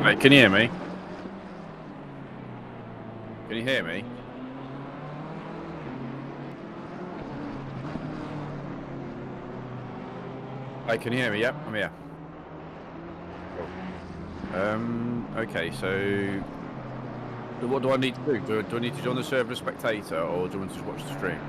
Mate, can you hear me? Can you hear me? Hey, can you hear me? Yep, I'm here. Cool. Okay, so what do I need to do? Do I need to join the server as spectator, or do you want to just watch the stream?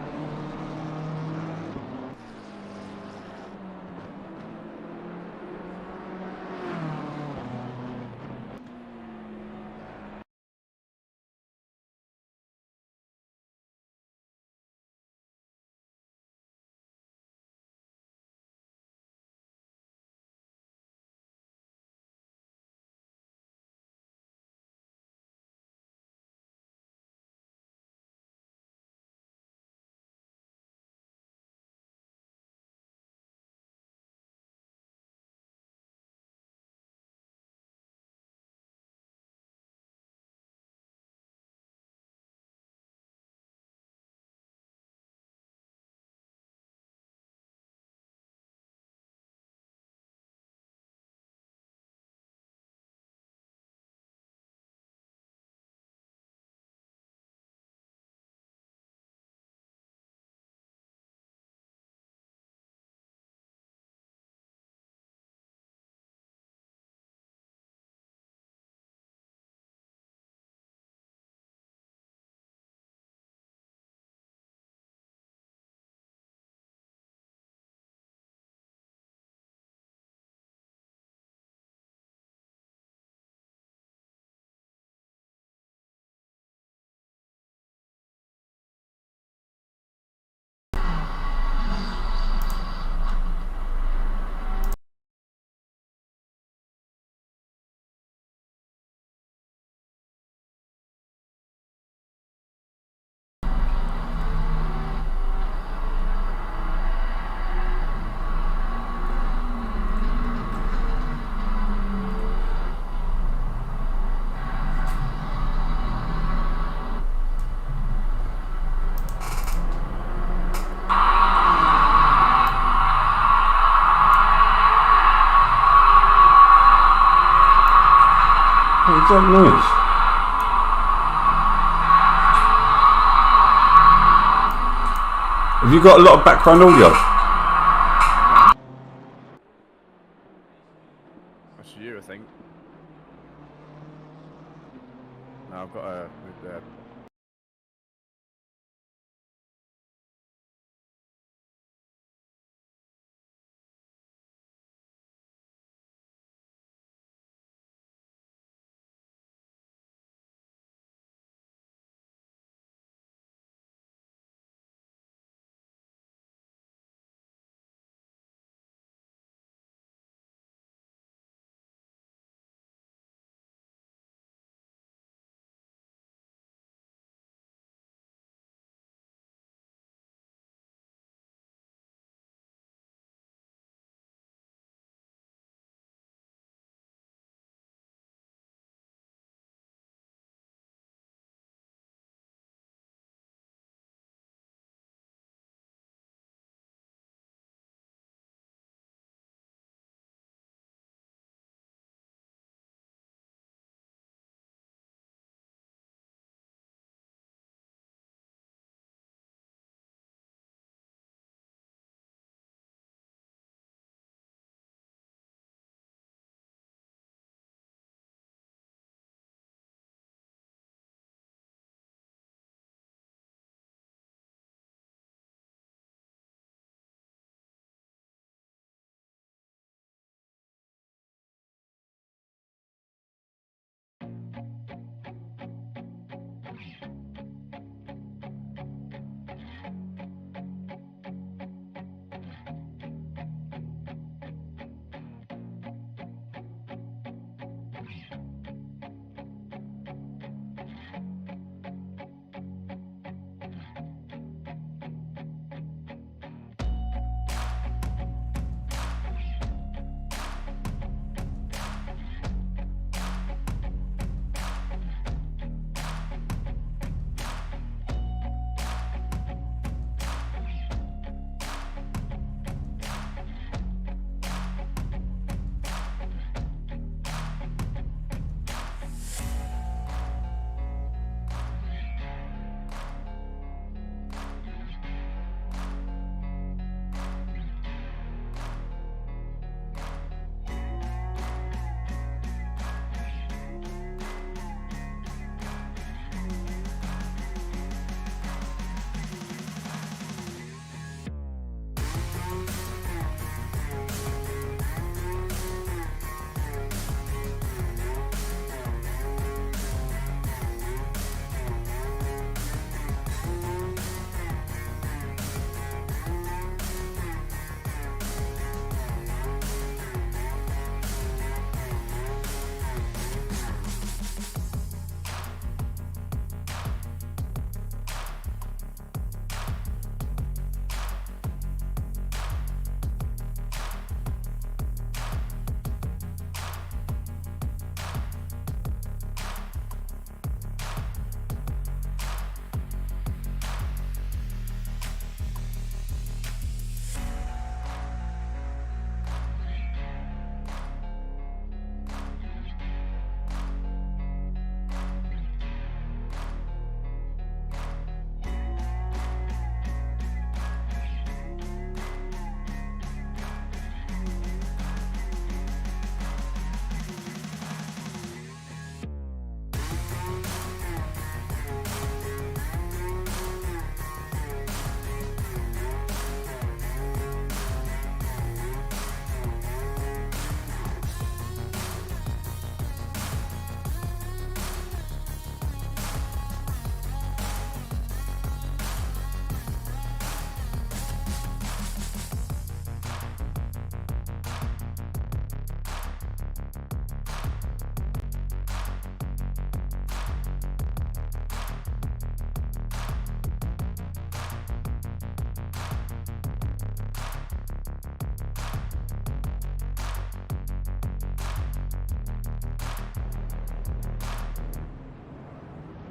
What's that noise? Have you got a lot of background audio? That's you, I think. No, I've got a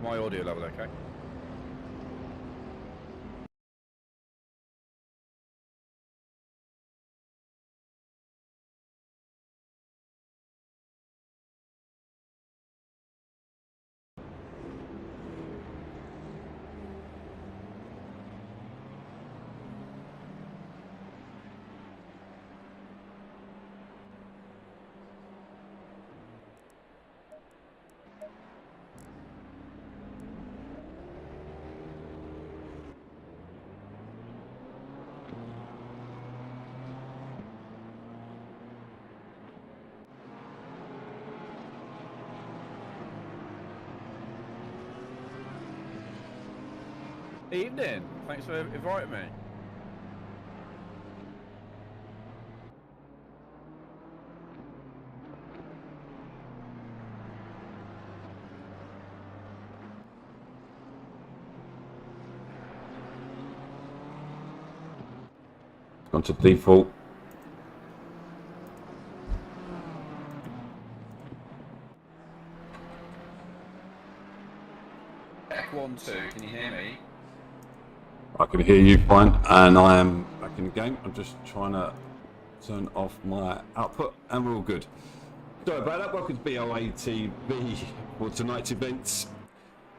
my audio level, okay? Evening. Thanks for inviting me. Gone to default. Check 1, 2. Can you hear me? I can hear you fine, and I am back in the game. I'm just trying to turn off my output, and we're all good. Sorry about that. Welcome to BoATV for tonight's events.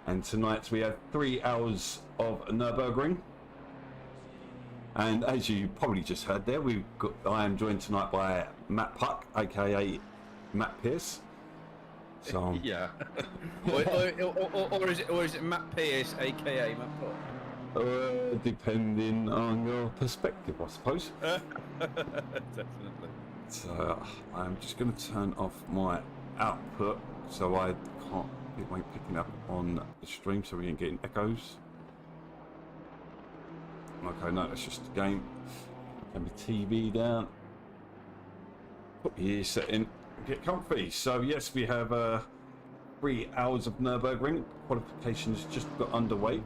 And tonight we have 3 hours of NURBURGRING. And as you probably just heard there, I am joined tonight by Matt Puck, aka Matt Pierce. So yeah. or is it Matt Pierce, aka Matt Puck? Depending on your perspective, I suppose. Definitely. So I'm just going to turn off my output so it won't picking up on the stream, so we ain't getting echoes. Okay, no, that's just the game. Turn the TV down. Put the ear set in. Get comfy. So yes, we have 3 hours of NURBURGRING. Qualifications just got underway.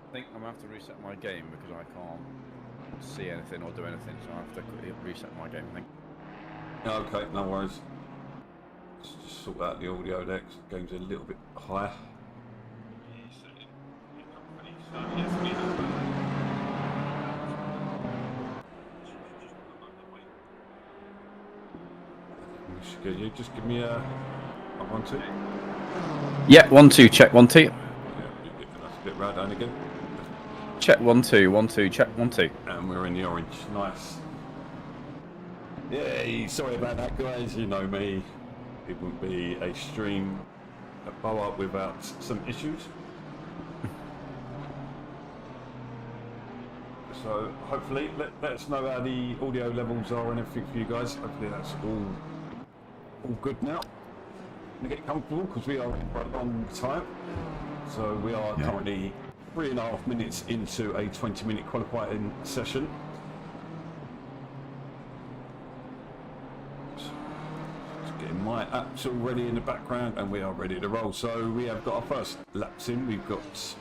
I think I'm going to have to reset my game because I can't see anything or do anything, so I have to quickly reset my game, I think. Okay, no worries. Let's just sort out the audio there, 'cause the game's a little bit higher. You just give me a 1, 2. Yeah, 1, 2, check 1, 2. Yeah, that's a bit right down again. Check 1, 2, 1, 2, check 1, 2. And we're in the orange. Nice. Yay! Sorry about that, guys. You know me. It wouldn't be a stream at BoA without some issues. So hopefully, let us know how the audio levels are and everything for you guys. Hopefully that's all good now. To get comfortable because we are on time. So we are currently 3.5 minutes into a 20-minute qualifying session. Just getting my apps all ready in the background, and we are ready to roll. So we have got our first laps in. We've got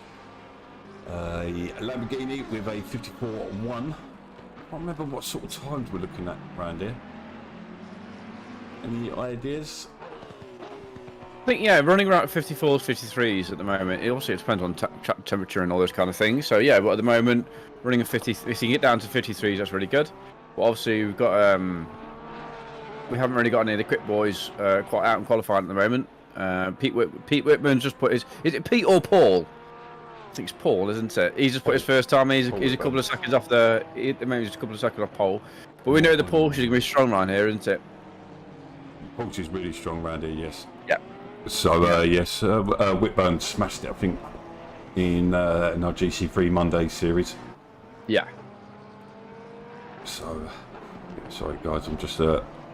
a Lamborghini with a 54.1. I can't remember what sort of times we're looking at around here. Any ideas? I think, yeah, running around 54s, 53s at the moment. It also depends on temperature and all those kind of things. So, yeah, but at the moment, running a 50, if you can get down to 53s, that's really good. But obviously, we've got, we haven't really got any of the quick boys quite out and qualifying at the moment. Pete Whitman's just put his, is it Pete or Paul? I think it's Paul, isn't it? He's just put his first time. He's a couple of seconds off maybe just a couple of seconds off pole. But we know the Porsche is going to be strong around here, isn't it? Porsche is really strong around here, yes. Yeah. So yes, Whitburn smashed it, I think, in our GC3 Monday series. Yeah. So, sorry guys, I'm just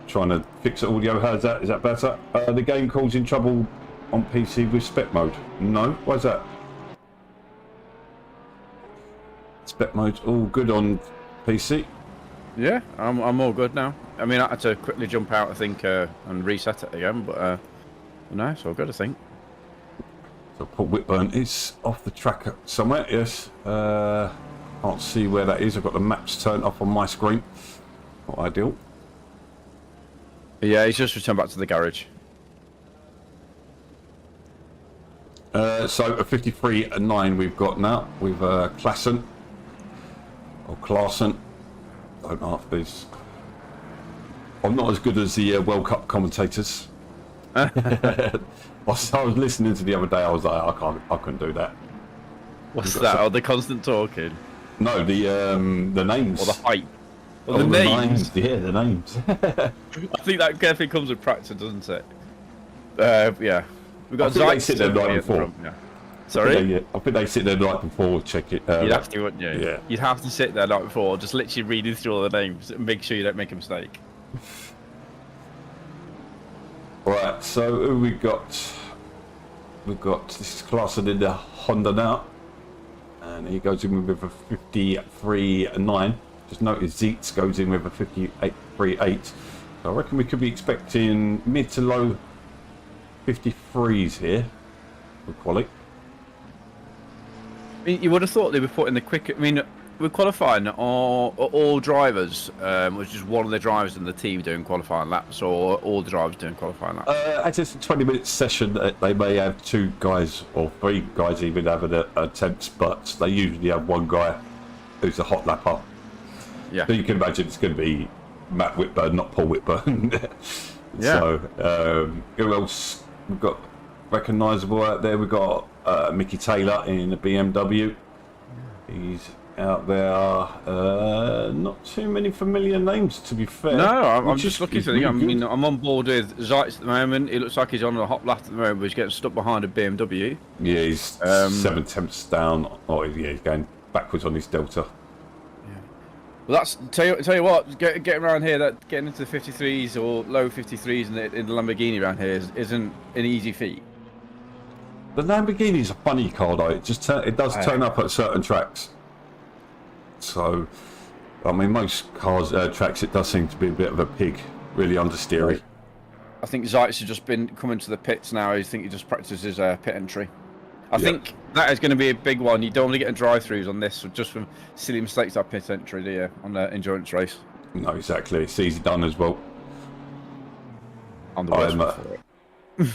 trying to fix the audio. How's that? Is that better? The game causing trouble on PC with spec mode. No, why's that? Spec mode's all good on PC. Yeah, I'm all good now. I mean, I had to quickly jump out, I think, and reset it again, but no, it's all good, I think. So Paul Whitburn is off the track somewhere. Yes, can't see where that is. I've got the maps turned off on my screen. Not ideal. Yeah, he's just returned back to the garage. So a 53.9 we've got now with Klassen or Klassen. I don't know if there's. I'm not as good as the World Cup commentators. I was listening to the other day. I was like, I couldn't do that. What's that? Oh, the constant talking. No, the names. Or the hype. Or Oh, the names. Yeah, the names. I think that definitely comes with practice, doesn't it? Yeah. We've got I think they Zeitz sit there the night before. Yeah. Sorry? I think they sit there the night before, check it. You'd have to, wouldn't you? Yeah. You'd have to sit there the night before, just literally reading through all the names and make sure you don't make a mistake. Right, so who we got? We've got, this is Klassen in the Honda now. And he goes in with a 53.9. Just notice Zeitz goes in with a 58.38. So I reckon we could be expecting mid to low 53s here for quality. I mean, you would have thought they were putting the quick. I mean, we're qualifying all drivers, was just one of the drivers in the team doing qualifying laps, or all the drivers doing qualifying laps? As it's a 20-minute session, they may have 2 guys or 3 guys even having attempts, but they usually have 1 guy who's a hot lapper. Yeah. So you can imagine it's going to be Matt Whitburn, not Paul Whitburn. Yeah. So who else we've got recognisable out there? We've got Mickey Taylor in the BMW. He's out there. Not too many familiar names, to be fair. No, I'm just looking for really I mean, I'm on board with Zeitz at the moment. It looks like he's on a hot lap at the moment, but he's getting stuck behind a BMW. Yeah, he's 7 tenths down. Oh, yeah, he's going backwards on his Delta. Well, that's tell you what, getting around here, that getting into the 53s or low 53s in the Lamborghini around here isn't an easy feat. The Lamborghini's a funny car, though. It does turn up at certain tracks. So, I mean, most cars tracks, it does seem to be a bit of a pig, really understeery. I think Zeitz has just been coming to the pits now. I think he just practices pit entry. I think that is going to be a big one. You don't want to get in drive-throughs on this, just from silly mistakes like pit entry, do you, on the endurance race? No, exactly. It's easy done as well. I'm the worst for it.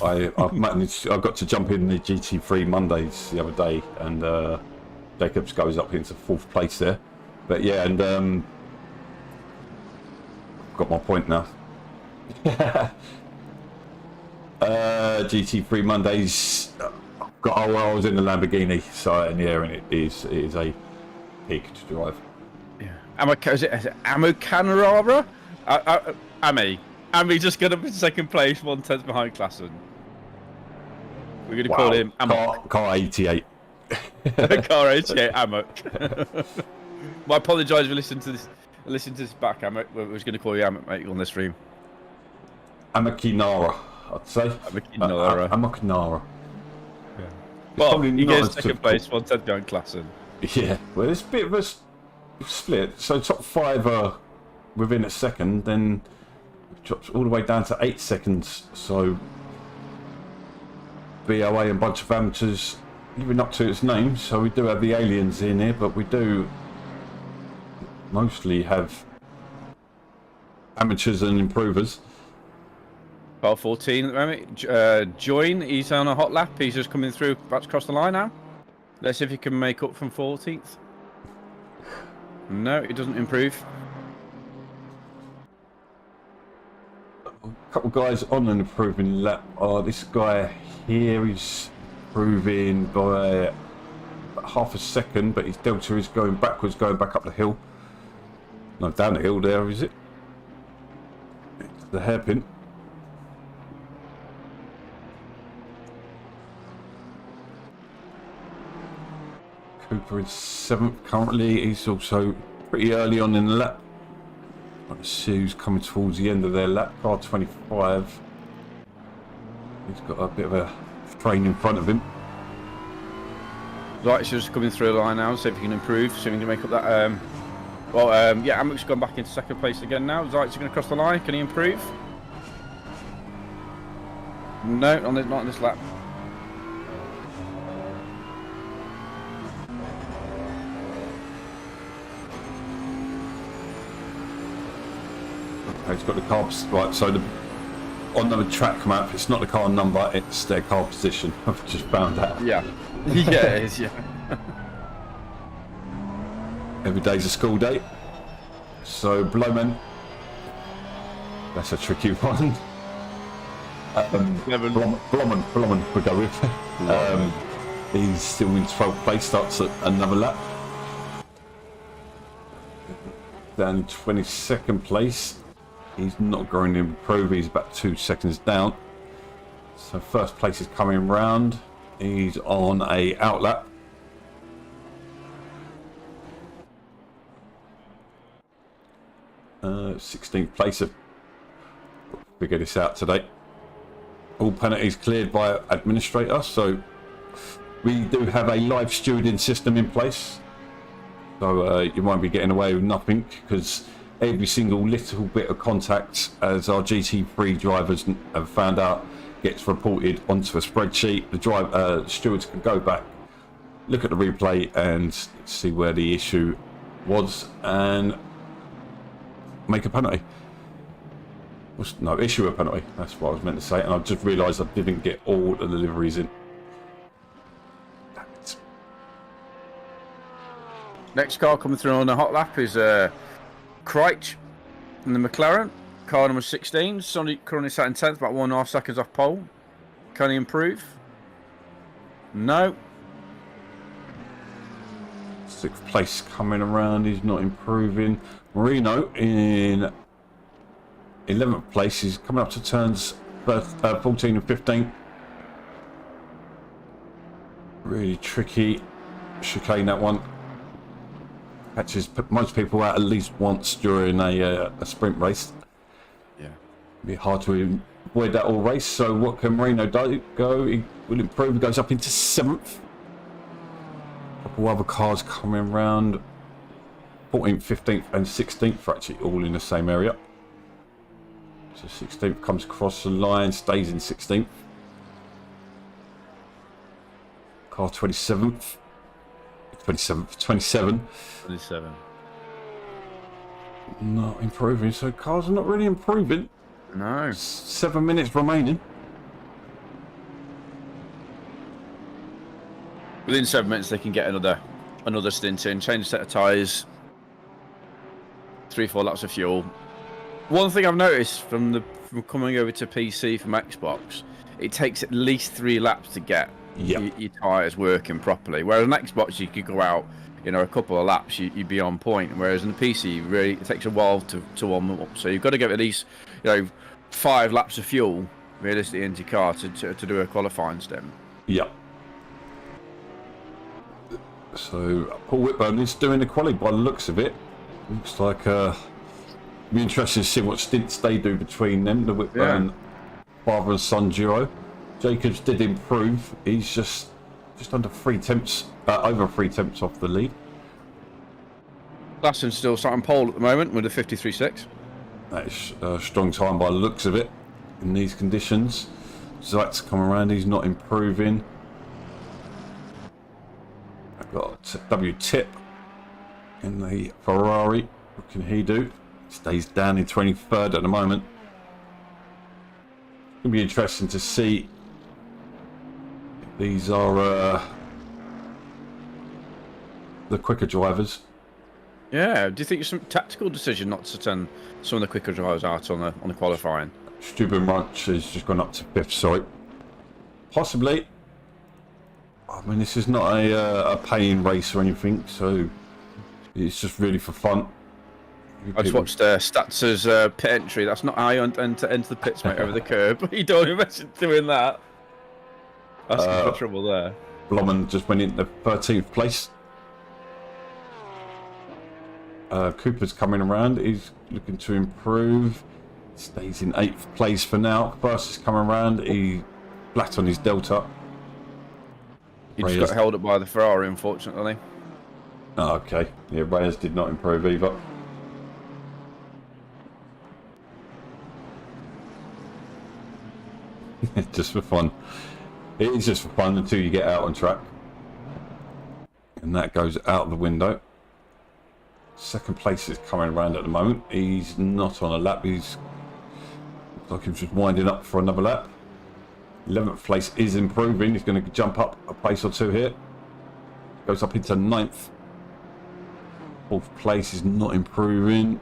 I got to jump in the GT3 Mondays the other day, and Jacobs goes up into 4th place there. But yeah, and got my point now. GT3 Mondays. I was in the Lamborghini, so and it is a pig to drive. Yeah. Is it Amo Canarara? Ami just got up in 2nd place, 1/10 behind Klassen. We're going to call him Amok. Car 88. Car 88, Amok. I apologise for listening to this back, Amok. We're just going to call you Amok, mate, on this stream. Amakinara, I'd say. Amakinara. Amakinara. Yeah. Well, he gets 2nd place, 1/10 behind Klassen. Yeah, well, it's a bit of a split. So top 5 are within a second, then it drops all the way down to 8 seconds. So BOA and a bunch of amateurs living up to its name. So we do have the aliens in here, but we do mostly have amateurs and improvers. Car 14 at the moment. Join, he's on a hot lap. He's just coming through, about to cross the line now. Let's see if he can make up from 14th. No, it doesn't improve. A couple of guys on an improving lap. This guy here is improving by about half a second, but his delta is going backwards, going back up the hill. No, down the hill there, is it? It's the hairpin. Cooper is 7th currently. He's also pretty early on in the lap. Let's see who's coming towards the end of their lap. Car 25. He's got a bit of a train in front of him. Right, it's just coming through the line now. See if he can improve. See if he can make up that. Yeah, Amok's gone back into 2nd place again now. Zeitz is going to cross the line. Can he improve? No, not on this lap. He's got the carbs right, so on the track map, it's not the car number, it's their car position. I've just found out. Yeah. Yeah, it is, yeah. Every day's a school day. So, Blowman. That's a tricky one. Blomman, we'll go with. He's still in 12th place, starts at another lap. Then 22nd place. He's not going to improve, he's about 2 seconds down. So first place is coming round. He's on a outlap. Uh, 16th place. Figure this out today. All penalties cleared by administrator, so we do have a live stewarding system in place. So you won't be getting away with nothing, because every single little bit of contact, as our GT3 drivers have found out, gets reported onto a spreadsheet. The stewards can go back, look at the replay and see where the issue was and make a penalty. No, issue a penalty, that's what I was meant to say, and I just realised I didn't get all the deliveries in. Next car coming through on the hot lap is Kreitch in the McLaren, car number 16. Sonny currently sat in 10th, about 1.5 seconds off pole. Can he improve? No. 6th place coming around, he's not improving. Marino in 11th place, he's coming up to turns 14 and 15. Really tricky chicane, that one. Catches most people out at least once during a sprint race. Yeah. It'd be hard to avoid that all race. So what can Marino go? He will improve. He goes up into 7th. A couple other cars coming round. 14th, 15th and 16th are actually all in the same area. So 16th comes across the line, stays in 16th. Car 27th. 27. Not improving, so cars are not really improving. No. 7 minutes remaining. Within 7 minutes, they can get another stint in, change a set of tyres, 3-4 laps of fuel. One thing I've noticed from coming over to PC from Xbox, it takes at least 3 laps to get your tyres working properly. Whereas on Xbox, you could go out, a couple of laps, you'd be on point. Whereas in the PC, really, it takes a while to warm them up. So you've got to get at least, 5 laps of fuel realistically into your car to do a qualifying stint. Yeah. So Paul Whitburn is doing the quali by the looks of it. Looks like it'll be interesting to see what stints they do between them, the Whitburn father and son duo. Jacobs did improve. He's just under 3 tenths, over 3 tenths off the lead. Lassen's still sat on pole at the moment with a 53.6. That is a strong time by the looks of it in these conditions. Zach's come around. He's not improving. I've got W Tip in the Ferrari. What can he do? Stays down in 23rd at the moment. It'll be interesting to see. These are the quicker drivers. Yeah, do you think it's some tactical decision not to send some of the quicker drivers out on the qualifying? Stupid Munch has just gone up to 5th, sorry. Possibly. I mean, this is not a paying race or anything, so it's just really for fun. I just watched Stats' pit entry. That's not how you enter the pits, mate, over the curb. You don't imagine doing that. That's some trouble there. Blomman just went into 13th place. Cooper's coming around. He's looking to improve. Stays in 8th place for now. First is coming around. He flat on his Delta. He just got held up by the Ferrari, unfortunately. Oh, okay. Yeah, Reyes did not improve either. Just for fun. It is just for fun until you get out on track. And that goes out the window. Second place is coming around at the moment. He's not on a lap. He's Like he's just winding up for another lap. 11th place is improving. He's going to jump up a place or two here. Goes up into 9th. 4th place is not improving.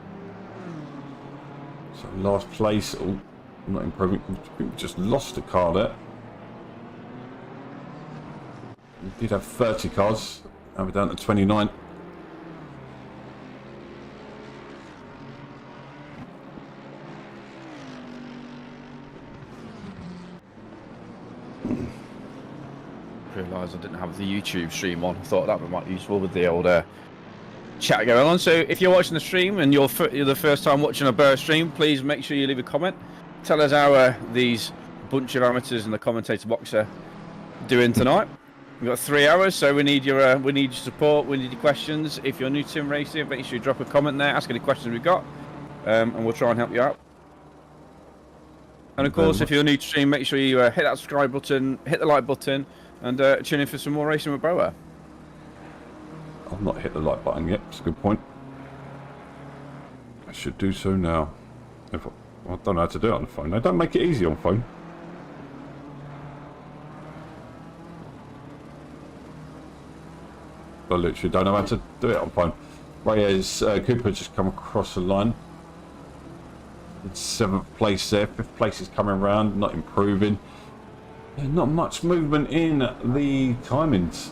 So last place, oh, not improving. We just lost a car there. We did have 30 cars. Now we're down to 29. Realised I didn't have the YouTube stream on. I thought that might be useful with the old chat going on. So if you're watching the stream and you're the first time watching a BoA stream, please make sure you leave a comment. Tell us how these bunch of amateurs in the commentator box are doing tonight. We've got 3 hours, so we need your support, we need your questions. If you're new to sim racing, make sure you drop a comment there, ask any questions we've got, and we'll try and help you out. And of course, if you're new to stream, make sure you hit that subscribe button, hit the like button, and tune in for some more racing with BoA. I've not hit the like button yet. That's a good point. I should do so now. I don't know how to do it on the phone. They don't make it easy on the phone. I literally don't know how to do it on the phone. Reyes Cooper just come across the line. It's 7th place there. 5th place is coming around, not improving. Yeah, not much movement in the timings.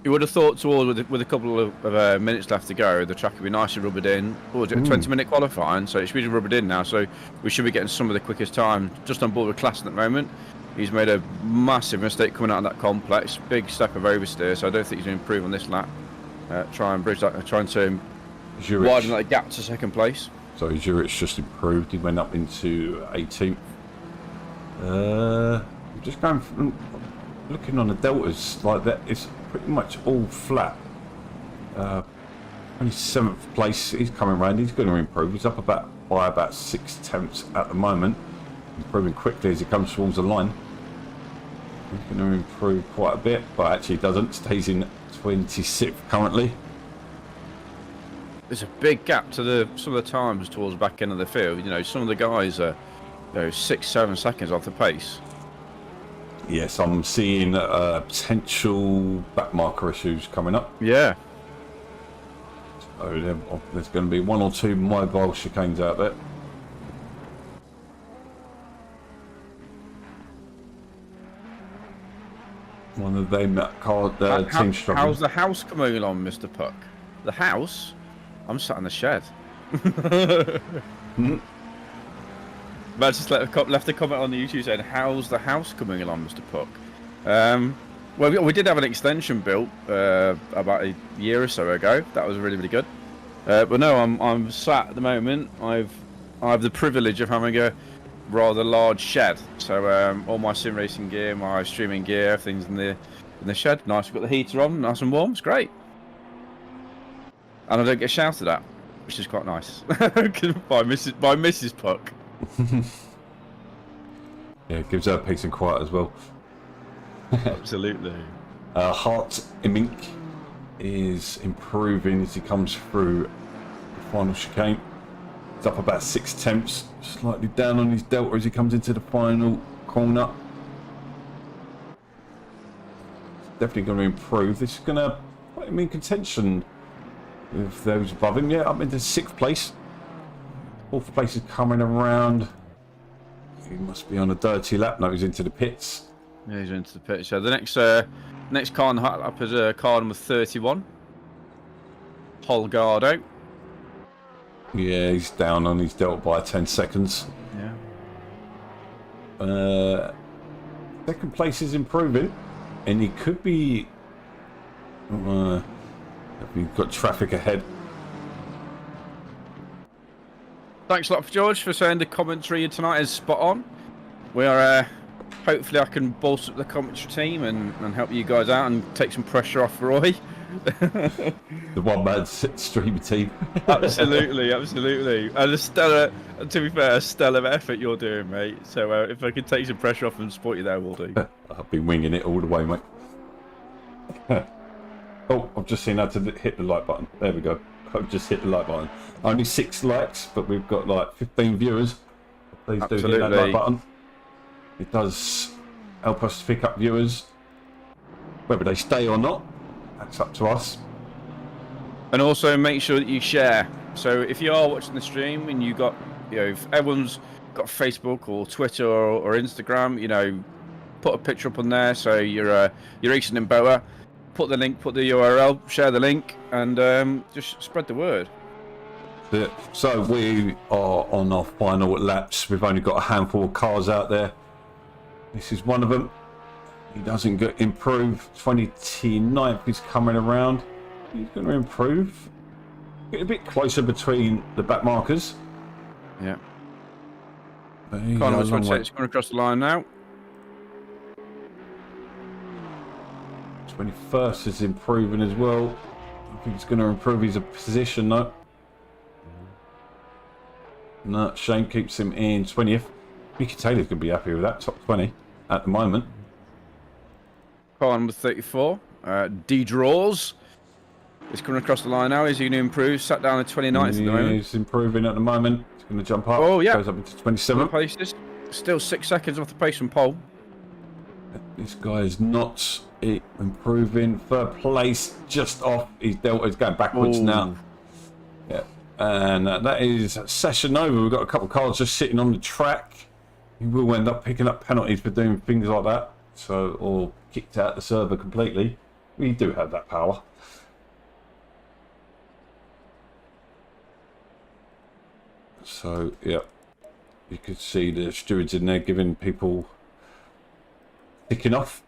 You would have thought towards with a couple of minutes left to go, the track would be nicely rubbered in. What was it, a 20-minute qualifying? So it should be rubbered in now. So we should be getting some of the quickest time. Just on board with Class at the moment. He's made a massive mistake coming out of that complex. Big step of oversteer. So I don't think he's going to improve on this lap. Try and bridge that. Trying to widen that gap to 2nd place. So Zurich's just improved. He went up into 18th. I'm just going from, looking on the deltas like that. It's pretty much all flat. Only 7th place. He's coming around. He's going to improve. He's up by about 6 tenths at the moment. Improving quickly as he comes towards the line. He's going to improve quite a bit, but actually doesn't. Stays in 26th currently. There's a big gap to some of the times towards the back end of the field. You know, some of the guys are 6-7 seconds off the pace. Yes, I'm seeing potential backmarker issues coming up. Yeah. So there's going to be 1 or 2 mobile chicanes out there. One of them team struggling. How's the house coming along, Mr. Puck? The house? I'm sat in the shed. But just left a comment on the YouTube saying, "How's the house coming along, Mr. Puck?" Well, we did have an extension built about a year or so ago. That was really good. But no, I'm sat at the moment. I have the privilege of having a rather large shed. So all my sim racing gear, my streaming gear, everything's in the shed. Nice. We've got the heater on, nice and warm. It's great. And I don't get shouted at, which is quite nice. by Mrs. Puck. Yeah, it gives her peace and quiet as well. Absolutely. Hart Imink is improving as he comes through the final chicane. It's up about 6 tenths, slightly down on his delta as he comes into the final corner. Definitely going to improve. This is going to put him in contention with those above him. Yeah, up into 6th place. 4th place is coming around. He must be on a dirty lap. No, he's into the pits. Yeah, he's into the pits. So the next car on the hot lap is car number 31. Holgado. Yeah, he's down on his delta by 10 seconds. Yeah. 2nd place is improving, and he could be. We've got traffic ahead. Thanks a lot, George, for saying the commentary tonight is spot on. We are hopefully I can bolster up the commentary team and help you guys out and take some pressure off Roy. The one-man streamer team. Absolutely. And to be fair, a stellar effort you're doing, mate. So if I can take some pressure off and support you there, we'll do. I've been winging it all the way, mate. Oh, I've just seen how to hit the like button. There we go. I've just hit the like button. Only 6 likes, but we've got like 15 viewers. Please do hit that like button. It does help us to pick up viewers. Whether they stay or not, that's up to us. And also make sure that you share. So if you are watching the stream and you got, if everyone's got Facebook or Twitter or Instagram, put a picture up on there. So you're racing in BoA. Put the link, put the URL, share the link, and just spread the word. So we are on our final laps. We've only got a handful of cars out there. This is one of them. He doesn't get improved. 29th is coming around. He's going to improve. Get a bit closer between the back markers. Yeah. Connor's going across the line now. 21st is improving as well. I think he's going to improve his position though. No, Shane keeps him in 20th. Mickey Taylor's going to be happy with that, top 20 at the moment. Car number 34, D-Draws. He's coming across the line now. Is he going to improve? Sat down at 29th at the moment. He's improving at the moment. He's going to jump up. Oh, yeah. Goes up into 27. Places. Still 6 seconds off the pace from pole. This guy is not improving. 3rd place, just off. He's going backwards now. Yeah. And that is session over. We've got a couple of cars just sitting on the track. He will end up picking up penalties for doing things like that. So, or kicked out the server completely. We do have that power. So, yeah. You could see the stewards in there giving people ticking off.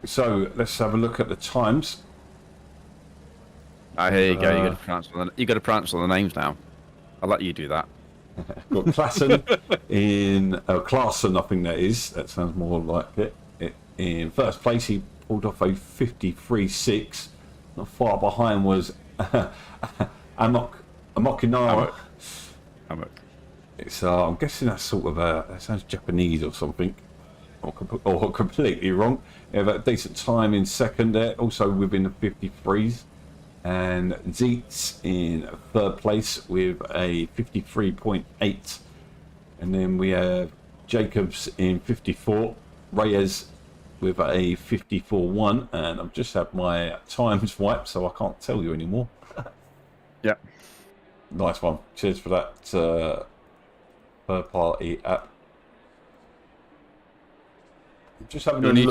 So, let's have a look at the times. Here you go. You got to pronounce all the names now. I'll let you do that. Got Klassen in Klassen, I think that is. That sounds more like it. In 1st place, he pulled off a 53.6. Not far behind was Amokinara. Amok. It's I'm guessing that's sort of that sounds Japanese or something, or completely wrong. Yeah, but a decent time in 2nd there, also within the 53s. And Zeitz in 3rd place with a 53.8. And then we have Jacobs in 54. Reyes with a 54.1. And I've just had my times wiped, so I can't tell you anymore. Yeah. Nice one. Cheers for that third-party app. Just having do we need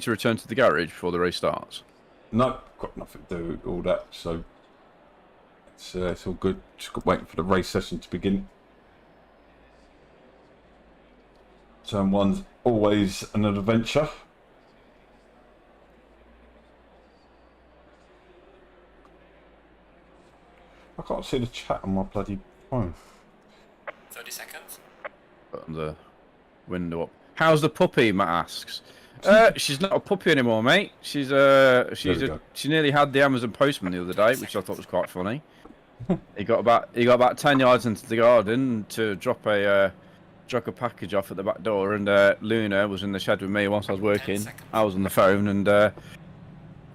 to return to the garage before the race starts? No, got nothing to do with all that, so it's all good. Just waiting for the race session to begin. Turn 1's always an adventure. I can't see the chat on my bloody phone. 30 seconds. Put the window up. How's the puppy? Matt asks. She's not a puppy anymore, mate. She nearly had the Amazon postman the other day, which I thought was quite funny. he got about 10 yards into the garden to drop a package off at the back door, and Luna was in the shed with me whilst I was working. I was on the phone, and a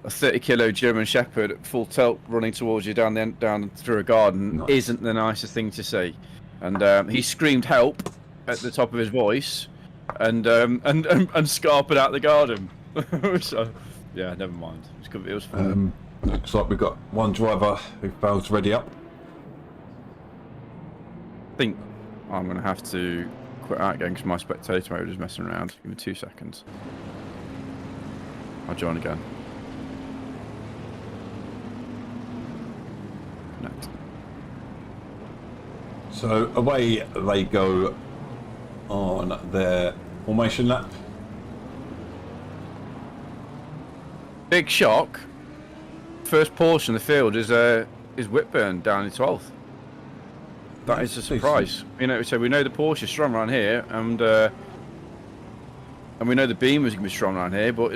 30-kilo German Shepherd at full tilt running towards you down through a garden isn't the nicest thing to see. And he screamed help at the top of his voice. And scarping out the garden. So, yeah, never mind. It was fun. Looks like we've got one driver who failed to ready up. I think I'm going to have to quit out again because my spectator mode is messing around. Give me 2 seconds. I'll join again. Connect. So away they go on their formation lap. Big shock. First portion of the field is Whitburn down in 12th. That is a surprise. So we know the Porsche is strong around here, and we know the Beamer's going to be strong around here. But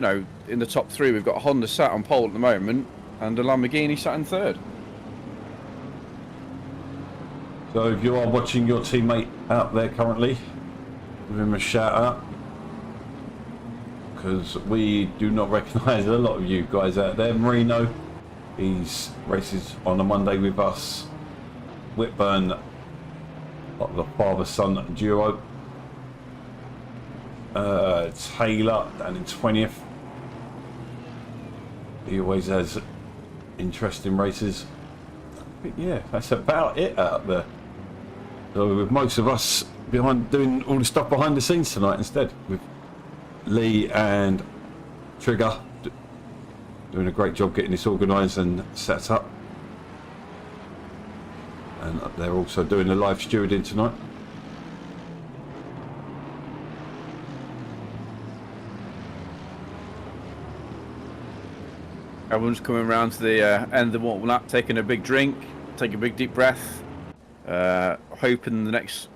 in the top 3, we've got a Honda sat on pole at the moment, and a Lamborghini sat in 3rd. So if you are watching your teammate out there currently, give him a shout out, because we do not recognise a lot of you guys out there. Marino, He's races on a Monday with us. Whitburn, like the father-son duo. Taylor down in 20th. He always has interesting races. But yeah, that's about it out there. So with most of us behind doing all the stuff behind the scenes tonight instead, with Lee and Trigger doing a great job getting this organised and set up. And they're also doing the live stewarding tonight. Everyone's coming around to the end of the warm lap, taking a big drink, taking a big deep breath, hoping the next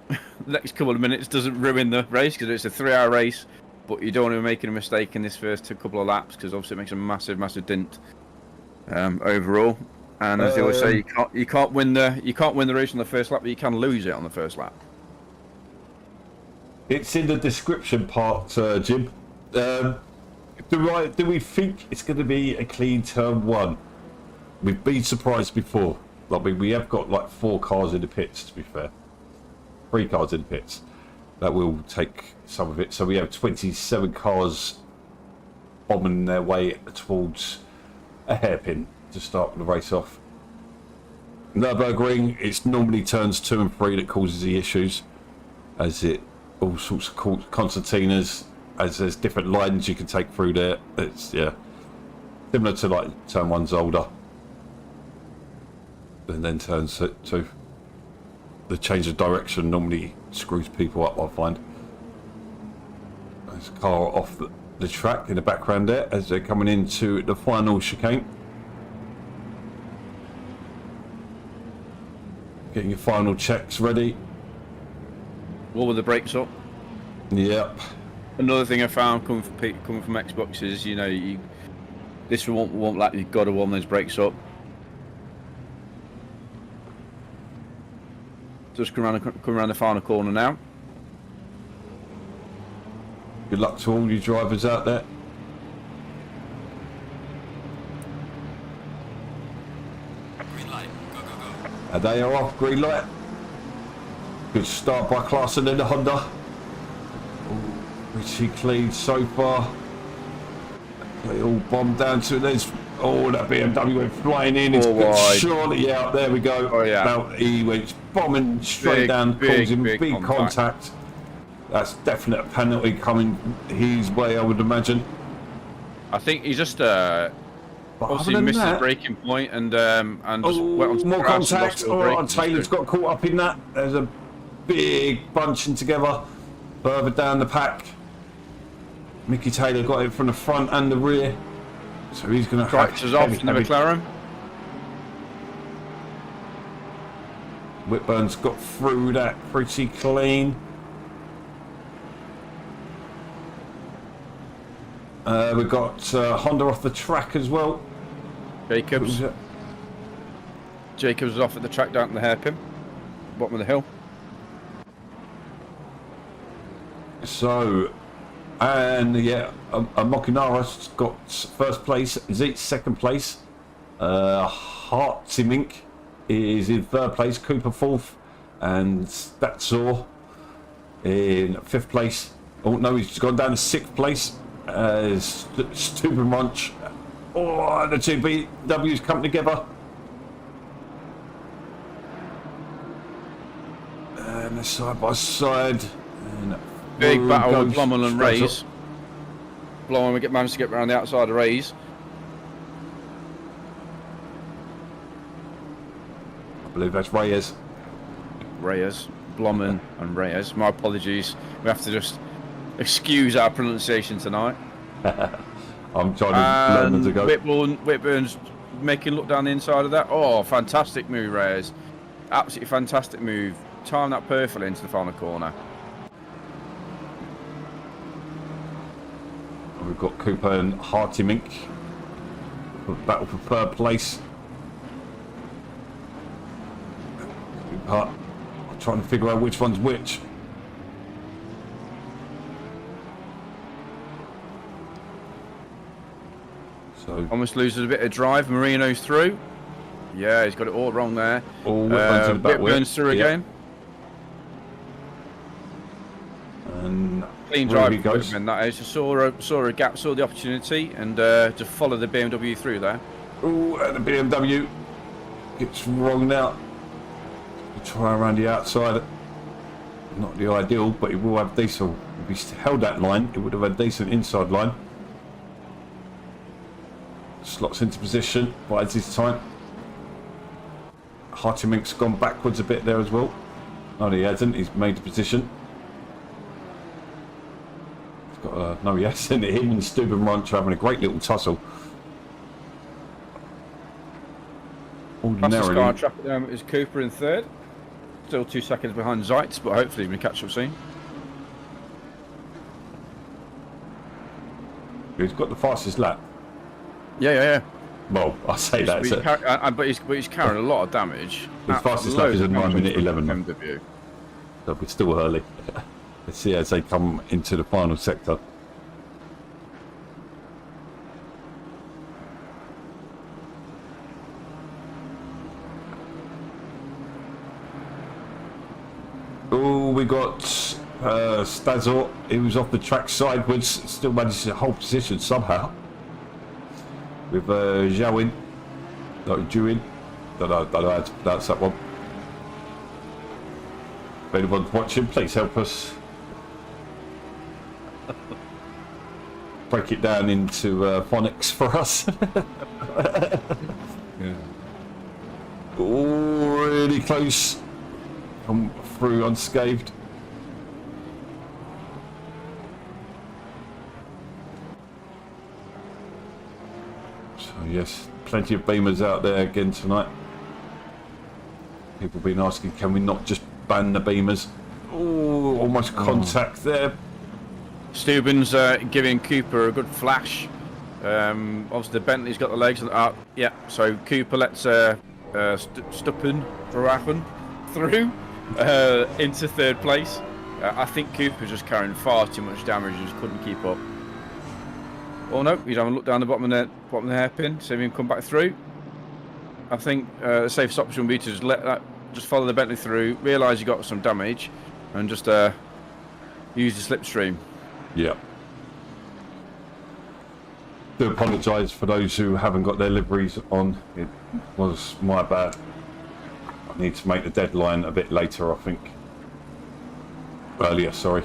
couple of minutes doesn't ruin the race, because it's a 3-hour race. But you don't want to be making a mistake in this first couple of laps, because obviously it makes a massive dent overall. And as they always say, you can't win the race on the first lap, but you can lose it on the first lap. It's in the description part, Jim. Do we think it's going to be a clean turn 1? We've been surprised before. I mean, we have got like 4 cars in the pits, to be fair. 3 cars in the pits. That will take some of it. So we have 27 cars bombing their way towards a hairpin to start the race off. NURBURGRING, it's normally turns 2 and 3 that causes the issues, as it all sorts of concertinas, as there's different lines you can take through there. It's similar to like turn 1's older, and then turn 2. The change of direction normally screws people up, I find. There's a car off the track in the background there as they're coming into the final chicane. Getting your final checks ready. All with the brakes up. Yep. Another thing I found coming from Xbox is, this won't let you've got to warm those brakes up. Just come around the final corner now. Good luck to all you drivers out there. Green light. Go, go, go. And they are off, green light. Good start by Clarkson in the Honda. Pretty clean so far. They all bombed down to this. Oh, that BMW went flying in. It's wide. Surely out. There we go. Oh yeah. Now he went bombing straight down, causing big contact. That's definite a penalty coming his way, I would imagine. I think he just obviously missed his braking point and just went on more contact. Oh, Taylor's got caught up in that. There's a big bunching together further down the pack. Mickey Taylor got it from the front and the rear, so he's going to Tractors off in the McLaren. Whitburn's got through that pretty clean. We've got Honda off the track as well. Jacobs is off at the track down to the hairpin, bottom of the hill. So, and yeah, Mokinara's got first place, Zeet's second place, Hartimink is in third place, Cooper fourth, and Statzor in 5th place. Oh no, he's gone down to 6th place. Stupid Munch. Oh, the 2 BWs come together. And they're side by side. And big battle with Blommel and Reyes. Blommel managed to get around the outside of Reyes. I believe that's Reyes. Blommel and Reyes. My apologies. We have to just excuse our pronunciation tonight. I'm trying to learn them to go. Whitburn's making look down the inside of that. Oh, fantastic move, Reyes. Absolutely fantastic move. Timed that perfectly into the final corner. We've got Cooper and Hartimink. Battle for third place. I'm trying to figure out which one's which. So almost loses a bit of drive. Marino's through. Yeah, he's got it all wrong there. all Whitburn's in the back Whitburn's through again. And Clean drive for Whitburn, that is. Just saw a gap, saw the opportunity, and just follow the BMW through there. Oh, and the BMW gets wrong now. Try around the outside. Not the ideal, but it will have decent. If he held that line, it would have had decent inside line. Slots into position, bides his time. Hartemink's gone backwards a bit there as well. No, he hasn't. He's made the position. He's got no, he hasn't. Him and Steuben Ranch are having a great little tussle. Fastest car on track at the moment is Cooper in third. Still 2 seconds behind Zeitz, but hopefully we can catch up soon. He's got the fastest lap. Yeah. Well, I say that. But he's carrying a lot of damage. His fastest lap is a 9:11. MW. So we're still early. Let's see as they come into the final sector. Oh, we got Stazor. He was off the track sideways, still managed to hold position somehow. With Zhawin, no, Juin. Don't know how to pronounce that one. If anyone's watching, please help us. Break it down into phonics for us. Yeah. Oh, really close. Come through unscathed. So yes, plenty of beamers out there again tonight. People have been asking, can we not just ban the beamers? Oh, almost contact there. Steuben's giving Cooper a good flash. Obviously the Bentley's got the legs and up. Yeah, so Cooper lets Stuppen through into third place. I think Cooper's just carrying far too much damage and just couldn't keep up. Oh no, he's having a look down the bottom of the hairpin, see if he can come back through. I think the safest option would be to just follow the Bentley through, realise you got some damage, and just use the slipstream. Yeah. Do apologise for those who haven't got their liveries on. It was my bad. I need to make the deadline a bit later, I think. Earlier, sorry.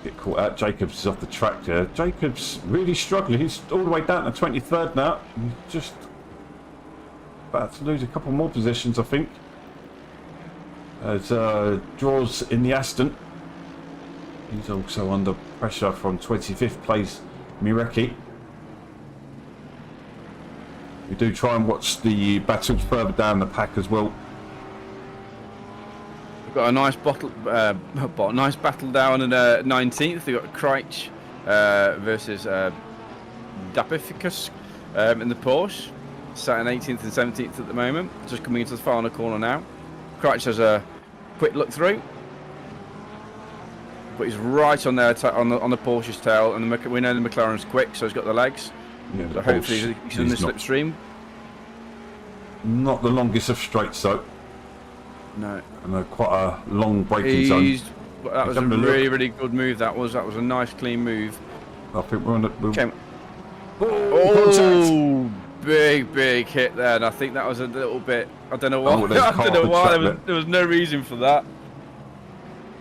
Get caught out. Jacobs is off the track there. Jacobs really struggling. He's all the way down to 23rd now. He's just about to lose a couple more positions, I think. As draws in the Aston. He's also under pressure from 25th place Mireki. We do try and watch the battles further down the pack as well. We've got a nice nice battle down in 19th. We've got Kreitsch versus Dapificus in the Porsche. Sat in 18th and 17th at the moment. Just coming into the final corner now. Kreitsch has a quick look through, but he's right on there on the Porsche's tail, and we know the McLaren's quick, so he's got the legs. Yeah, so hopefully he's in the slipstream. Not the longest of straights though. No. And quite a long braking zone. That was a really good move. That was a nice clean move. I think we're on the. Oh, big hit there, and I think that was a little bit. I don't know why. I don't know why. There was no reason for that.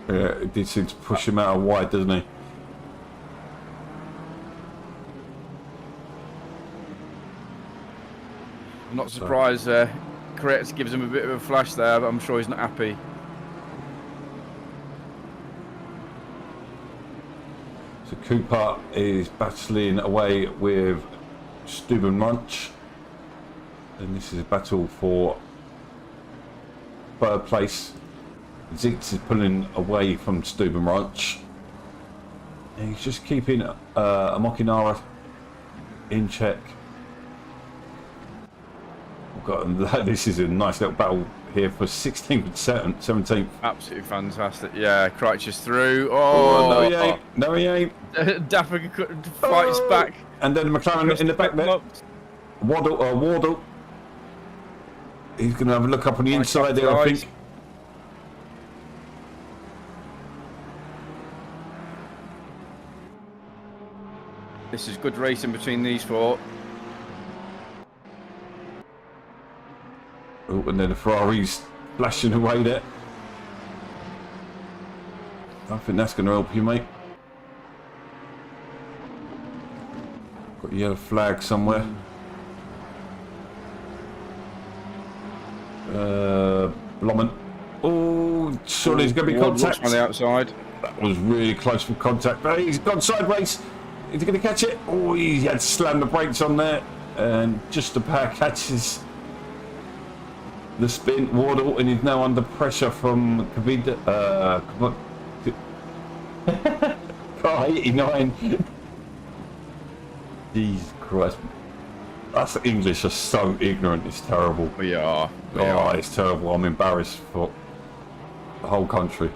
Yeah, it did seem to push him out wide, doesn't he? I'm not surprised. Correct gives him a bit of a flash there, but I'm sure he's not happy. So Cooper is battling away with Steuben Munch, and this is a battle for third place. Zeitz is pulling away from Steuben Ranch. And he's just keeping a Mokinara in check. God, this is a nice little battle here for 16th and 17th. Absolutely fantastic. Yeah, Crouches through. Oh, no, Oh, he ain't. No, he ain't. Daffer fights back. And then McLaren in the back there. Wardle. He's going to have a look up on the inside there, I think. This is good racing between these four. Oh, and then the Ferrari's flashing away there. I think that's going to help you, mate. Got a yellow flag somewhere. Blommen. Oh, surely there's going to be contact. On the outside. That was really close for contact. But he's gone sideways. Is he going to catch it? Oh, he had to slam the brakes on there. And just about catches the spin. Wardle, and he's now under pressure from Kavida. Car 89. Jesus Christ. Us English are so ignorant, it's terrible. We are. It's terrible. I'm embarrassed for the whole country.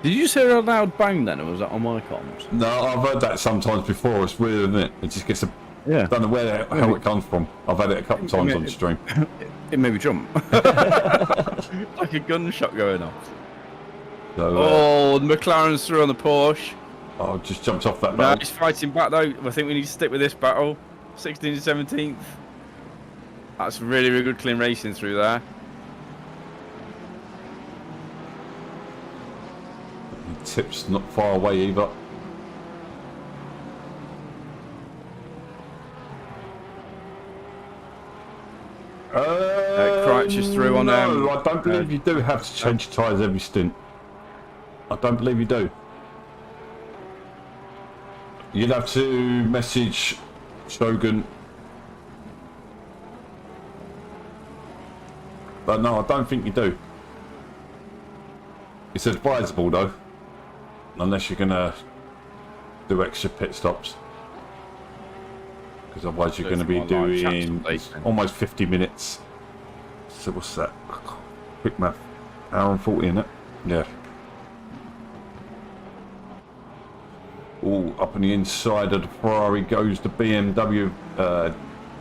Did you just hear a loud bang then, or was that on my comms? No, I've heard that sometimes before. It's weird, isn't it? It just gets a... Yeah. I don't know where the hell it comes from. I've had it a couple of times on the stream. It made me jump. Like a gunshot going off. So, the McLaren's through on the Porsche. Oh, just jumped off that No, battle. he's fighting back though. I think we need to stick with this battle. 16th and 17th. That's really, really good clean racing through there. Tip's not far away either. Crouch is through on them. No, I don't believe you do have to change tyres every stint. I don't believe you do. You'd have to message Shogun. But no, I don't think you do. It's advisable though. Unless you're going to do extra pit stops. Because otherwise you're going to be doing almost 50 minutes. So what's that? Quick math. Hour and 40 in it. Yeah. Oh, up on the inside of the Ferrari goes the BMW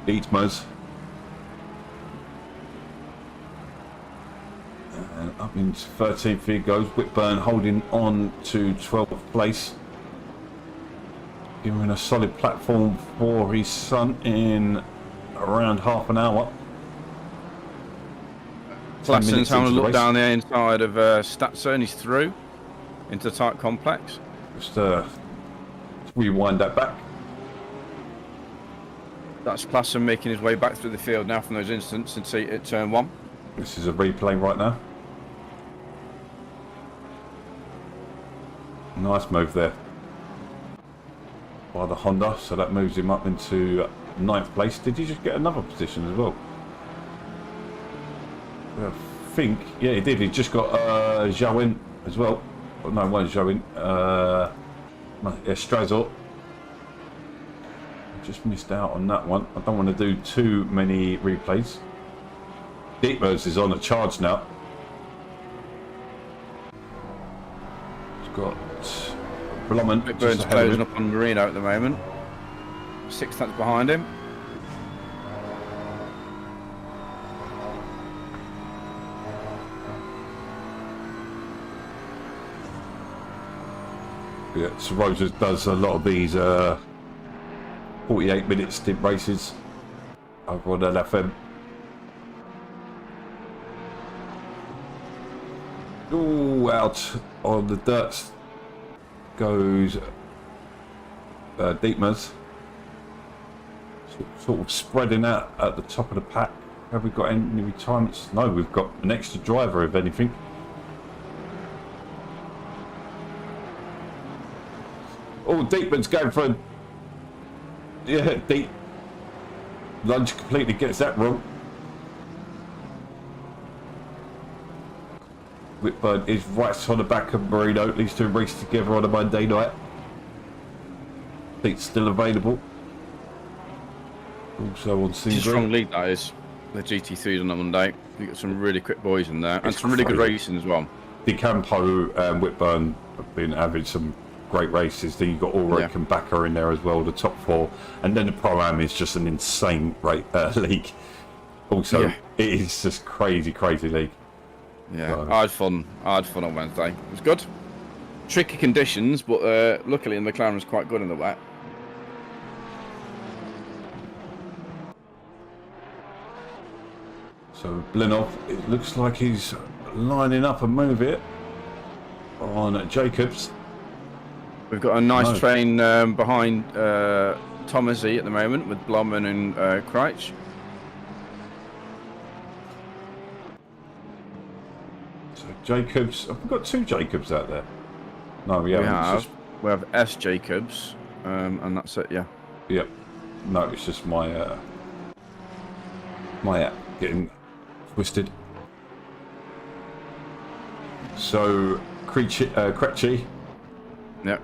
Dietmars. And up into 13th here goes Whitburn, holding on to 12th place. Giving a solid platform for his son in around half an hour. Classon's having a look down the inside of Statzer, and he's through into the tight complex. Just rewind that back. That's Classen making his way back through the field now from those incidents at turn 1. This is a replay right now. Nice move there by the Honda, so that moves him up into 9th place. Did he just get another position as well? I think, yeah, he did. He just got Join as well. Oh, no, it wasn't Join. Strazor. Just missed out on that one. I don't want to do too many replays. Dietmars is on a charge now. He's got Blommen. Whitburn's closing up on Marino at the moment. 6 tenths behind him. Yeah, so Rogers does a lot of these 48-minute stint races over on LFM. Ooh, out on the dirt goes Dietmars. Sort of spreading out at the top of the pack. Have we got any retirements? No, we've got an extra driver if anything. Oh, Dietmar's going for a... Yeah, Diet. Lunge completely gets that wrong. Whitburn is right on the back of Marino. These two race together on a Monday night. Diet's still available. Also on It's a strong SimGrid. league, that is. The GT3s on a Monday. You've got some really quick boys in there. And It's some really good crazy. racing as well. DeCampo and Whitburn have been having some great races. Then you've got Ulrich and Backer in there as well, the top 4. And then the Pro-Am is just an insane league. Also, it is just crazy league. Yeah, So. I had fun on Wednesday. It was good. Tricky conditions, but luckily the McLaren was quite good in the wet. So Blenov, it looks like he's lining up a move it on Jacobs. We've got a nice train behind Thomas E at the moment with Blomman and Kreitz. So Jacobs, have we got 2 Jacobs out there? No, We have S Jacobs, and that's it. Yeah. Yep. No, it's just my my app getting twisted. So Krejci, Yep.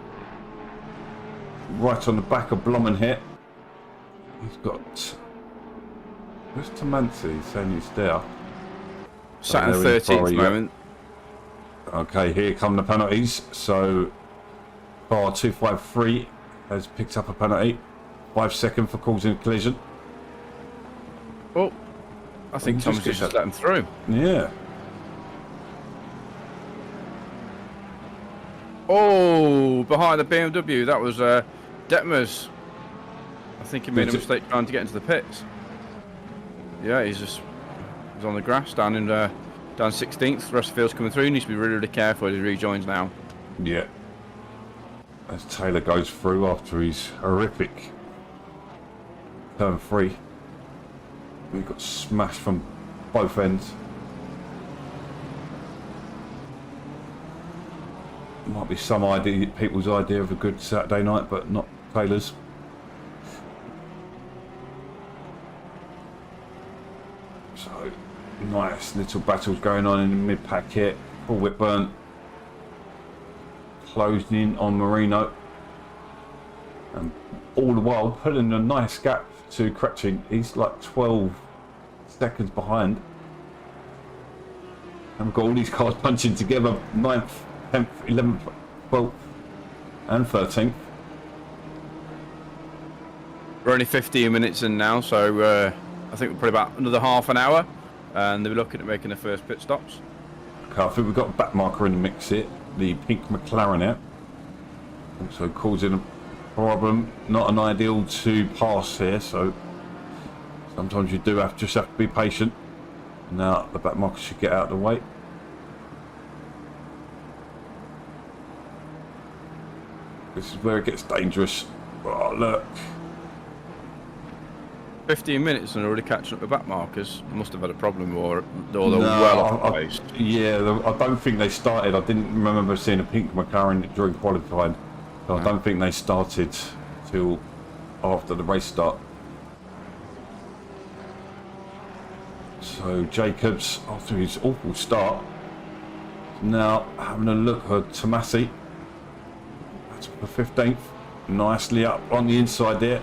right on the back of Blomman here. He's got. Where's Tamansi? He's saying he's there. Sat in there he is, 13th at the probably, moment. Okay, here come the penalties. So, bar 253 has picked up a penalty. 5 seconds for causing a collision. Oh, I think just Thomas get just that- let him through. Yeah. Oh, behind the BMW, that was Detmers. I think he made a Did it- mistake trying to get into the pits. Yeah, he's on the grass down in down 16th. The rest of the field's coming through. He needs to be really careful as he rejoins now. Yeah. As Taylor goes through after his horrific turn 3. We got smashed from both ends. Might be some idea, people's idea of a good Saturday night, but not Taylor's. So, nice little battles going on in the mid-pack here. Paul Whitburn closing in on Marino. And all the while putting a nice gap to Krejci. He's like 12 seconds behind. And we've got all these cars punching together. 9th, 10th, 11th, 12th and 13th. We're only 15 minutes in now, so I think we're probably about another half an hour, and they're looking at making the first pit stops. Okay, I think we've got a back marker in the mix here. The pink McLaren out. Also causing a problem. Not an ideal to pass here, so sometimes you do just have to be patient. Now the back marker should get out of the way. This is where it gets dangerous. Oh, look. 15 minutes and already catching up with back markers. Must have had a problem, or they're No, well off the pace. Yeah, I don't think they started. I didn't remember seeing a pink McLaren during qualifying. So I don't think they started till after the race start. So Jacobs, after his awful start, now having a look at Tomasi. That's the 15th. Nicely up on the inside there.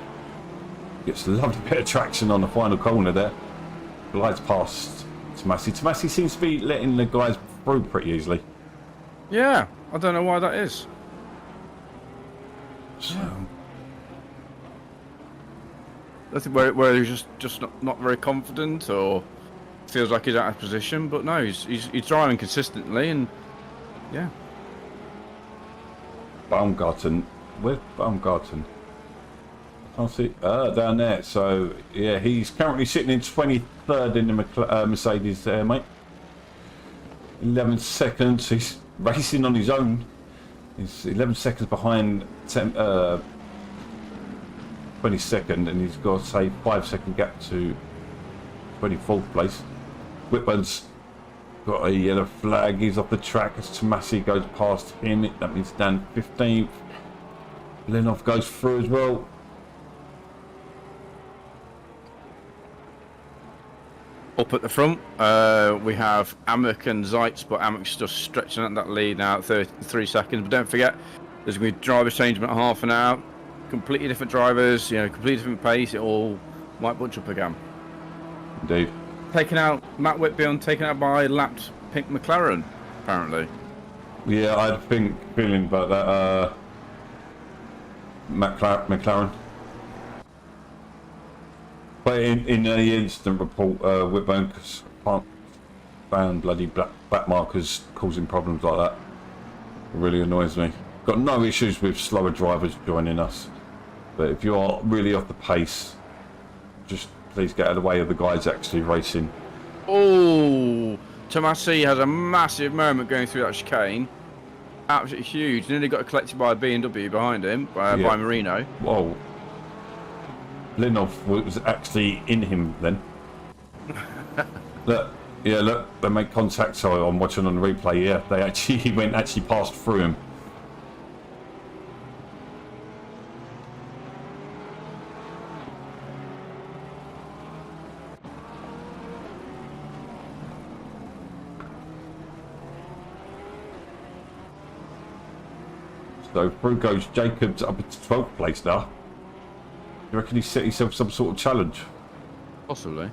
Gets a lovely bit of traction on the final corner there. Glides past Tomasi. Tomasi seems to be letting the guys through pretty easily. Yeah, I don't know why that is. So, I think where he's just not very confident, or feels like he's out of position. But no, he's driving consistently, and yeah. Baumgarten. Where's Baumgarten? I can't see. Down there. So, yeah, he's currently sitting in 23rd in the Mercedes there, mate. 11 seconds. He's racing on his own. He's 11 seconds behind 22nd, and he's got, say, 5-second gap to 24th place. Whitburn's got a yellow flag. He's off the track as Tomasi goes past him. That means down 15th. Lenov goes through as well. Up at the front, we have Amok and Zeitz, but Amok's just stretching out that lead now at 33 seconds. But don't forget, there's going to be drivers changing at half an hour. Completely different drivers, completely different pace. It all might bunch up again. Indeed. Taken out, Matt Whitfield taken out by lapped Pink McLaren, apparently. Yeah, I had a feeling about that. McLaren. But in the incident report, Whitburn found bloody black markers causing problems like that. It really annoys me. Got no issues with slower drivers joining us, but if you're really off the pace, just please get out of the way of the guys actually racing. Oh, Tomasi has a massive moment going through that chicane. Absolutely huge. Nearly got collected by a BMW behind him, by Marino. Whoa. Linov was actually in him then. Look, they make contact. So I'm watching on the replay. Yeah, he went passed through him. So through goes Jacobs up into 12th place now. You reckon he set himself some sort of challenge? Possibly.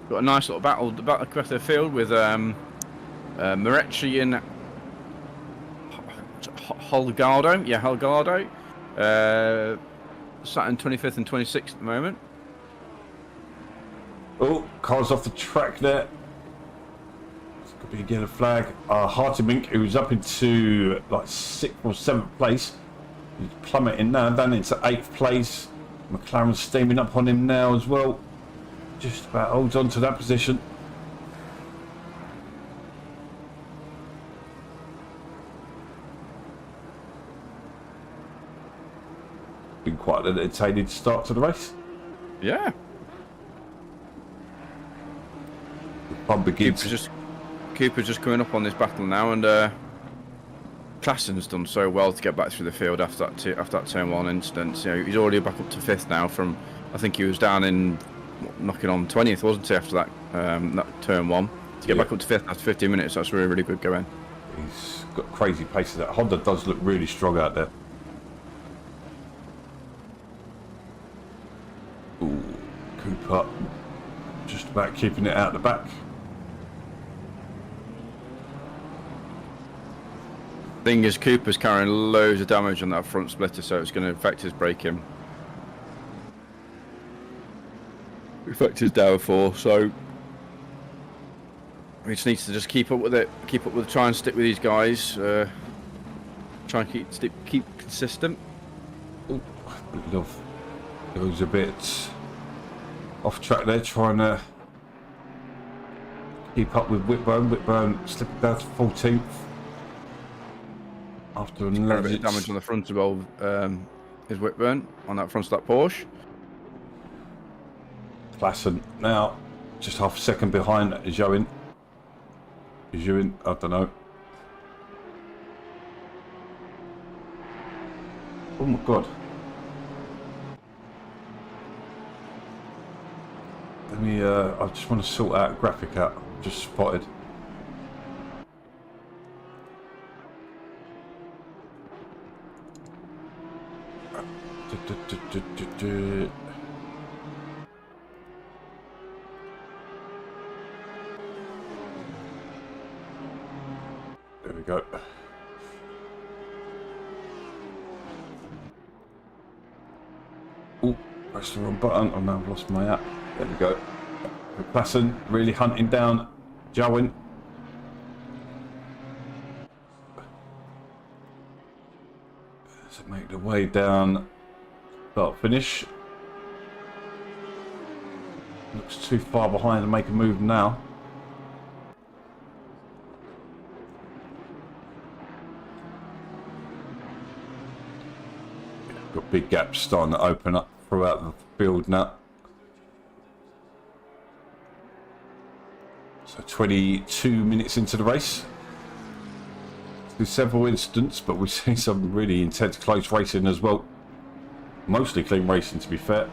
Got a nice little battle across the field with Marecci and Holgado. Yeah, Holgado. Sat in 25th and 26th at the moment. Oh, cars off the track there. This could be a yellow flag. Hartemink, who's up into like 6th or 7th place. He's plummeting now down into 8th place. McLaren's steaming up on him now as well. Just about holds on to that position. Been quite an entertaining start to the race. Yeah. The fun begins. Cooper's just coming up on this battle now, and Klassen's done so well to get back through the field after that turn 1 incident. You know, he's already back up to 5th now from, I think he was down in knocking on 20th, wasn't he, after that turn 1. To get back up to 5th after 15 minutes, that's really, really good going. He's got crazy pace. That Honda does look really strong out there. Ooh, Cooper just about keeping it out the back. Thing is, Cooper's carrying loads of damage on that front splitter, so it's going to affect his braking. Affect his downforce, so he just needs to just keep up with it. Try and stick with these guys. Try and keep consistent. Ooh, love goes a bit off track there, trying to keep up with Whitburn. Whitburn slipping down to 14th. After a bit of damage on the front as well, is Whitburn on that front of that Porsche. Klassen now just half a second behind Join. I don't know. Oh my god. Let me, I just want to sort out a graphic out. Just spotted. There we go. Oh, pressed the wrong button. Oh no, I've lost my app. There we go. Klassen really hunting down Jowen. So make the way down. Start finish. Looks too far behind to make a move now. Got big gaps starting to open up throughout the field now. So 22 minutes into the race. There's several incidents, but we've seen some really intense close racing as well. Mostly clean racing, to be fair.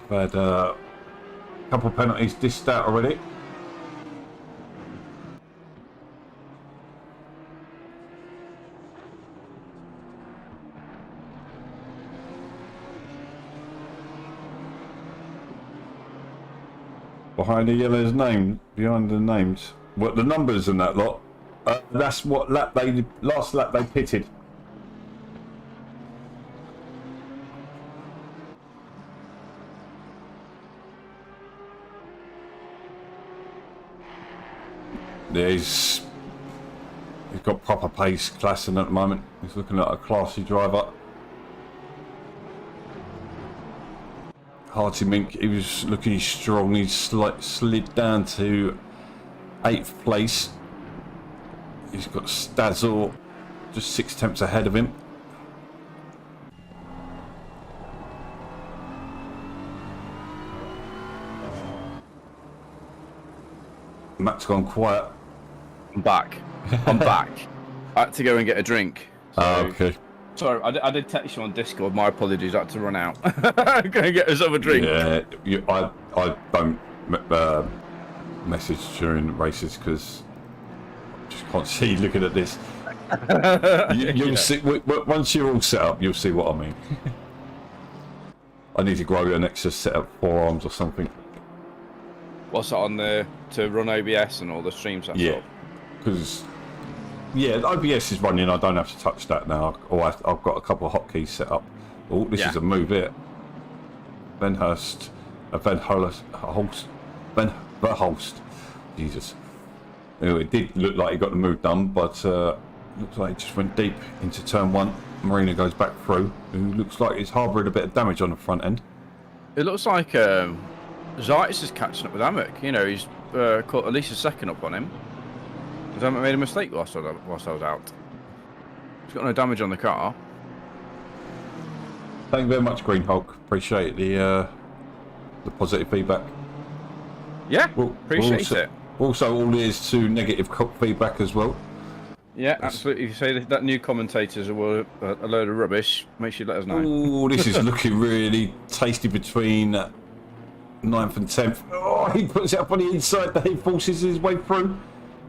We've had a couple of penalties dished out already. Behind the yellow's name, behind the names. What, the numbers and that lot? That's what last lap they pitted. Yeah, he's got proper pace, classing at the moment. He's looking like a classy driver. Harty Mink, he was looking strong. He slid down to 8th place. He's got Stazzle just 6 tenths ahead of him. Matt's gone quiet. I'm back. I'm back. I had to go and get a drink. So, Okay. Sorry, I did text you on Discord. My apologies. I had to run out. Go and get us a drink. Yeah, I don't message during races because I just can't see looking at this. You'll see once you're all set up. You'll see what I mean. I need to grow an extra set of forearms or something. What's that on there to run OBS and all the streams? Yeah, because OBS is running. I don't have to touch that now. Or I've got a couple of hotkeys set up. Oh, this is a move here. Van Verhulst. Jesus. Anyway, it did look like he got the move done, but looks like he just went deep into turn 1. Marina goes back through. Who looks like he's harbouring a bit of damage on the front end. It looks like Zeiss is catching up with Amick. You know, he's caught at least a second up on him. Has Amick made a mistake whilst I was out? He's got no damage on the car. Thank you very much, Green Hulk. Appreciate the positive feedback. Yeah, appreciate it. Also, all ears to negative feedback as well. Yeah, absolutely. If you say that new commentators are a load of rubbish, make sure you let us know. Oh, this is looking really tasty between 9th and 10th. Oh, he puts it up on the inside there. He forces his way through.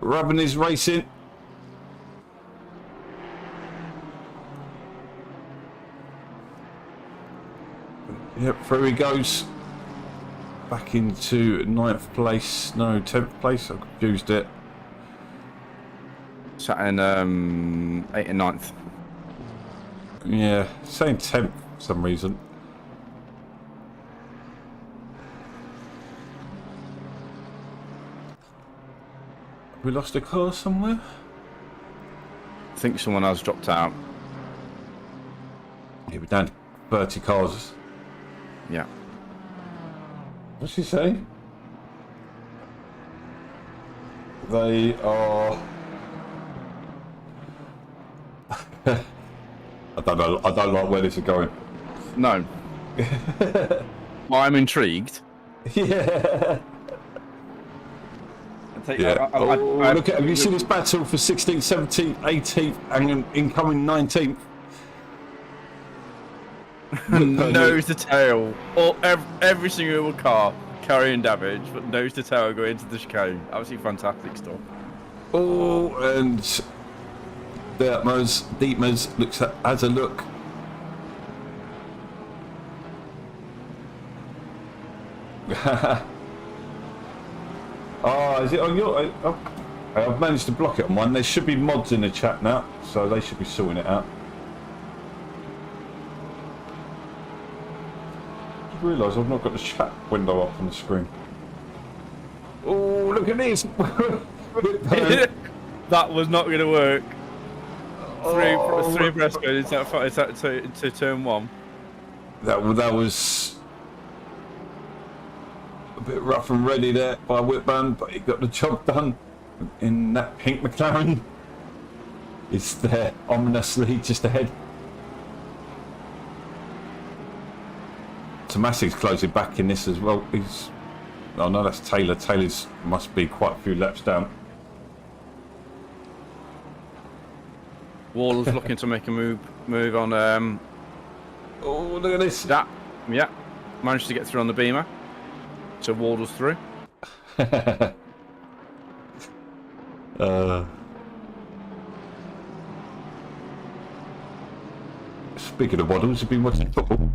Rubbing his racing. Yep, through he goes. Back into 9th place. No, 10th place. I confused it. Sat in 8th and 9th. Yeah, saying 10th for some reason. We lost a car somewhere? I think someone has dropped out. Yeah, we're down to 30 cars. Yeah. What's he say? They are... I don't know. I don't like where this is going. No. I'm intrigued. Yeah. Yeah. Look at. Have you seen this battle for 16th, 17th, 18th, and an incoming 19th? Nose to tail. Every single car carrying damage, but nose to tail going into the chicane. Absolutely fantastic stuff. Oh, and Dietmars has a look. Oh, is it on your... Oh, I've managed to block it on one. There should be mods in the chat now, so they should be sorting it out. I just realised I've not got the chat window up on the screen. Oh, look at this! That was not going to work. Three breast going into turn 1. That was a bit rough and ready there by Whitburn, but he got the job done in that pink McLaren. It's there ominously just ahead. Tomassi's closing back in this as well. Oh no, that's Taylor. Taylor's must be quite a few laps down. Wall's looking to make a move on. Oh, look at this. That, yeah, managed to get through on the Beamer. So Wardle's through. Speaking of Waddles, you've been watching football.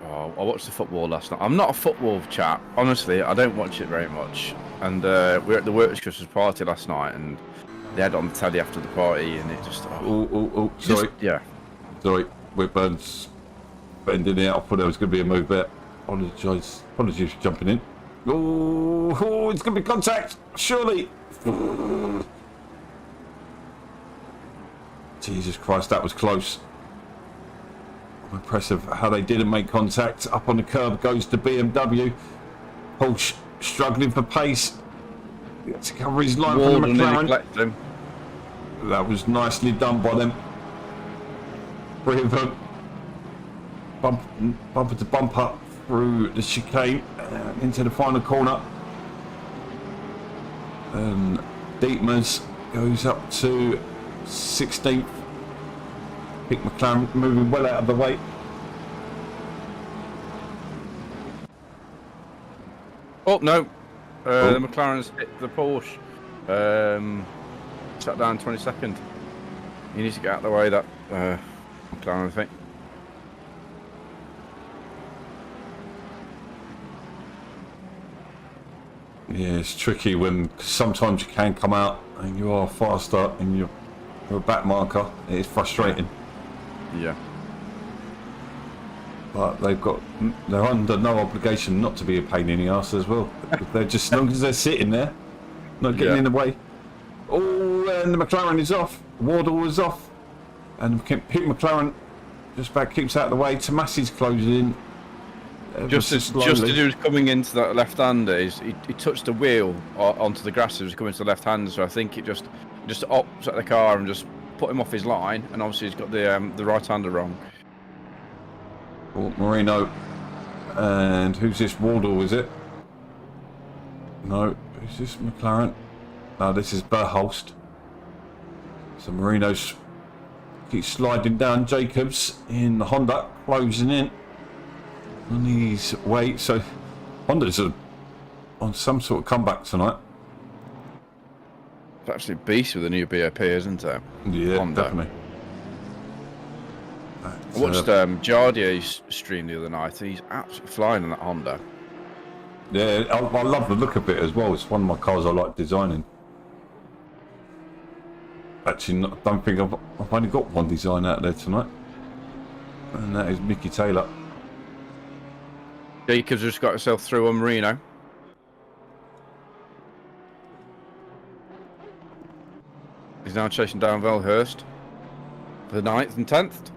Oh, I watched the football last night. I'm not a football chap, honestly. I don't watch it very much. And we were at the Works Christmas party last night, and they had it on the telly after the party, and it just. Sorry. Yeah. Sorry, Whitburn's bending it. I thought there was going to be a move there. Apologies for jumping in. Oh, it's going to be contact, surely. Jesus Christ, that was close. Impressive how they didn't make contact. Up on the curb goes the BMW. Porsche struggling for pace. To cover his line from the McLaren. That was nicely done by them. 3 of them. Bumper to bumper through the chicane into the final corner. Dietmars goes up to 16th. Pick McLaren moving well out of the way. Oh no, the McLaren's hit the Porsche. Sat down 22nd. He needs to get out of the way, that McLaren, I think. Yeah, it's tricky when sometimes you can come out and you are faster and you're a back marker. It is frustrating. Yeah. But they're under no obligation not to be a pain in the arse as well. They're just, as long as they're sitting there, not getting in the way. Oh, and the McLaren is off. Wardle is off. And Pete McLaren just about keeps out of the way. Tomasi's closing in. Just as he was coming into that left-hander, he touched the wheel onto the grass as he was coming to the left-hander, so I think it just upset the car and just put him off his line, and obviously he's got the right-hander wrong. Oh, Marino. And who's this? Wardle, is it? No, who's this? McLaren? No, this is Berholst. So Marino's keeps sliding down. Jacobs in the Honda, closing in on his way. So Honda's on some sort of comeback tonight. It's actually a beast with the new BOP, isn't it? Yeah, Honda. definitely. I watched Jardier's stream the other night. He's absolutely flying on that Honda. Yeah, I love the look of it as well. It's one of my cars I like designing. Actually, I don't think I've only got one design out there tonight, and that is Mickey Taylor. Jacobs just got himself through on Marino. He's now chasing down Velhurst for the 9th and 10th.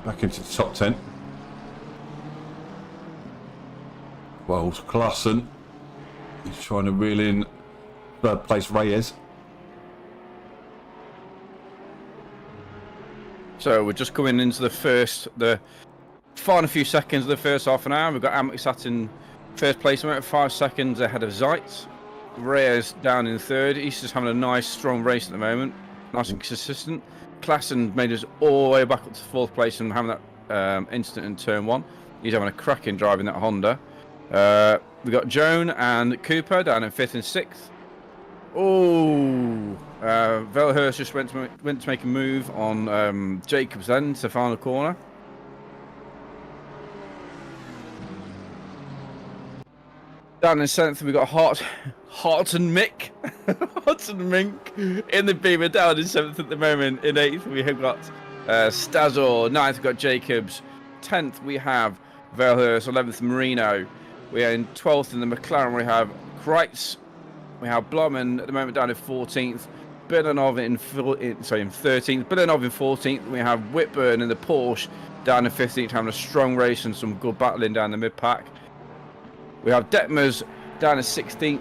Back into the top 10. Well, Klassen is trying to reel in 3rd place Reyes. So we're just coming into the final few seconds of the first half an hour. We've got Amick sat in 1st place, about 5 seconds ahead of Zeitz. Reyes down in 3rd. He's just having a nice, strong race at the moment. Nice and consistent. Klassen made us all the way back up to 4th place and having that incident in turn 1. He's having a cracking drive in that Honda. We've got Joan and Cooper down in 5th and 6th. Oh, Velhurst just went to make a move on Jacobs then to the final corner. Down in 7th, we've got Hart and Mick. Hart and Mink in the Beamer, down in 7th at the moment. In 8th, we have got Stazor. 9th, we've got Jacobs. 10th, we have Velhurst. 11th, Marino. We are in 12th in the McLaren. We have Kreitz. We have Blommen at the moment down in 14th. Belanov in 13th. Belanov in 14th. We have Whitburn in the Porsche down in 15th, having a strong race and some good battling down the mid-pack. We have Detmers down in 16th.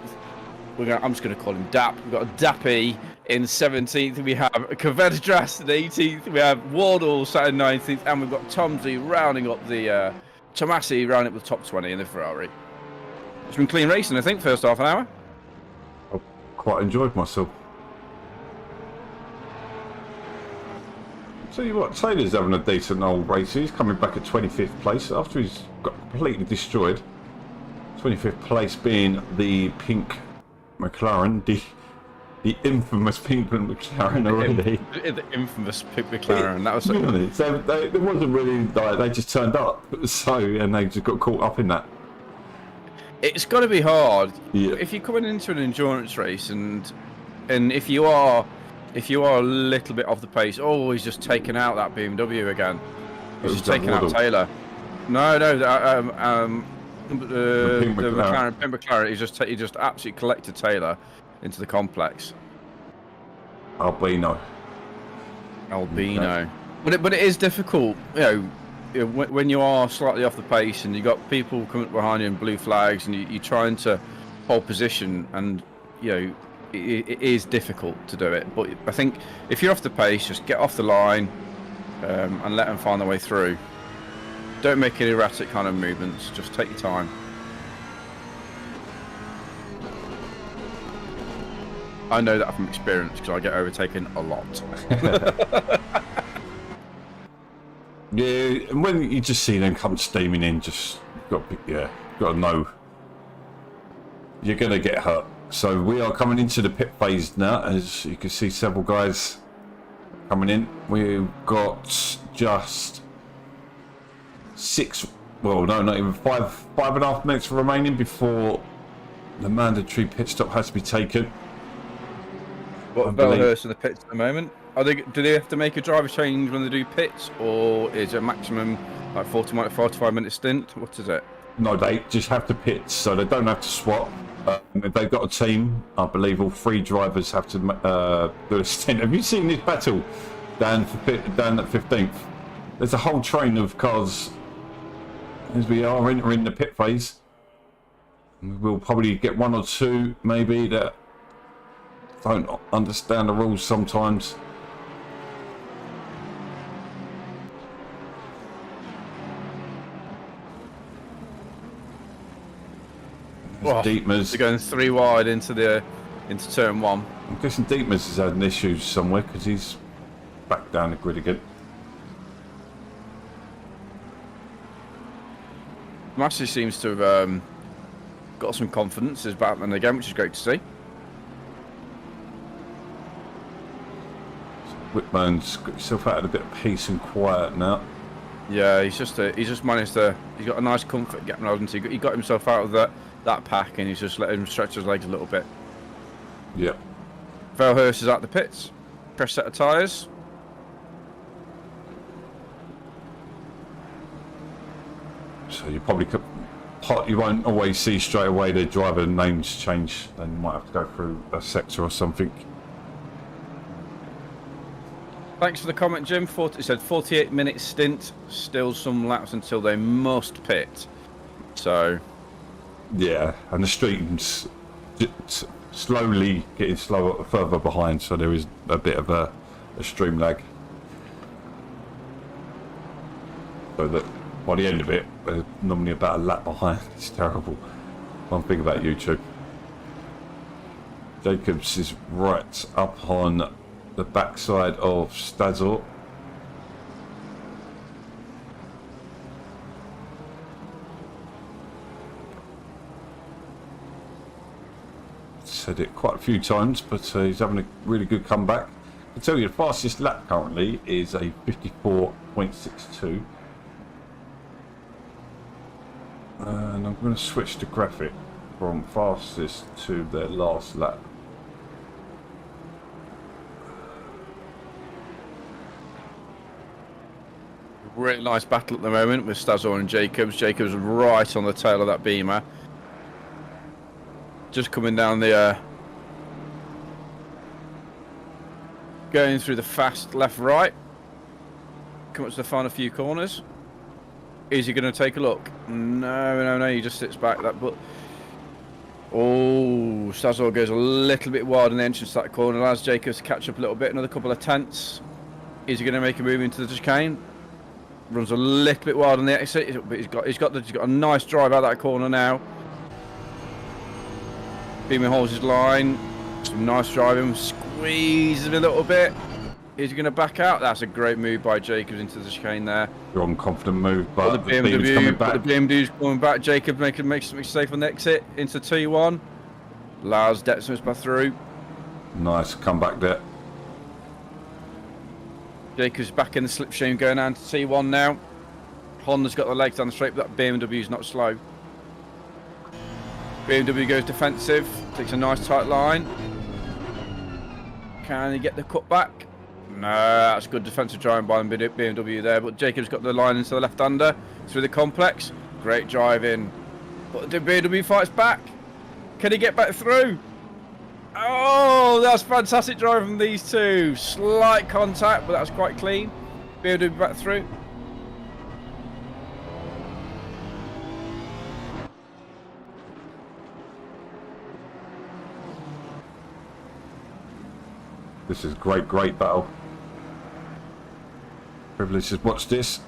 I'm just going to call him Dap. We've got Dappy in 17th. We have Kvedras in 18th. We have Wardle sat in 19th. And we've got Tomsey rounding up the... Tomasi rounding up the top 20 in the Ferrari. It's been clean racing, I think, first half an hour. I've quite enjoyed myself. Tell you what, Taylor's having a decent old race. He's coming back at 25th place after he's got completely destroyed. 25th place being the pink McLaren, the infamous pink McLaren already. The infamous pink McLaren. That was So it wasn't really like they just turned up, and they just got caught up in that. It's got to be hard. Yeah. If you're coming into an endurance race and if you are a little bit off the pace, oh, he's just taken out that BMW again. He's just taken out Taylor. No, the McLaren, pink McLaren. He just absolutely collected Taylor into the complex. Albino. Okay. But it is difficult, when you are slightly off the pace and you got people coming behind you in blue flags and you're trying to hold position, and it is difficult to do it. But I think if you're off the pace, just get off the line and let them find their way through. Don't make any erratic kind of movements. Just take your time. I know that from experience because I get overtaken a lot. Yeah, and when you just see them come steaming in, just got to know you're gonna get hurt. So we are coming into the pit phase now, as you can see several guys coming in. We've got just not even 5.5 minutes remaining before the mandatory pit stop has to be taken. What about Belhurst in the pits at the moment? Do they have to make a driver change when they do pits, or is it a maximum like 45 minute stint? What is it? No, they just have to pit, so they don't have to swap. If they've got a team, I believe all 3 drivers have to do a stint. Have you seen this battle down at 15th? There's a whole train of cars as we are entering the pit phase. We'll probably get 1 or 2 maybe that don't understand the rules sometimes. Dietmars. They're going 3 wide into turn 1. I'm guessing Dietmars has had an issue somewhere because he's back down the grid again. Massey seems to have got some confidence as Batman again, which is great to see. Whitman's got himself out of a bit of peace and quiet now. Yeah, he's got a nice comfort getting out into. He got himself out of that pack, and he's just letting him stretch his legs a little bit. Yep. Belhurst is at the pits. Fresh set of tyres. So you probably you won't always see straight away the driver names change. Then you might have to go through a sector or something. Thanks for the comment, Jim. It said 48-minute stint, still some laps until they must pit. So, yeah, and the stream's slowly getting further behind, so there is a bit of a stream lag. So that by the end of it, they're normally about a lap behind. It's terrible. One thing about YouTube. Jacobs is right up on the backside of Stazor. Said it quite a few times, but he's having a really good comeback. I tell you, the fastest lap currently is a 54.62. And I'm going to switch the graphic from fastest to their last lap. Really nice battle at the moment with Stazor and Jacobs. Jacobs right on the tail of that Beamer. Just coming down the... going through the fast left-right. Come up to the final few corners. Is he going to take a look? No, he just sits back. Oh, Stazor goes a little bit wide in the entrance to that corner. Allows Jacobs to catch up a little bit. Another couple of tenths. Is he going to make a move into the chicane? Runs a little bit wide on the exit, but he's got a nice drive out of that corner now. Beamer holds his line. Some nice driving. Squeezes a little bit. Is he going to back out? That's a great move by Jacobs into the chicane there. Strong, confident move, but the BMW's coming back. Jacob makes something safe on the exit into T1. Allows Detzmans back through. Nice comeback there. Jacobs back in the slipstream going down to T1 now. Honda's got the legs down the straight, but that BMW's not slow. BMW goes defensive, takes a nice tight line. Can he get the cut back? No, that's good defensive driving by the BMW there, but Jacobs got the line into the left-hander through the complex. Great driving. But the BMW fights back. Can he get back through? Oh, that's fantastic driving from these two. Slight contact, but that's quite clean. BMW back through. This is great battle. Privileged to watch this.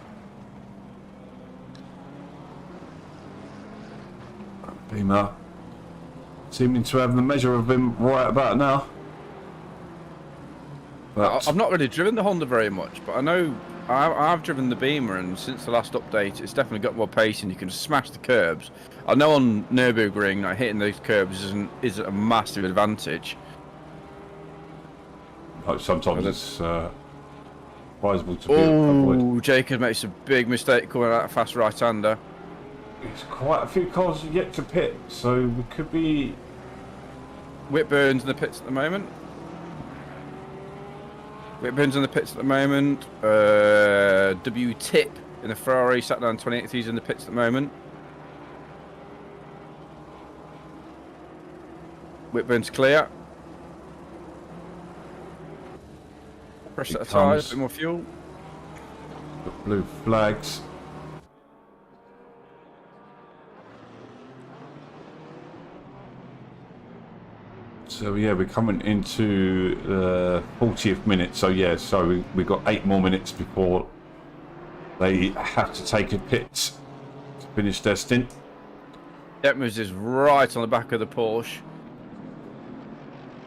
Beamer seeming to have the measure of him right about now. But I've not really driven the Honda very much, but I know I've driven the Beamer, and since the last update, it's definitely got more pace, and you can smash the curbs. I know on Nürburgring, like, hitting those curbs isn't a massive advantage. sometimes it's advisable to avoid. Oh, Jacob makes a big mistake coming out fast right-hander. It's quite a few cars yet to pit, so we could be... Whitburn's in the pits at the moment. Whitburn's in the pits at the moment. W-Tip in the Ferrari, sat down 28th, he's in the pits at the moment. Whitburn's clear. Fresh set of tyres, a bit more fuel. Got blue flags. So yeah, we're coming into the 40th minute. So yeah, so we've got 8 more minutes before they have to take a pit to finish their stint. Detmers is right on the back of the Porsche.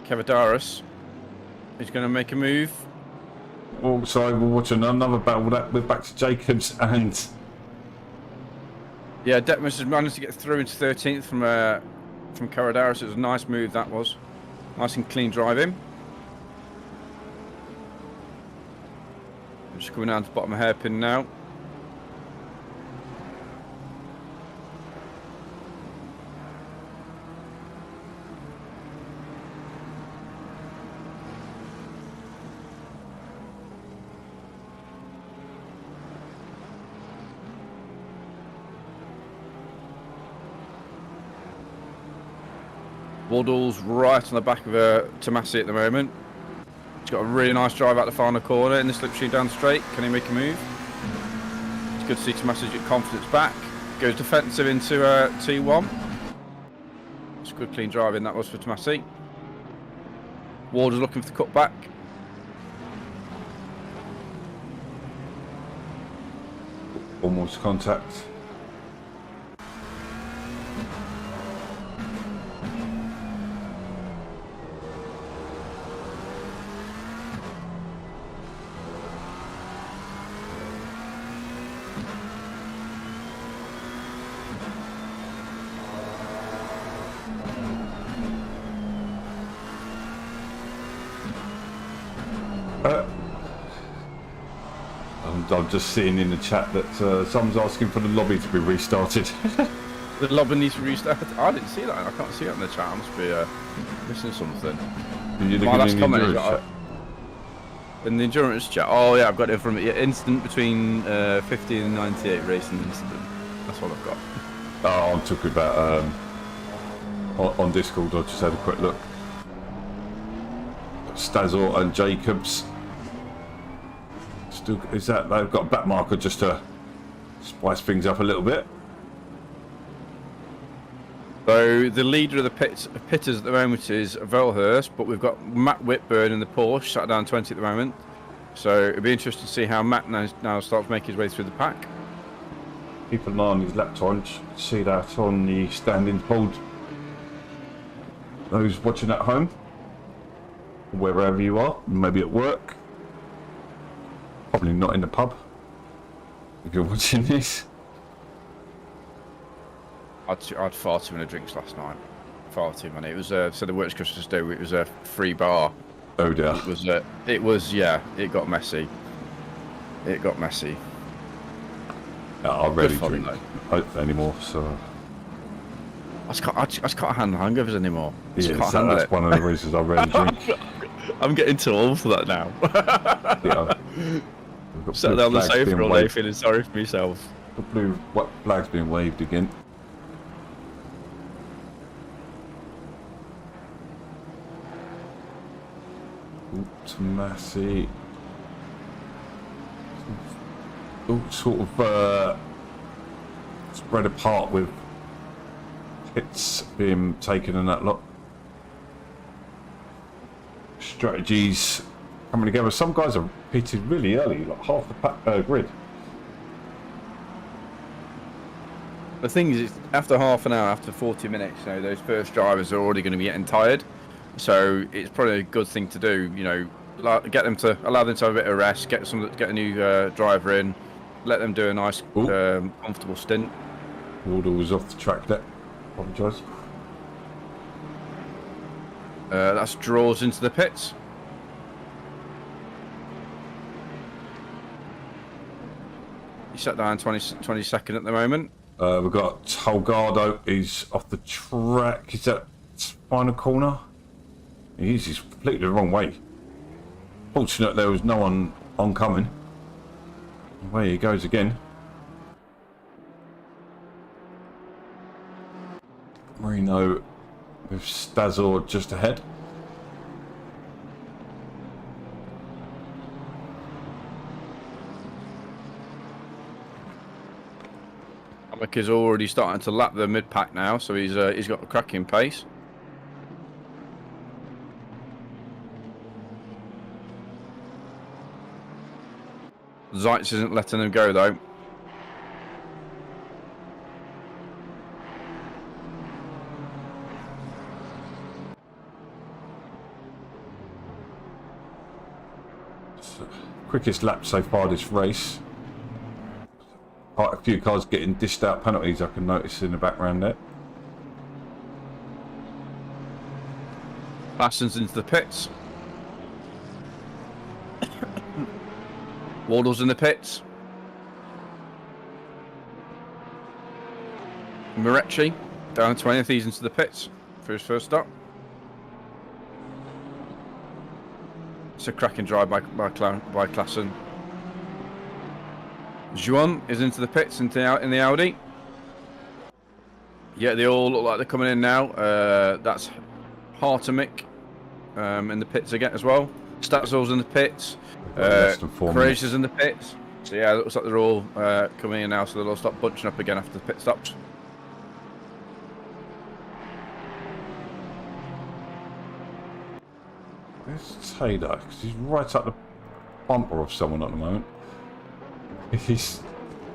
Kavadaris is going to make a move. Oh, sorry, we're watching another battle. We're back to Jacobs and... Yeah, Detmers has managed to get through into 13th from Kavadaris. It was a nice move, that was. Nice and clean driving. Just coming down to the bottom of hairpin now. Waddle's right on the back of Tomasi at the moment. He's got a really nice drive out the final corner in the slipstream down straight. Can he make a move? It's good to see Tomasi get confidence back. Goes defensive into T1. It's good clean driving that was for Tomasi. Waddle's looking for the cutback. Almost contact. I'm just seeing in the chat that someone's asking for the lobby to be restarted. The lobby needs to restart. I didn't see that. I can't see it in the chat. I must be missing something. My last comment is in the endurance chat. Oh yeah, I've got it from it. Yeah, incident between 50 and 98 racing incident. That's what I've got. Oh, I'm talking about on Discord. I just had a quick look. Stazor and Jacobs. Still, is that they've got a back marker just to spice things up a little bit? So the leader of the pitters at the moment is Velhurst, but we've got Matt Whitburn in the Porsche, sat down 20 at the moment. So it'll be interesting to see how Matt now starts making his way through the pack. Keep an eye on his lap time. See that on the standings board. Those watching at home, wherever you are, maybe at work. Probably not in the pub if you're watching this. I'd far too many drinks last night. far too many. It was so the works Christmas do. It was a free bar. Oh dear. It was yeah. It got messy. It got messy. I rarely fun, drink anymore, so. I just can't handle hangovers anymore. Yeah, that's one of the reasons I rarely drink. I'm getting too old for that now. Yeah. Sat down the sofa all day feeling sorry for myself. The blue flag's being waved again. Massey. All sort of spread apart with hits being taken and that lot. Strategies coming together. Some guys are pitted really early, like half the grid. The thing is, after half an hour, after 40 minutes, you know, those first drivers are already going to be getting tired. So it's probably a good thing to do, you know, allow them to have a bit of rest, get a new driver in, let them do a nice, comfortable stint. Wardle was off the track there. Apologise. That's draws into the pits. He's set down 22nd at the moment. We've got Tolgado. He's off the track. He's at final corner. He's completely the wrong way. Fortunate there was no one oncoming. Away he goes again. Marino with Stazor just ahead. Amick is already starting to lap the mid-pack now, so he's got a cracking pace. Zeitz isn't letting him go though. Quickest lap so far this race. Quite a few cars getting dished out penalties I can notice in the background there. Passons into the pits. Wardle's in the pits. Miretti down 20th, he's into the pits for his first stop. It's a cracking drive by Klassen. Juan is into the pits in the Audi. Yeah, they all look like they're coming in now. That's Hartemick in the pits again as well. Statzol's in the pits. Courage is in the pits. So yeah, it looks like they're all coming in now, so they'll all stop bunching up again after the pit stops. Where's Taylor? Because he's right up the bumper of someone at the moment.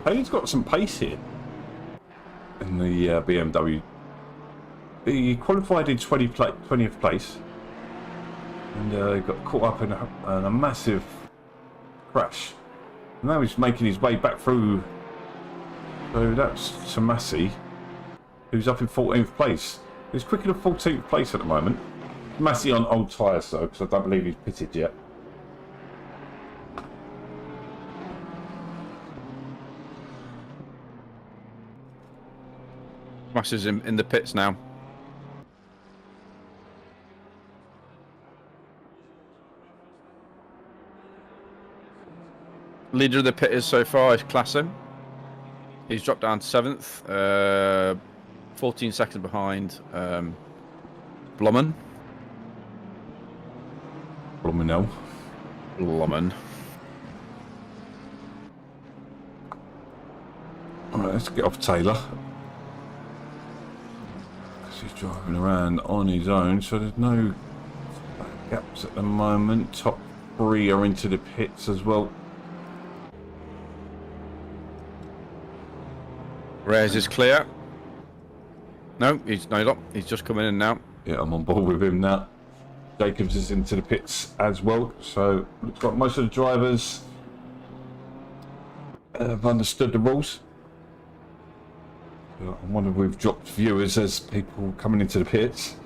Taylor's got some pace here in the BMW. He qualified in 20th place and got caught up in a massive crash. And now he's making his way back through. So that's Tomasi, who's up in 14th place. He's quicker than 14th place at the moment. Massey on old tyres though, because I don't believe he's pitted yet. Massey's in the pits now. Leader of the pit is so far is Klassen. He's dropped down to 7th, 14 seconds behind Blommen. Blommen. Alright, let's get off Taylor. Because he's driving around on his own, so there's no gaps at the moment. Top 3 are into the pits as well. Reyes is clear. No, he's not. He's just coming in now. Yeah, I'm on board with him now. Jacobs is into the pits as well, so looks like most of the drivers have understood the rules. I wonder if we've dropped viewers as people coming into the pits.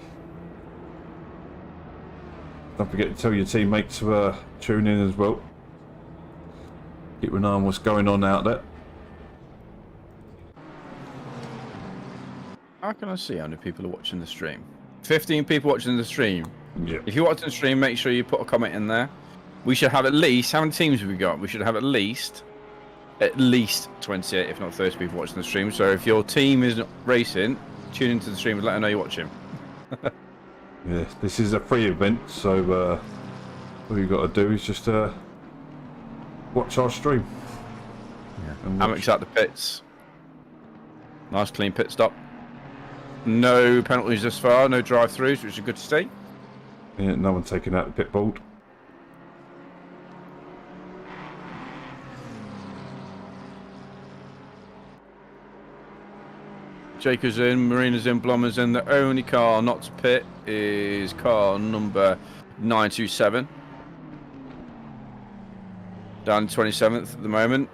Don't forget to tell your teammates to tune in as well. Keep an eye on what's going on out there. How can I see how many people are watching the stream? 15 people watching the stream. Yeah. If you're watching the stream, make sure you put a comment in there. We should have at least, how many teams have we got? We should have at least 28, if not 30 people watching the stream. So if your team isn't racing, tune into the stream and let them know you're watching. Yeah, this is a free event, so all you got to do is just watch our stream. Yeah. Amex at the pits. Nice clean pit stop. No penalties this far, no drive-throughs, which is good to see. Yeah, no one taking out the pit board. Jacob's in, Marina's in, Blommer's in. The only car not to pit is car number 927. Down 27th at the moment.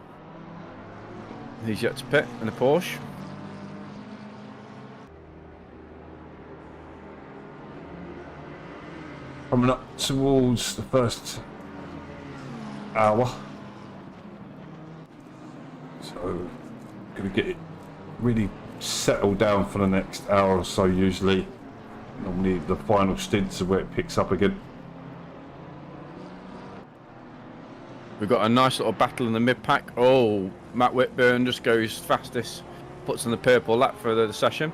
He's yet to pit in the Porsche. Coming up towards the first hour. So, gonna get it really settled down for the next hour or so usually. Normally the final stints are where it picks up again. We've got a nice little battle in the mid-pack. Oh, Matt Whitburn just goes fastest. Puts in the purple lap for the session.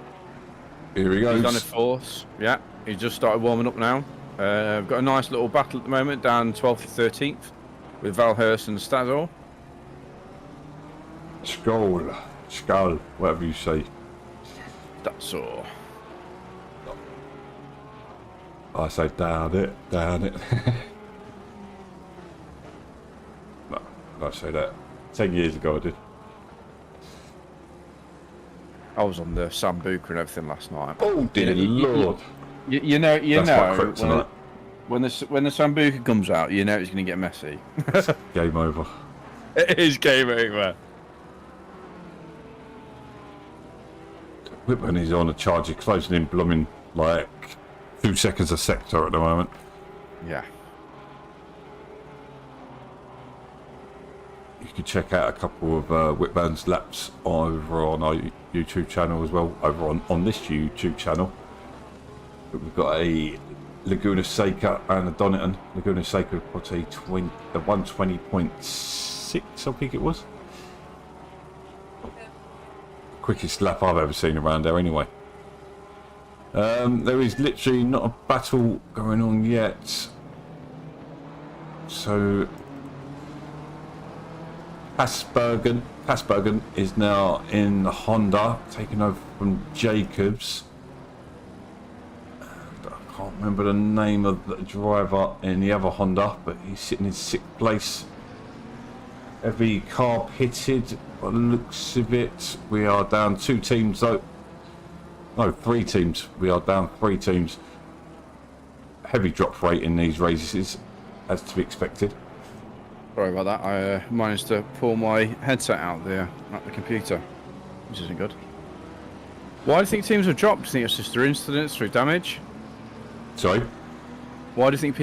Here he goes. He's on his force. Yeah, he's just started warming up now. We've got a nice little battle at the moment, down 12th to 13th, with Valhurst and Stazor. Skull, whatever you say. That's all. I say down it. No, I say that. 10 years ago I did. I was on the Sambuca and everything last night. Oh dear Lord. You know, That's my kryptonite. when the Sambuca comes out, you know it's going to get messy. Game over. It is game over. Whitman is on a charge. He's closing in blooming like 2 seconds a sector at the moment. Yeah. You can check out a couple of Whitman's laps over on our YouTube channel as well. Over on this YouTube channel. We've got a Laguna Seca and a Donington. Laguna Seca got a 120.6, I think it was. Quickest lap I've ever seen around there anyway. There is literally not a battle going on yet. So Passbergen is now in the Honda, taking over from Jacobs. And I can't remember the name of the driver in the other Honda, but he's sitting in 6th place. Every car pitted, by the looks of it. We are down 2 teams though. No, 3 teams. We are down 3 teams. Heavy drop rate in these races, as to be expected. Sorry about that. I managed to pull my headset out there at the computer, which isn't good. Why do you think teams have dropped? Do you think it's just through incidents, through damage? Sorry? Why do you think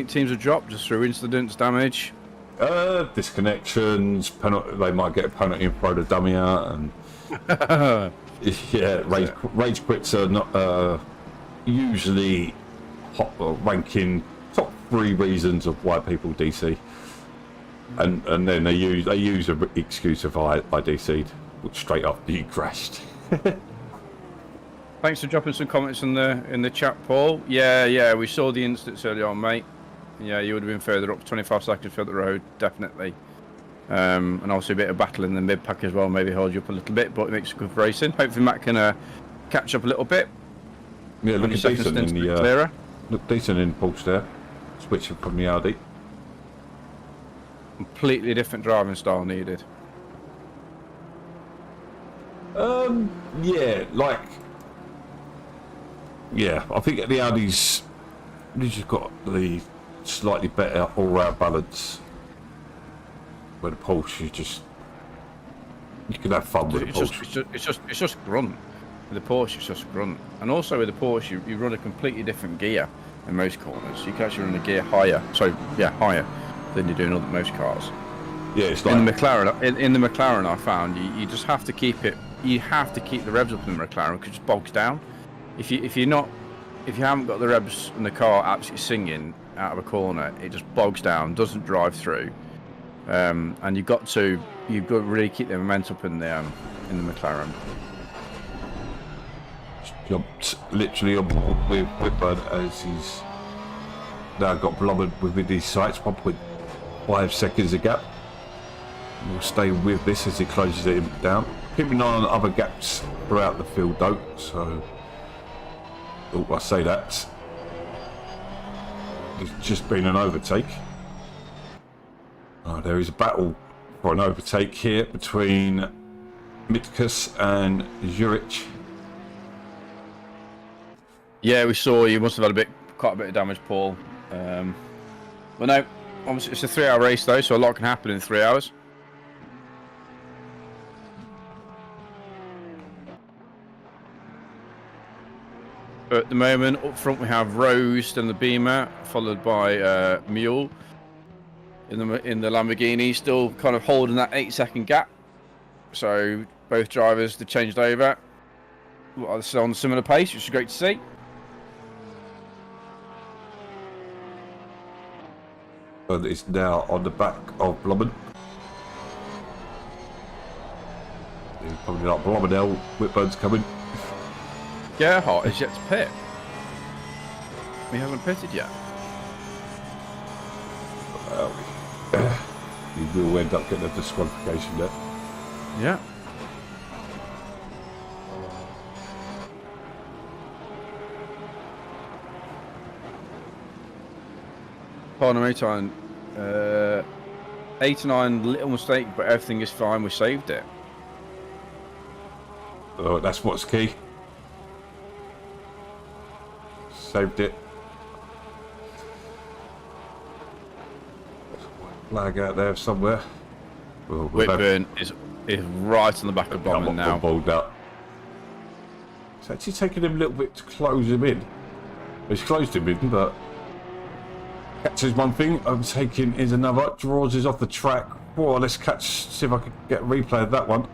teams have dropped? Just through incidents, damage? Disconnections, penalty. They might get a penalty and throw the dummy out, and yeah, rage quits are not usually ranking top 3 reasons of why people DC, and then they use a excuse of I DC'd straight after you crashed. Thanks for dropping some comments in the chat, Paul. Yeah, we saw the instance earlier on, mate. Yeah, you would have been further up, 25 seconds further the road, definitely. And also a bit of battle in the mid-pack as well, maybe hold you up a little bit, but it makes it good for racing. Hopefully Matt can catch up a little bit. Yeah, look decent in the look decent in Porsche there, switching from the Audi. Completely different driving style needed. Yeah, I think the Audi's just got the slightly better all-round balance, where the Porsche is just You can have fun with the Porsche. It's just grunt. With the Porsche, it's just grunt. And also with the Porsche, you run a completely different gear in most corners. You can actually run a gear higher. So yeah, higher than you do in most cars. Yeah, it's like in the McLaren. In the McLaren, I found you just have to keep it. You have to keep the revs up in the McLaren because it just bogs down. If you haven't got the revs in the car absolutely singing out of a corner, it just bogs down, doesn't drive through. And you've got to really keep the momentum up in the McLaren. Jumped literally on board with Whitburn as he's now got blubbered within his sights, 1.5 seconds a gap. We'll stay with this as he closes it down. Keeping an eye on other gaps throughout the field though, so I say that. It's just been an overtake. There is a battle for an overtake here between Mitkus and Zurich. Yeah, we saw you must have had quite a bit of damage, Paul. Well, no, obviously it's a 3-hour race though, so a lot can happen in 3 hours. At the moment, up front we have Rose and the Beamer, followed by Mule in the Lamborghini, still kind of holding that 8-second gap. So both drivers they changed over. Well, still on a similar pace, which is great to see. But it's now on the back of Blommen. He's probably not Blommenell. Whitburn's coming. Gerhardt is yet to pit. He hasn't pitted yet. He will end up getting a disqualification there. Yeah. Pardon me, time. 89 little mistake, but everything is fine. We saved it. Oh, that's what's key. Saved it. Flag out there somewhere. Whitburn is right on the back of Blommen now. Balled up. It's actually taking him a little bit to close him in. He's closed him in, but catches one thing, overtaking is another. Draws is off the track. Oh, let's see if I can get a replay of that one.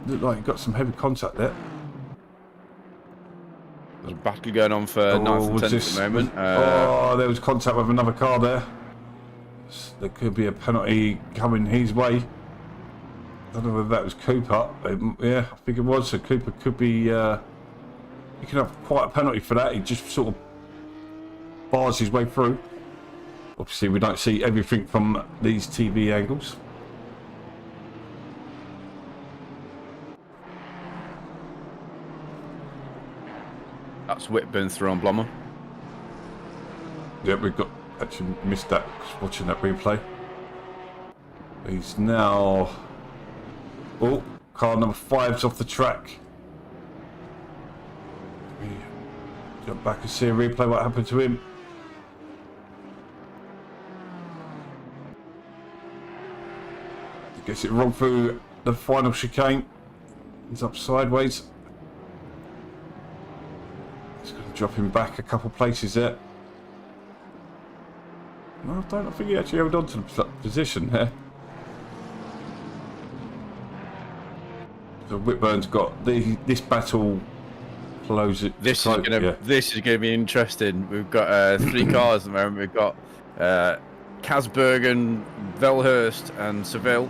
Looked like he got some heavy contact there. There's a battle going on for 9th and 10th at the moment. There was contact with another car there. There could be a penalty coming his way. I don't know whether that was Cooper. Yeah, I think it was. So Cooper could be... he could have quite a penalty for that. He just sort of bars his way through. Obviously, we don't see everything from these TV angles. That's Whitburn through on Blommen. Yeah, we've got actually missed that watching that replay. He's now... Oh, car number 5's off the track. Let me jump back and see a replay what happened to him. He gets it wrong through the final chicane. He's up sideways. It's going to drop him back a couple places there. No, I don't think he actually held on to the position there. So Whitburn's got this battle close it. This is gonna be interesting. We've got 3 cars at the moment. We've got Casbergen, Velhurst, and Seville.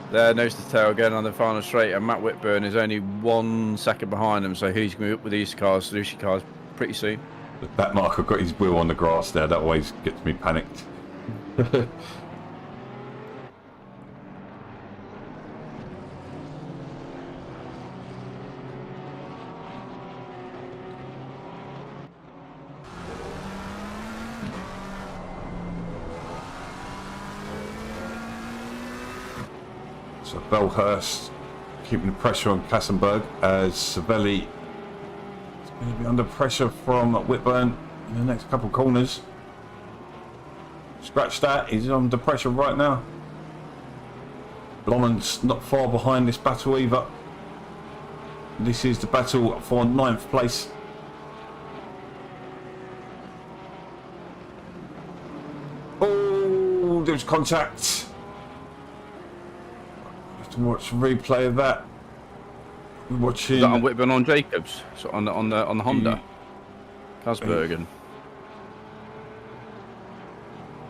They're nose to tail again on the final straight, and Matt Whitburn is only 1 second behind them. So he's going to be up with these cars, Sushi cars, pretty soon. That marker got his wheel on the grass there. That always gets me panicked. So Belhurst keeping the pressure on Kassenberg as Savelli is going to be under pressure from Whitburn in the next couple of corners. Scratch that, he's under pressure right now. Blommen's not far behind this battle either. This is the battle for 9th place. Oh, there's contact. Have to watch a replay of that. We're watching. Is that on Whitburn on Jacobs? So on the Honda. Casbergen.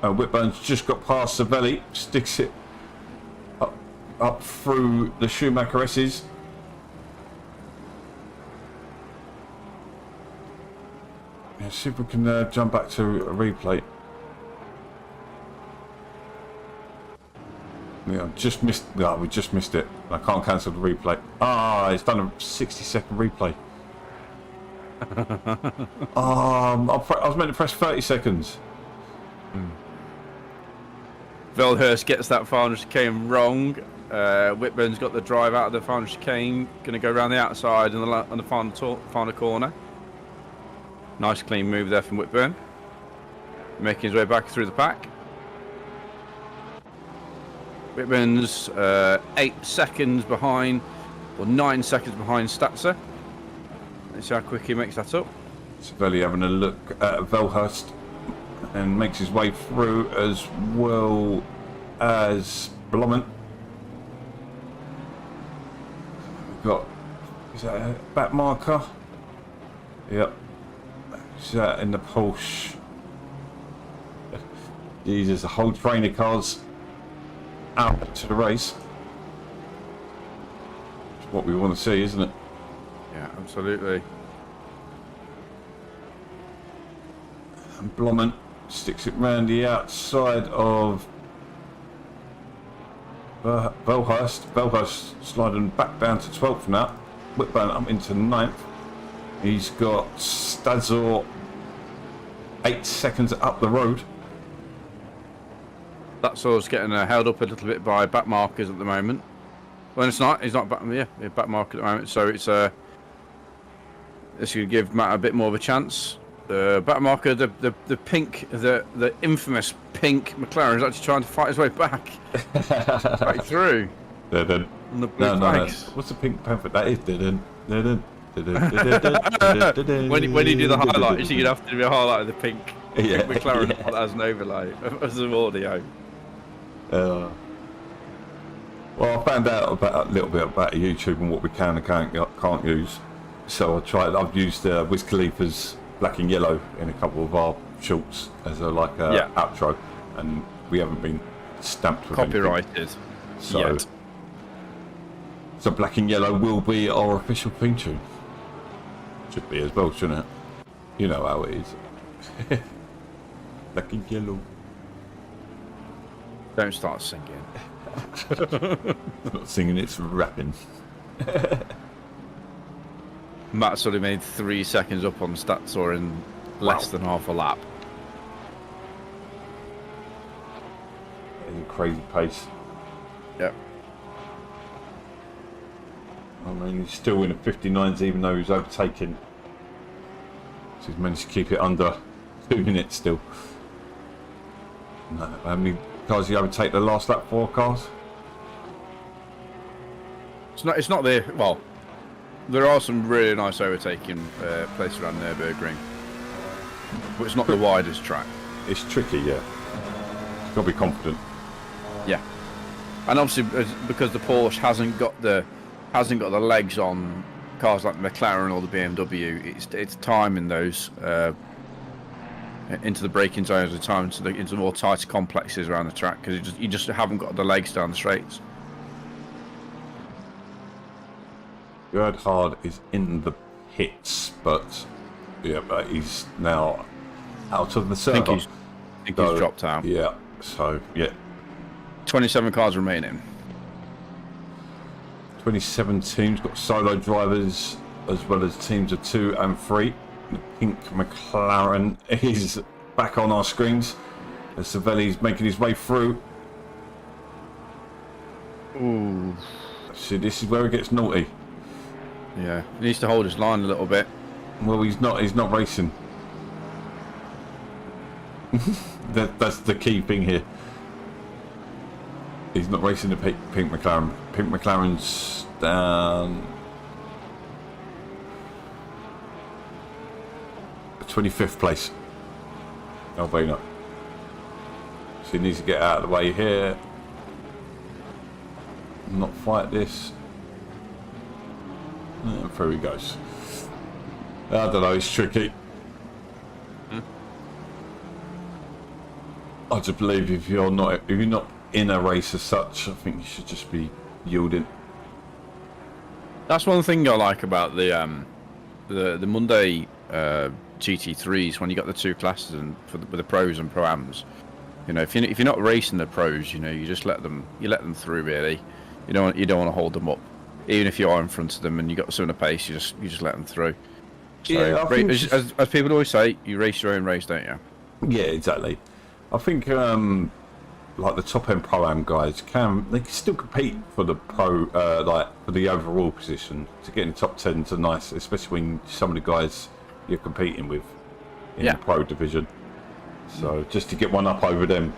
Whitburn's just got past Savelli, sticks it up through the Schumacher S's. Yeah, see if we can jump back to a replay. Yeah, just missed. No, we just missed it. I can't cancel the replay. Ah, it's done a 60-second replay. I was meant to press 30 seconds. Velhurst gets that final chicane wrong. Whitburn's got the drive out of the final chicane. Going to go around the outside on the final corner. Nice clean move there from Whitburn. Making his way back through the pack. Whitburn's 8 seconds behind, or 9 seconds behind Statzer. Let's see how quick he makes that up. Savelli having a look at Velhurst and makes his way through, as well as Blommen. We've got, is that a back marker? Yep. Is that in the Porsche? Jesus, the whole train of cars out to the race. It's what we want to see, isn't it? Yeah, absolutely. And Blommen sticks it round the outside of Velhurst. Velhurst sliding back down to 12th now. Whitburn up into 9th. He's got Stadzor 8 seconds up the road. That's always getting held up a little bit by back markers at the moment. Well, it's not. He's not back. Yeah, back marker at the moment. So it's this could give Matt a bit more of a chance. The back marker, the pink, the infamous pink McLaren is actually trying to fight his way back, right through. Didn't. On the blue No. flags. What's the pink panther? That is didn't. When you do the highlights, you'd have to do a highlight of the pink McLaren as an overlay as an audio. Well, I found out about a little bit about YouTube and what we can and can't use. So I've used Wiz Khalifa's Black and Yellow in a couple of our shorts as a outro, and we haven't been stamped with Copyrighted. Anything. So Black and Yellow will be our official theme tune. Should be as well, shouldn't it? You know how it is. Black and Yellow. Don't start singing. It's not singing, it's rapping. Matt's only made 3 seconds up on stats or in less than half a lap. It's a crazy pace. Yep. I mean, he's still in the 59s even though he's overtaken. So he's managed to keep it under 2 minutes still. No, how many cars he overtake the last lap? 4 cars? It's not the, well, there are some really nice overtaking places around Nürburgring, but it's not the widest track. It's tricky, yeah. You've got to be confident. Yeah, and obviously because the Porsche hasn't got the legs on cars like the McLaren or the BMW, it's timing those into the braking zones at the time, into more tighter complexes around the track, because you just haven't got the legs down the straights. Gerhard is in the pits, but he's now out of the circuit. I think he's dropped out. Yeah, so 27 cars remaining. 27 teams, got solo drivers as well as teams of 2 and 3. The pink McLaren is back on our screens as Savelli's making his way through. Ooh. So this is where it gets naughty. Yeah, he needs to hold his line a little bit. Well, he's not racing. That's the key thing here. He's not racing the pink McLaren. Pink McLaren's down 25th place. Albino. So he needs to get out of the way here. Not fight this. And through he goes. I don't know, it's tricky. I just believe if you're not in a race as such, I think you should just be yielding. That's one thing I like about the Monday GT3s when you got the two classes and with the pros and pro-ams. You know, if you're not racing the pros, you know, you just let them through really. You don't want to hold them up, even if you are in front of them and you got some of the pace. You just let them through. So, yeah, as people always say, you race your own race, don't you? Yeah, exactly. I think like the top end pro-am guys can still compete for the like for the overall position to get in the top 10 to nice, especially when some of the guys you're competing with in the pro division. So just to get one up over them.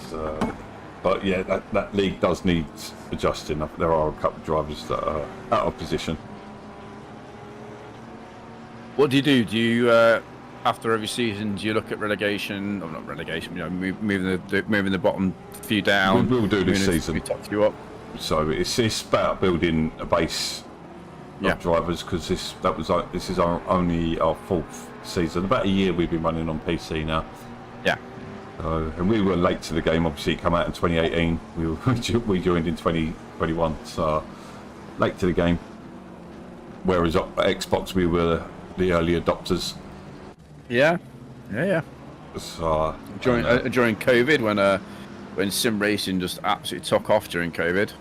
So, but yeah, that league does need adjusting. There are a couple of drivers that are out of position. What do you do? Do you after every season, do you look at relegation? Or not relegation, you know, moving the bottom few down. We will do this season. Top few up. So it's about building a base of drivers because this is only our 4th season. About a year we've been running on PC now. Yeah. And we were late to the game. Obviously, it came out in 2018. We joined in 2021, so late to the game. Whereas at Xbox, we were the early adopters. Yeah. So during COVID when sim racing just absolutely took off during COVID.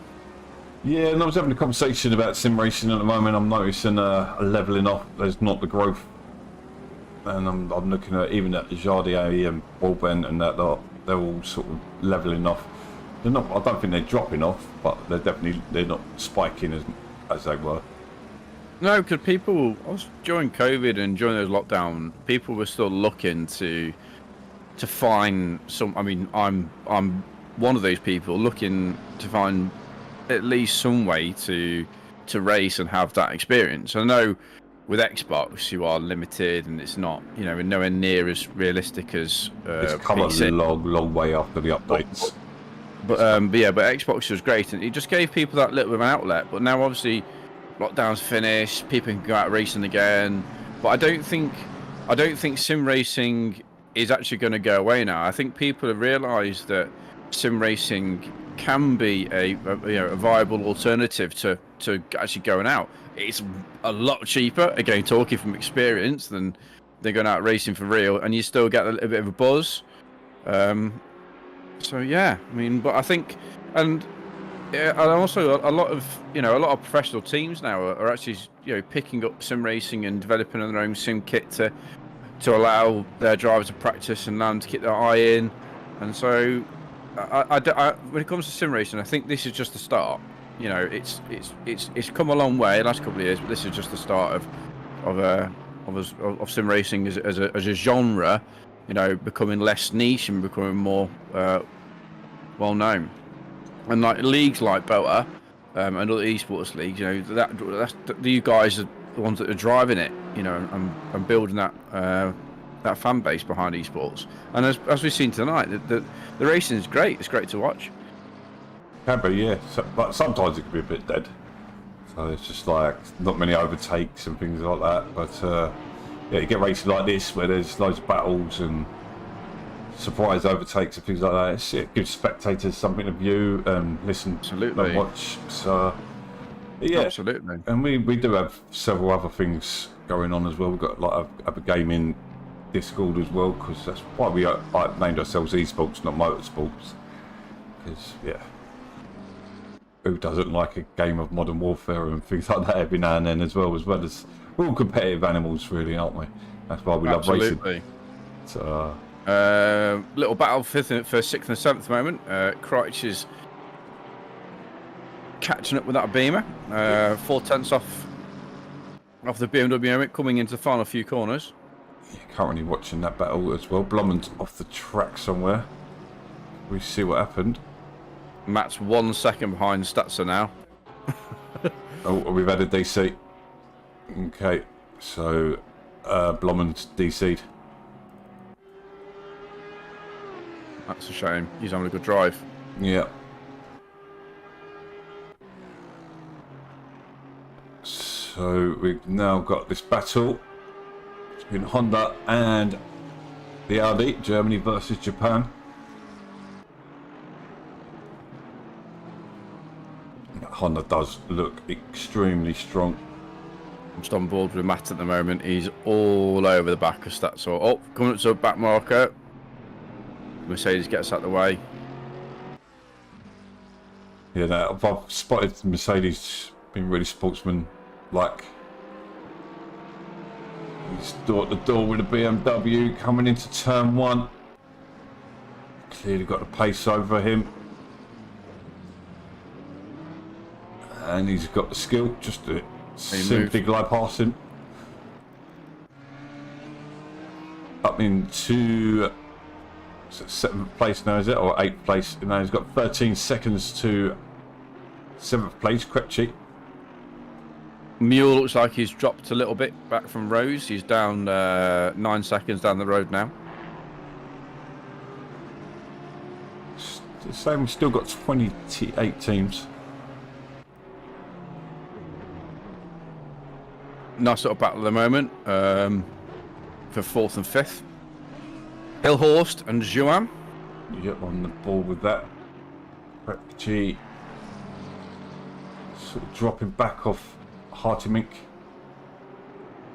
Yeah, and I was having a conversation about sim racing at the moment. I'm noticing a leveling off. There's not the growth, and I'm looking at even at Jardier and Broadbent and that they're all sort of leveling off. They're not. I don't think they're dropping off, but they're not spiking as they were. No, because people during COVID and during those lockdown, people were still looking to find some. I mean, I'm one of those people looking to find at least some way to race and have that experience. I know with Xbox you are limited and it's not, you know, nowhere near as realistic as it's come PC. A long way after the updates. But Xbox was great and it just gave people that little bit of an outlet. But now obviously lockdown's finished, people can go out racing again. But I don't think sim racing is actually going to go away now. I think people have realised that sim racing can be a viable alternative to actually going out. It's a lot cheaper, again talking from experience, than going out racing for real, and you still get a bit of a buzz. So yeah, I mean, but I think, and also a lot of professional teams now are actually picking up sim racing and developing their own sim kit to allow their drivers to practice and learn to keep their eye in, and so. When it comes to sim racing, I think this is just the start. You know, it's come a long way the last couple of years, but this is just the start of sim racing as a genre. You know, becoming less niche and becoming more well known. And like leagues like BoA and other esports leagues, you know, that's you guys are the ones that are driving it. You know, and building that fan base behind esports. And as we've seen tonight, the racing is great. It's great to watch. Can be, yeah. But sometimes it can be a bit dead. So it's just like not many overtakes and things like that. But yeah, you get races like this where there's loads of battles and surprise overtakes and things like that. It gives spectators something to view and listen and watch. So yeah, absolutely. And we do have several other things going on as well. We've got like a gaming Discord as well, because that's why we named ourselves esports, not motorsports. Because yeah, who doesn't like a game of Modern Warfare and things like that every now and then as well as we're all competitive animals, really, aren't we? That's why we love racing. So little battle for 6th and 7th moment. Kreitz is catching up with that Beamer, 4/10 off the BMW coming into the final few corners. Currently watching that battle as well. Blumman's off the track somewhere. We see what happened. Matt's 1 second behind Statzer now. Oh, we've added DC. Okay, so Blommen's DC'd. That's a shame. He's having a good drive. Yeah. So we've now got this battle between Honda and the Audi, Germany versus Japan. Honda does look extremely strong. I'm just on board with Matt at the moment. He's all over the back of Statzer. Oh, coming up to a back marker. Mercedes gets out of the way. Yeah, I've spotted Mercedes being really sportsman-like. He's door to door with a BMW coming into turn 1. Clearly got the pace over him. And he's got the skill just to simply glide past him. Up into 7th place now, is it? Or 8th place? Now he's got 13 seconds to 7th place, Krejci. Mule looks like he's dropped a little bit back from Rose. He's down 9 seconds down the road now. Same, we've still got 28 teams. Nice little battle at the moment for 4th and 5th. Hilhorst and Juan. Yep, on the ball with that. Krejci sort of dropping back off Hartimink.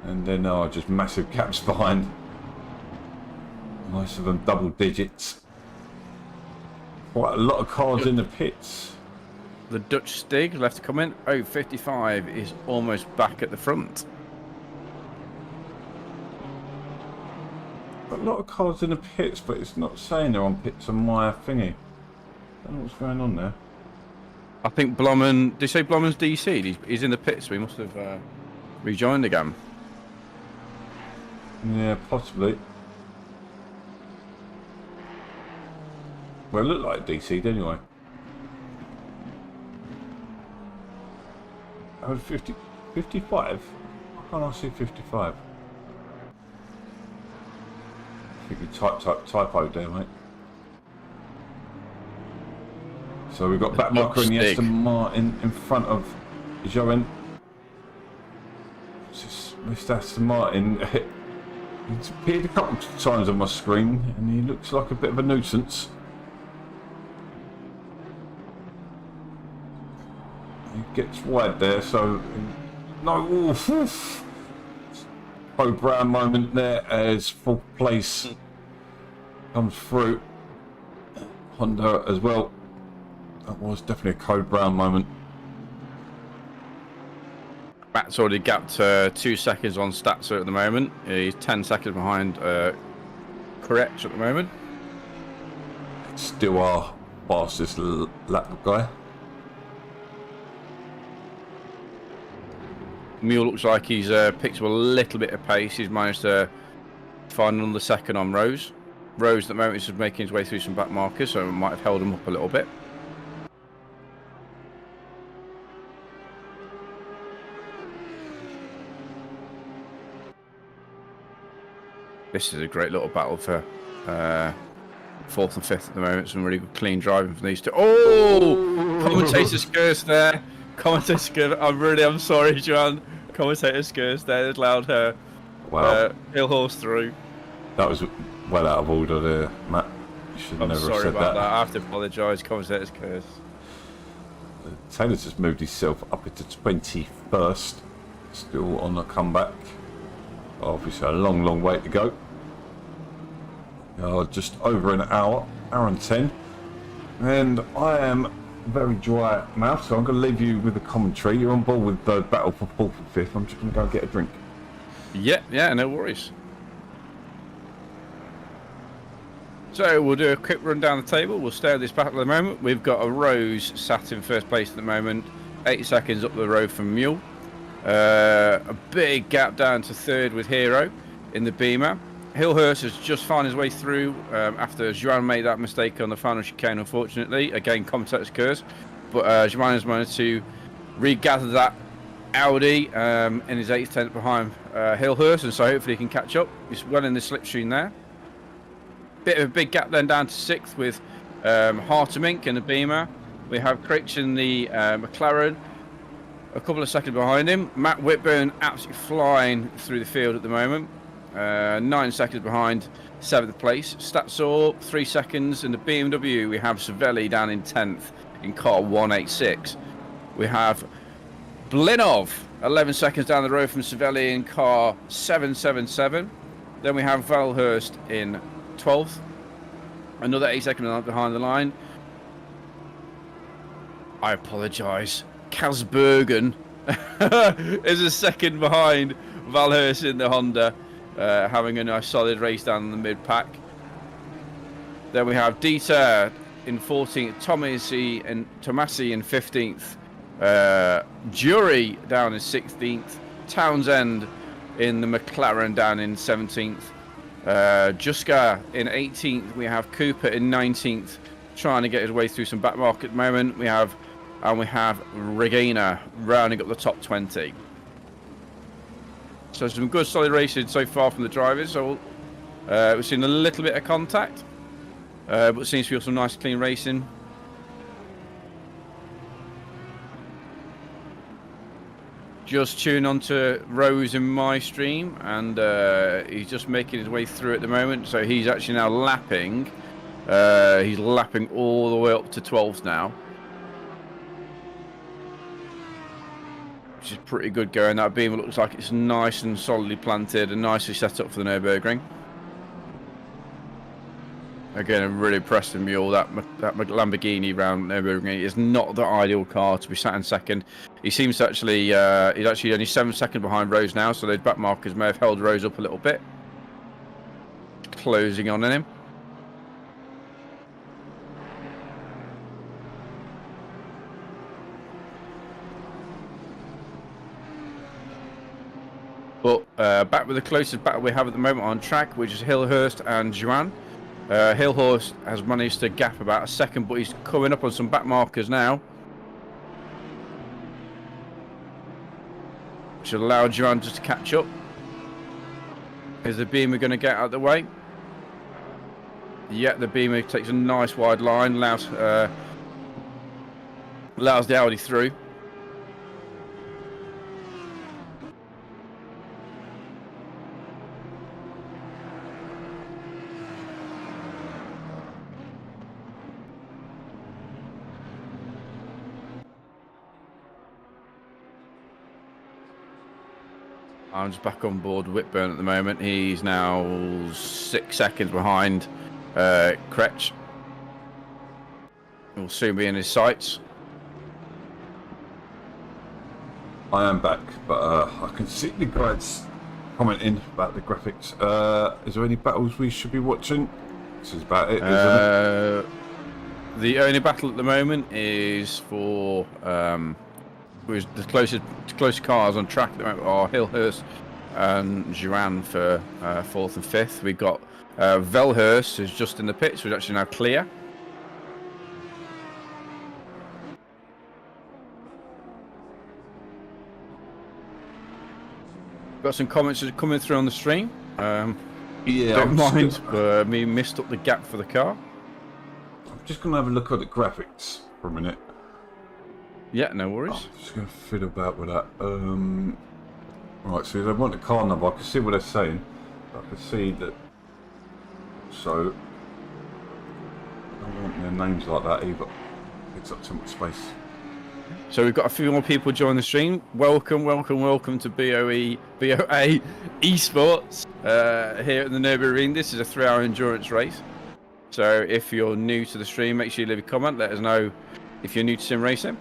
And then just massive gaps behind. Most of them double digits. Quite a lot of cars in the pits. The Dutch Stig left a comment. Oh, 55 is almost back at the front. Got a lot of cars in the pits, but it's not saying they're on pits on my thingy. I don't know what's going on there. I think Blommen. Did you say Blommen's DC? He's in the pits, so he must have rejoined again. Yeah, possibly. Well, it looked like DC'd anyway. Oh, 55? Why can't I see 55? I think you typoed there, mate. So we've got back marker in the Aston Martin in front of Joen. Mr. Aston Martin. He's appeared a couple of times on my screen and he looks like a bit of a nuisance. He gets wide there, so no. Oof. Bo Brown moment there as 4th place comes through. Honda as well. That was definitely a Code Brown moment. Matt's already gapped 2 seconds on Statzer at the moment. He's 10 seconds behind Correct at the moment. Still our fastest lap guy. Mule looks like he's picked up a little bit of pace. He's managed to find another second on Rose. Rose at the moment is just making his way through some back markers, so it might have held him up a little bit. This is a great little battle for 4th and 5th at the moment. Some really good clean driving from these two. Oh! Commentator's curse there. Commentator's curse. I'm sorry, Joan. Commentator's curse there. It allowed her Hilhorse through. That was well out of order there, Matt. You should never have said that. I'm sorry about that. I have to apologise. Commentator's curse. Taylor's just moved himself up into 21st. Still on the comeback. Obviously a long way to go. Just over an hour and 10. And I am very dry mouth, so I'm going to leave you with the commentary. You're on board with the battle for 4th and 5th. I'm just going to go get a drink. Yeah, no worries. So we'll do a quick run down the table. We'll stay at this battle at the moment. We've got a Rose sat in 1st place at the moment, 8 seconds up the road from Mule. A big gap down to 3rd with Hero in the Beamer. Hillhurst has just found his way through after Joan made that mistake on the final chicane, unfortunately. Again, commentator's curse. But Joan has managed to regather that Audi in his 8th tenth behind Hillhurst, and so hopefully he can catch up. He's well in the slipstream there. Bit of a big gap then down to 6th with Hartemink in the Beamer. We have Critch in the McLaren, a couple of seconds behind him. Matt Whitburn absolutely flying through the field at the moment. 9 seconds behind 7th place. Statsaw 3 seconds in the BMW. We have Savelli down in 10th in car 186. We have Blinov 11 seconds down the road from Savelli in car 777. Then we have Valhurst in 12th. Another 8 seconds behind the line. I apologise. Kasbergen is a second behind Valhurst in the Honda, having a nice solid race down in the mid-pack. Then we have Dieter in 14th, Tomasi in 15th, Jury down in 16th, Townsend in the McLaren down in 17th, Juska in 18th. We have Cooper in 19th, trying to get his way through some back market at the moment. We have Regina rounding up the top 20. So some good solid racing so far from the drivers. So we've seen a little bit of contact, but seems to be some nice clean racing. Just tune on to Rose in my stream, and he's just making his way through at the moment. So he's actually now lapping. He's lapping all the way up to 12th now, which is pretty good going. That beam looks like it's nice and solidly planted and nicely set up for the Nürburgring. Again, I'm really impressed with Mule. That Lamborghini round Nürburgring is not the ideal car to be sat in second. He seems to actually, he's actually only 7 seconds behind Rose now, so those back markers may have held Rose up a little bit. Closing on him. But back with the closest battle we have at the moment on track, which is Hillhurst and Joan. Hillhurst has managed to gap about a second, but he's coming up on some back markers now, which will allow Joan just to catch up. Is the Beamer going to get out of the way? Yeah, the Beamer takes a nice wide line, allows the Audi through. I'm just back on board Whitburn at the moment. He's now 6 seconds behind Kretsch. He'll soon be in his sights. I am back, but I can see the guys commenting about the graphics. Is there any battles we should be watching? This is about it, isn't it? The only battle at the moment is for the closest cars on track at the moment are Hillhurst and Joan for 4th and 5th. We've got Velhurst, who's just in the pits, who's actually now clear. Got some comments coming through on the stream. Yeah, don't mind, but me missed up the gap for the car. I'm just going to have a look at the graphics for a minute. Yeah, no worries. I'm just going to fiddle about with that. Right, so they want the car number. I can see what they're saying. I can see that. So, I don't want their names like that either. It takes up too much space. So we've got a few more people join the stream. Welcome to BoA Esports here at the Nürburgring. This is a 3-hour endurance race. So if you're new to the stream, make sure you leave a comment. Let us know if you're new to sim racing.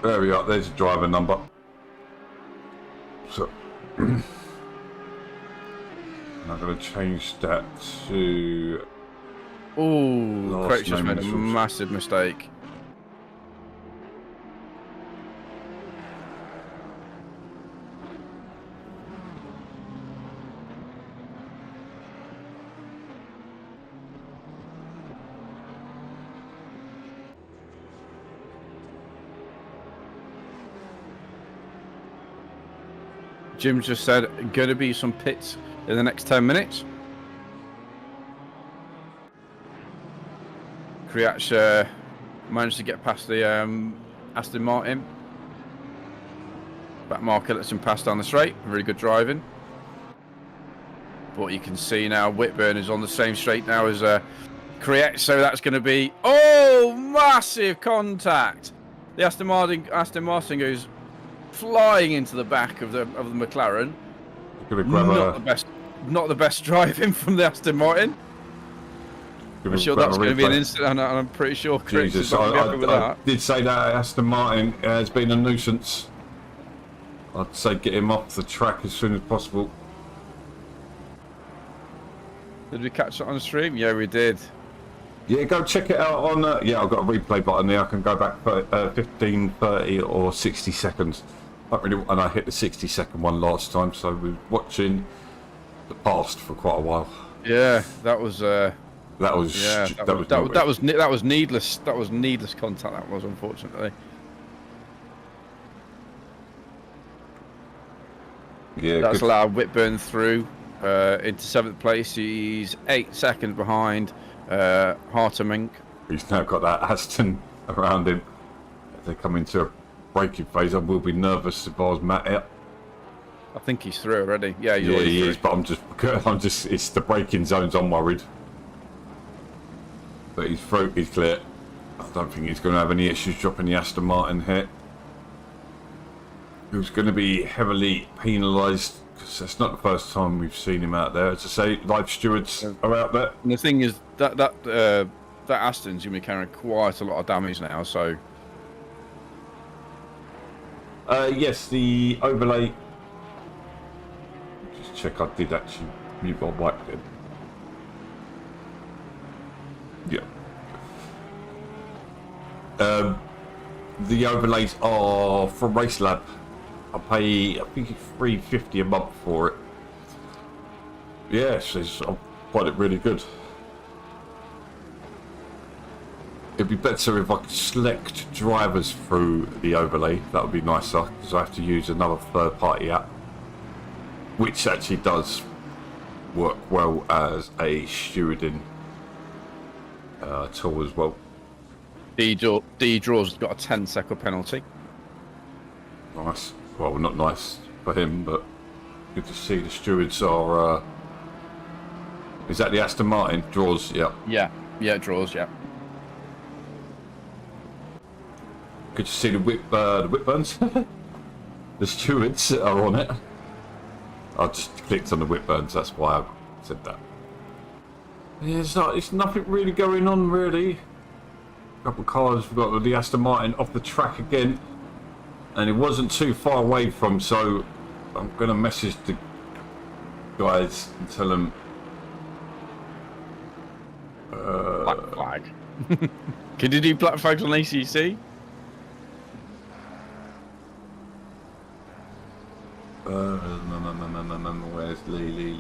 There we are. There's a driver number. So I'm going to change that to. Oh, Craig just made a massive mistake. Jim just said going to be some pits in the next 10 minutes. Kriach managed to get past the Aston Martin. Back marker lets him pass down the straight. Really good driving. But you can see now Whitburn is on the same straight now as Kriach, so that's going to be massive contact. The Aston Martin goes flying into the back of the McLaren. Not the best driving from the Aston Martin. I'm sure that's going to be an incident, and I'm pretty sure Chris is not going to be happy with that. I did say that Aston Martin has been a nuisance. I'd say get him off the track as soon as possible. Did we catch that on stream? Yeah, we did. Yeah, go check it out on... yeah, I've got a replay button there. I can go back for 15, 30 or 60 seconds. And I hit the 60-second one last time, so we were watching the past for quite a while. Yeah, that was needless. That was needless contact. That was, unfortunately. Yeah, that's allowed Whitburn through into 7th place. He's 8 seconds behind Hartemink. He's now got that Aston around him. If they come into a braking phase, I will be nervous if I was Matt out. I think he's through already. Yeah, he is. But I'm just. It's the braking zones. I'm worried. But he's through. He's clear. I don't think he's going to have any issues dropping the Aston Martin here. Who's going to be heavily penalised because that's not the first time we've seen him out there. As I say, live stewards are out there. And the thing is that Aston's going to be carrying quite a lot of damage now. So yes, the overlay. Just check. I did actually mute my mic then. Yeah. The overlays are from RaceLab. I pay, I think it's $3.50 a month for it. Yes, I find it really good. It'd be better if I could select drivers through the overlay. That would be nicer, because I have to use another third-party app, which actually does work well as a stewarding tool as well. D-Draw's got a 10-second penalty. Nice. Well, not nice for him, but good to see the stewards are... Is that the Aston Martin? Draws, yeah. Yeah, Draws, yeah. Good to see the Whitburns. The stewards are on it. I just clicked on the Whitburns, that's why I said that. Yeah, it's nothing really going on, really. A couple of cars, we've got the Aston Martin off the track again. And it wasn't too far away from, so I'm going to message the guys and tell them... Black flag. Can you do black flags on ACC? Where's Lee?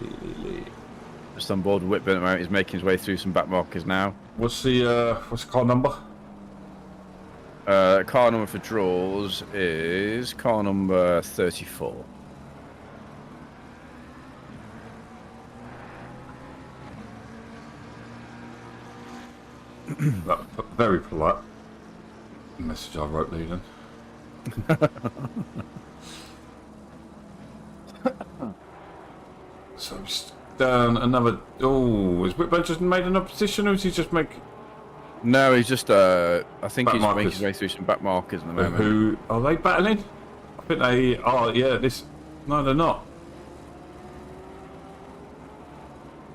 Just on board with Whitburn at the moment. He's making his way through some back markers now. What's the car number? Car number for Draws is car number 34. Very polite message I wrote Lee then. So he's down another... Oh, has Whitburn just made an opposition, or is he just make... No, he's just, I think he's markers. making his way through some back markers at the moment. Who... Are they battling? I think they... Oh, yeah, this... No, they're not.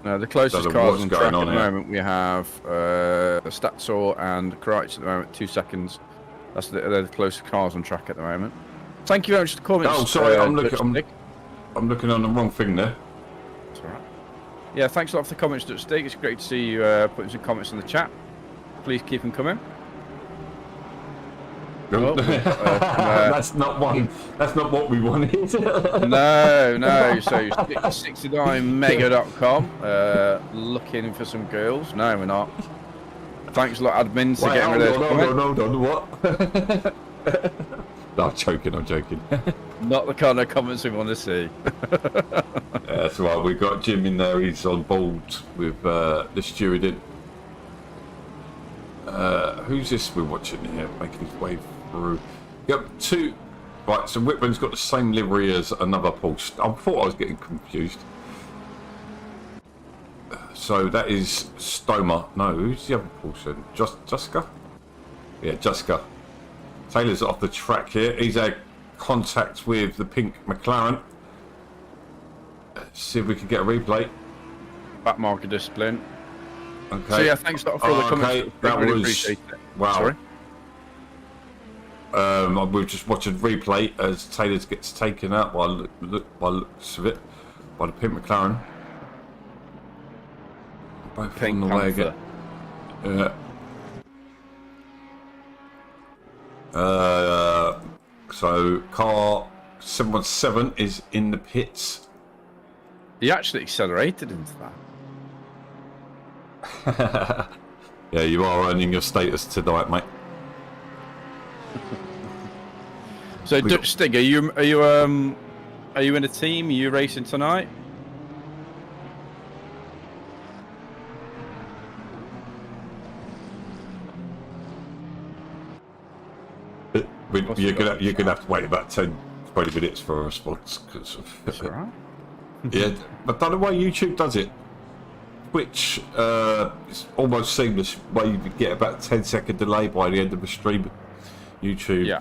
No, the closest cars on track at the moment, we have Statsor and Kreitz at the moment, 2 seconds. They're the closest cars on track at the moment. Thank you very much for the comments. Oh, sorry, I'm looking on the wrong thing there. That's all right. Yeah, thanks a lot for the comments, Dutch Stick. It's great to see you putting some comments in the chat. Please keep them coming. Oh, that's not what we wanted. No. So 69mega.com. Looking for some girls. No, we're not. Thanks a lot, admins, for getting rid of those comments. Hold on, what? No, joking, I'm joking. Not the kind of comments we want to see. That's right, we've got Jim in there, he's on board with the steward in. Who's this we're watching here, making his way through? Yep, two. Right, so Whitman's got the same livery as another Pulse. I thought I was getting confused. So that is Stomer. No, who's the other Pulse then? Juska? Yeah, Juska. Taylor's off the track here. He's had contact with the pink McLaren. See if we can get a replay. Back marker discipline. Okay. So yeah, thanks for all the comments. Okay, that really was appreciate it. wow. Sorry. We've just watched a replay as Taylor gets taken out by looks of it by the pink McLaren. Both Pink on the way again. So car 717 is in the pits. He actually accelerated into that. Yeah, you are earning your status tonight, mate. So Dutch Stig, are you in a team? Are you racing tonight? You're gonna have to wait about 10, 20 minutes for a response. Cause That's all right. yeah, but the way YouTube does it, which it's almost seamless. Where you get about 10-second delay by the end of the stream. YouTube. Yeah.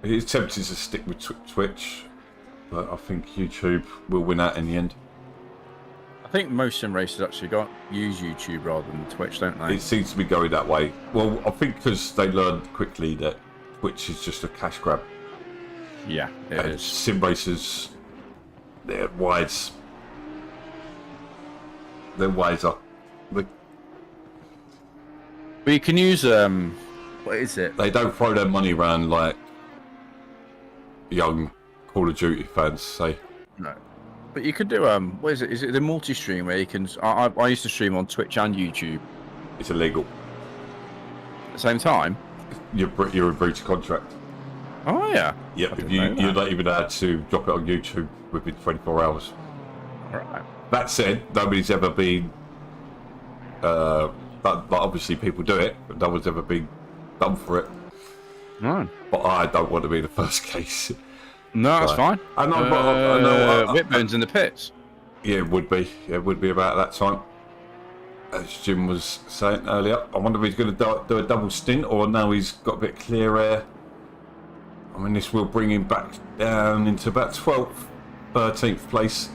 It's tempting to stick with Twitch, but I think YouTube will win out in the end. I think most sim racers actually use YouTube rather than Twitch, don't they? It seems to be going that way. Well, I think because they learned quickly that Twitch is just a cash grab. Yeah, it is. Sim racers, they're wise. They're wiser. But you can use what is it? They don't throw their money around like young Call of Duty fans say. No. But you could do what is it? Is it the multi-stream where you can? I used to stream on Twitch and YouTube It's illegal. at the same time. You're in breach of contract. Oh yeah. Yep. I If didn't know you're that. not even allowed to drop it on YouTube within 24 hours. Right. That said, nobody's ever been. But obviously people do it, but no one's ever been done for it. No. But I don't want to be the first case. No, that's Right. fine. I know, but I know. Whitburn's in the pits. Yeah, it would be. Yeah, it would be about that time. As Jim was saying earlier, I wonder if he's going to do a double stint or now he's got a bit clear air. I mean, this will bring him back down into about 12th, 13th place.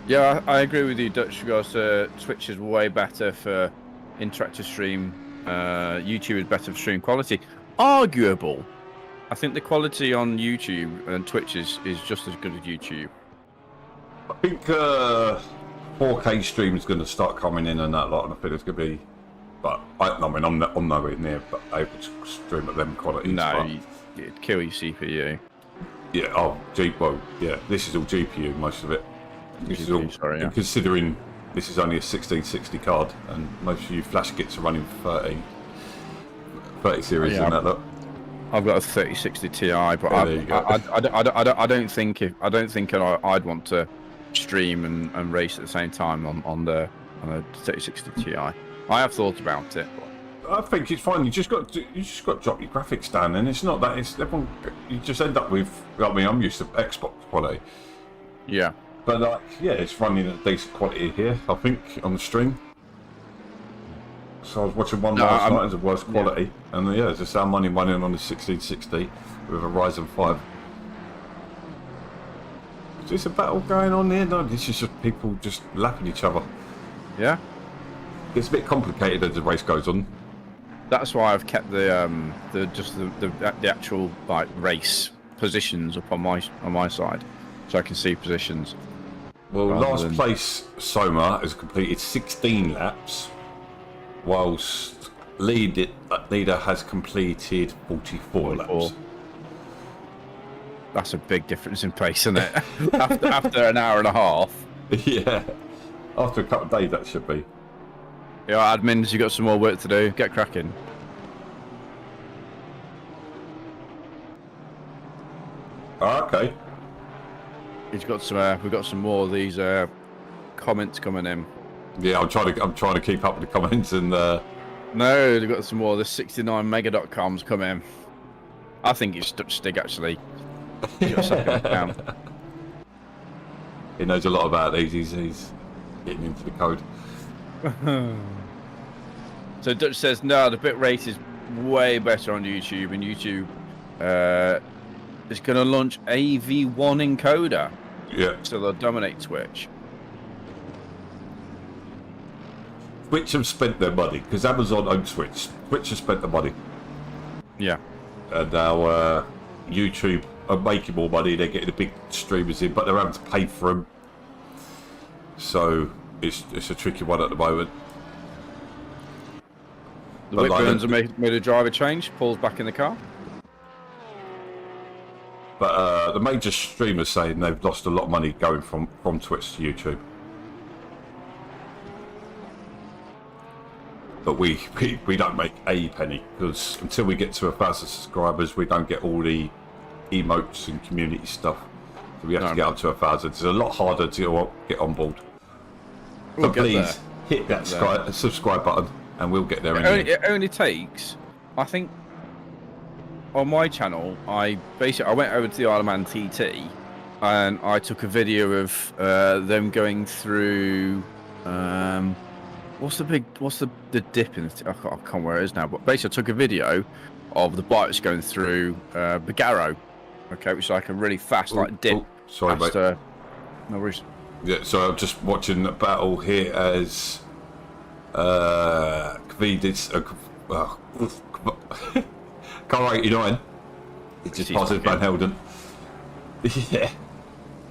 Yeah, I agree with you, Dutch. Because Twitch is way better for interactive stream. YouTube is better for stream quality. Arguable. I think the quality on YouTube and Twitch is just as good as YouTube. I think 4K stream is going to start coming in and that lot, and I think it's going to be. But I mean, I'm nowhere near but able to stream at them qualities. No, it'd kill your CPU. Yeah. Oh, well, yeah. This is all GPU, most of it. This is all. Sorry, yeah. And considering this is only a 1660 card, and most of you flash kits are running 30 series Yeah, in that lot. I've got a 3060 Ti, but Yeah, there you go. I don't think I'd want to stream and race at the same time on a 3060 Ti. I have thought about it. But... I think it's fine. You just got to drop your graphics down, and it's not that. It's everyone. You just end up with. I mean, I'm used to Xbox quality. Yeah. But like, yeah, it's running at decent quality here. I think on the stream. So I was watching one last night as a worst quality, and yeah, it's just our money running on the 1660 with a Ryzen 5. Is this a battle going on here? No, this is just people just lapping each other. Yeah. It's a bit complicated as the race goes on. That's why I've kept the actual like race positions up on my side, so I can see positions. Well, last place Soma has completed 16 laps, whilst leader has completed 44 laps. That's a big difference in pace, isn't it? after an hour and a half. Yeah, After a couple of days, that should be. Yeah, admins, you got some more work to do. Get cracking. Oh, okay. He's got some. We've got some more of these comments coming in. Yeah, I'm trying to keep up with the comments and. No, they've got some more. The 69mega.coms come in. I think it's Stig actually. He's got a second account. He knows a lot about these. He's getting into the code. So Dutch says no, the bit rate is way better on YouTube, and YouTube is going to launch AV1 encoder. Yeah. So they'll dominate Twitch. Twitch have spent their money because Amazon owns Twitch. Twitch has spent the money, Yeah. and now YouTube are making more money. They're getting the big streamers in, but they're having to pay for them. So it's a tricky one at the moment. The But Whitburns have made a driver change. Paul's back in the car. But the major streamers saying they've lost a lot of money going from Twitch to YouTube. But we don't make a penny because until we get to 1,000 subscribers, we don't get all the emotes and community stuff. So we have to get up to 1,000. It's a lot harder to get on board. We'll But please hit that subscribe button, and we'll get there. It only takes, I think, on my channel, I went over to the Isle of Man TT, and I took a video of them going through. What's the dip in? I can't remember where it is now. But basically, I took a video of the bikes going through Bagaro, okay, which is like a really fast dip. Sorry, mate. No worries. Yeah, so I'm just watching the battle here as Kvidis, car 89. It just passes Van Helden. Yeah.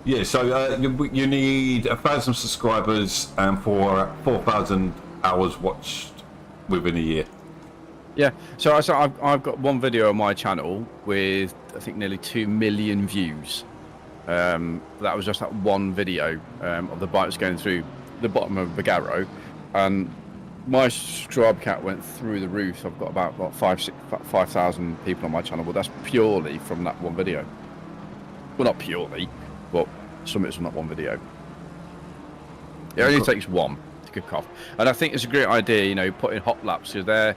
Yeah, so you need 1,000 subscribers and 4,000 hours watched within a year. Yeah, so I've got one video on my channel with I think nearly 2 million views. That was just that one video of the bikes going through the bottom of Bagaro, and my subscriber count went through the roof. I've got about 5,000 people on my channel, but that's purely from that one video. Well, not purely, but some of it's from that one video. It only takes one to kick off, and I think it's a great idea. You know, putting hot laps, because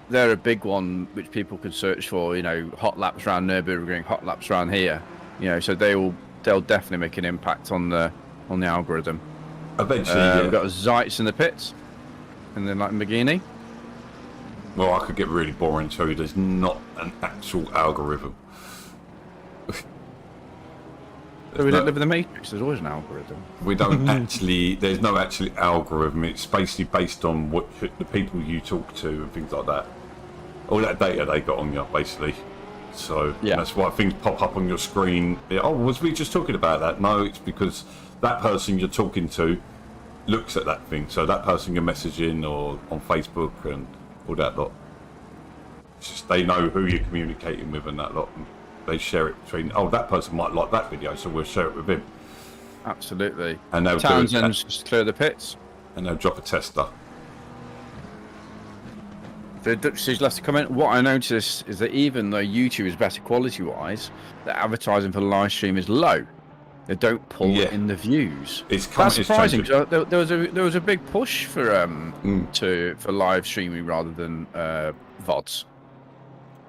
they're a big one which people could search for. You know, hot laps around NURBURGRING, hot laps around here. You know, so they'll definitely make an impact on the algorithm. Eventually, we've got Zeitz in the pits, and then Lamborghini. Well, I could get really boring too. There's not an actual algorithm. So we don't live in the Matrix. There's always an algorithm. We don't actually. There's no actual algorithm. It's basically based on the people you talk to and things like that. All that data they got on you, basically. So yeah, that's why things pop up on your screen. Oh, was we just talking about that? No, it's because that person you're talking to looks at that thing. So that person you're messaging or on Facebook and all that lot. It's just they know who you're communicating with and that lot. And they share it between. Oh, that person might like that video, so we'll share it with him. Absolutely. And they'll Townsend's just clear the pits. And they'll drop a tester. The Dutch says left a comment. What I noticed is that even though YouTube is better quality-wise, the advertising for the live stream is low. They don't pull in the views. That's surprising. There was a big push for for live streaming rather than VODs.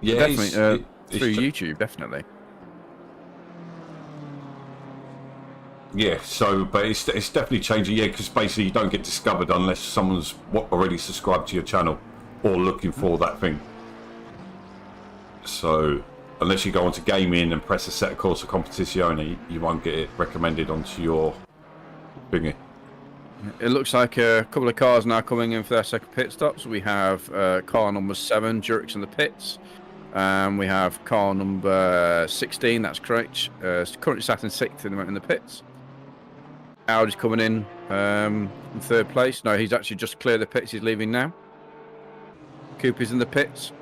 Yeah, definitely through YouTube, definitely. Yeah, so but it's definitely changing. Yeah, because basically you don't get discovered unless someone's already subscribed to your channel or looking for that thing. So unless you go onto gaming and press a set of course of competizione, you won't get it recommended onto your thingy. It looks like a couple of cars now coming in for their second pit stops. We have car number 7, Jurix in the pits. We have car number 16, that's correct. Currently sat in 6th in the pits. Audi's coming in 3rd place. No, he's actually just cleared the pits. He's leaving now. Cooper's in the pits.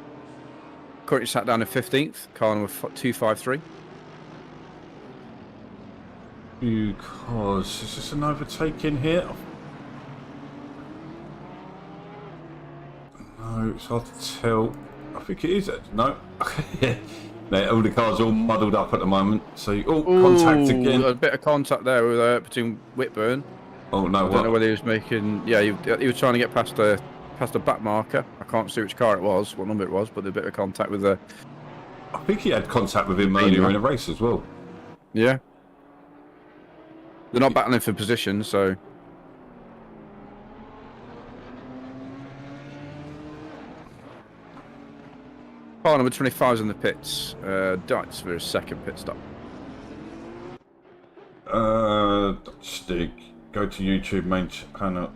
Currently sat down in 15th. Car number 253. Because is this an overtake in here? No, it's hard to tell. I think it is. No. No, all the cars are all muddled up at the moment. So, contact again. A bit of contact there with, between Whitburn. Oh no! I don't know whether he was making. Yeah, he was trying to get past the back marker. I can't see which car it was, what number it was, but there's a bit of contact with the. I think he had contact with him earlier in the race as well. Yeah. They're not battling for position, so. Car number 25 is in the pits. Dites for his second pit stop. Stick. Go to YouTube main channel,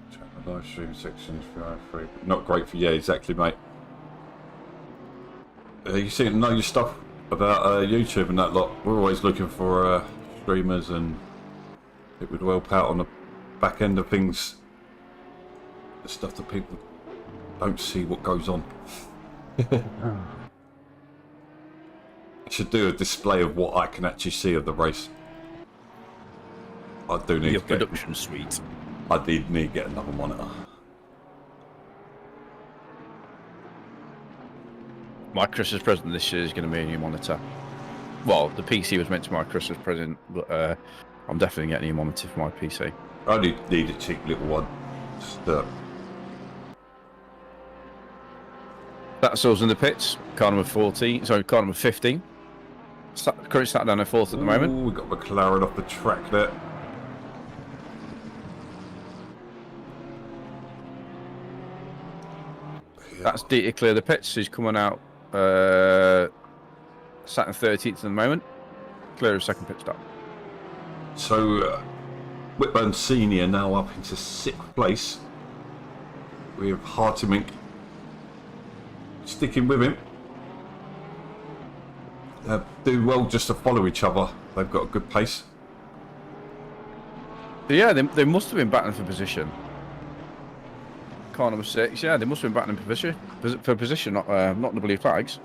live stream sections for free. Not great for exactly, mate. You seem to know your stuff about YouTube and that lot. We're always looking for streamers, and it would help out on the back end of things. The stuff that people don't see what goes on. I should do a display of what I can actually see of the race. I do need your to get, production suite. I did need to get another monitor. My Christmas present this year is going to be a new monitor. Well, the PC was meant to be my Christmas present, but I'm definitely getting a new monitor for my PC. I only need a cheap little one. Just, That's us in the pits. Car number 14. Sorry, car number 15. Currently sat down at 4th at the moment. We've got McLaren off the track there. That's D to clear the pits. He's coming out sat in 13th at the moment. Clear of second pit stop. So, Whitburn Senior now up into 6th place. We have Hartimink sticking with him. Do well just to follow each other. They've got a good pace. Yeah, they must have been battling for position. Car number 6. Yeah, they must have been battling for position, not the blue flags.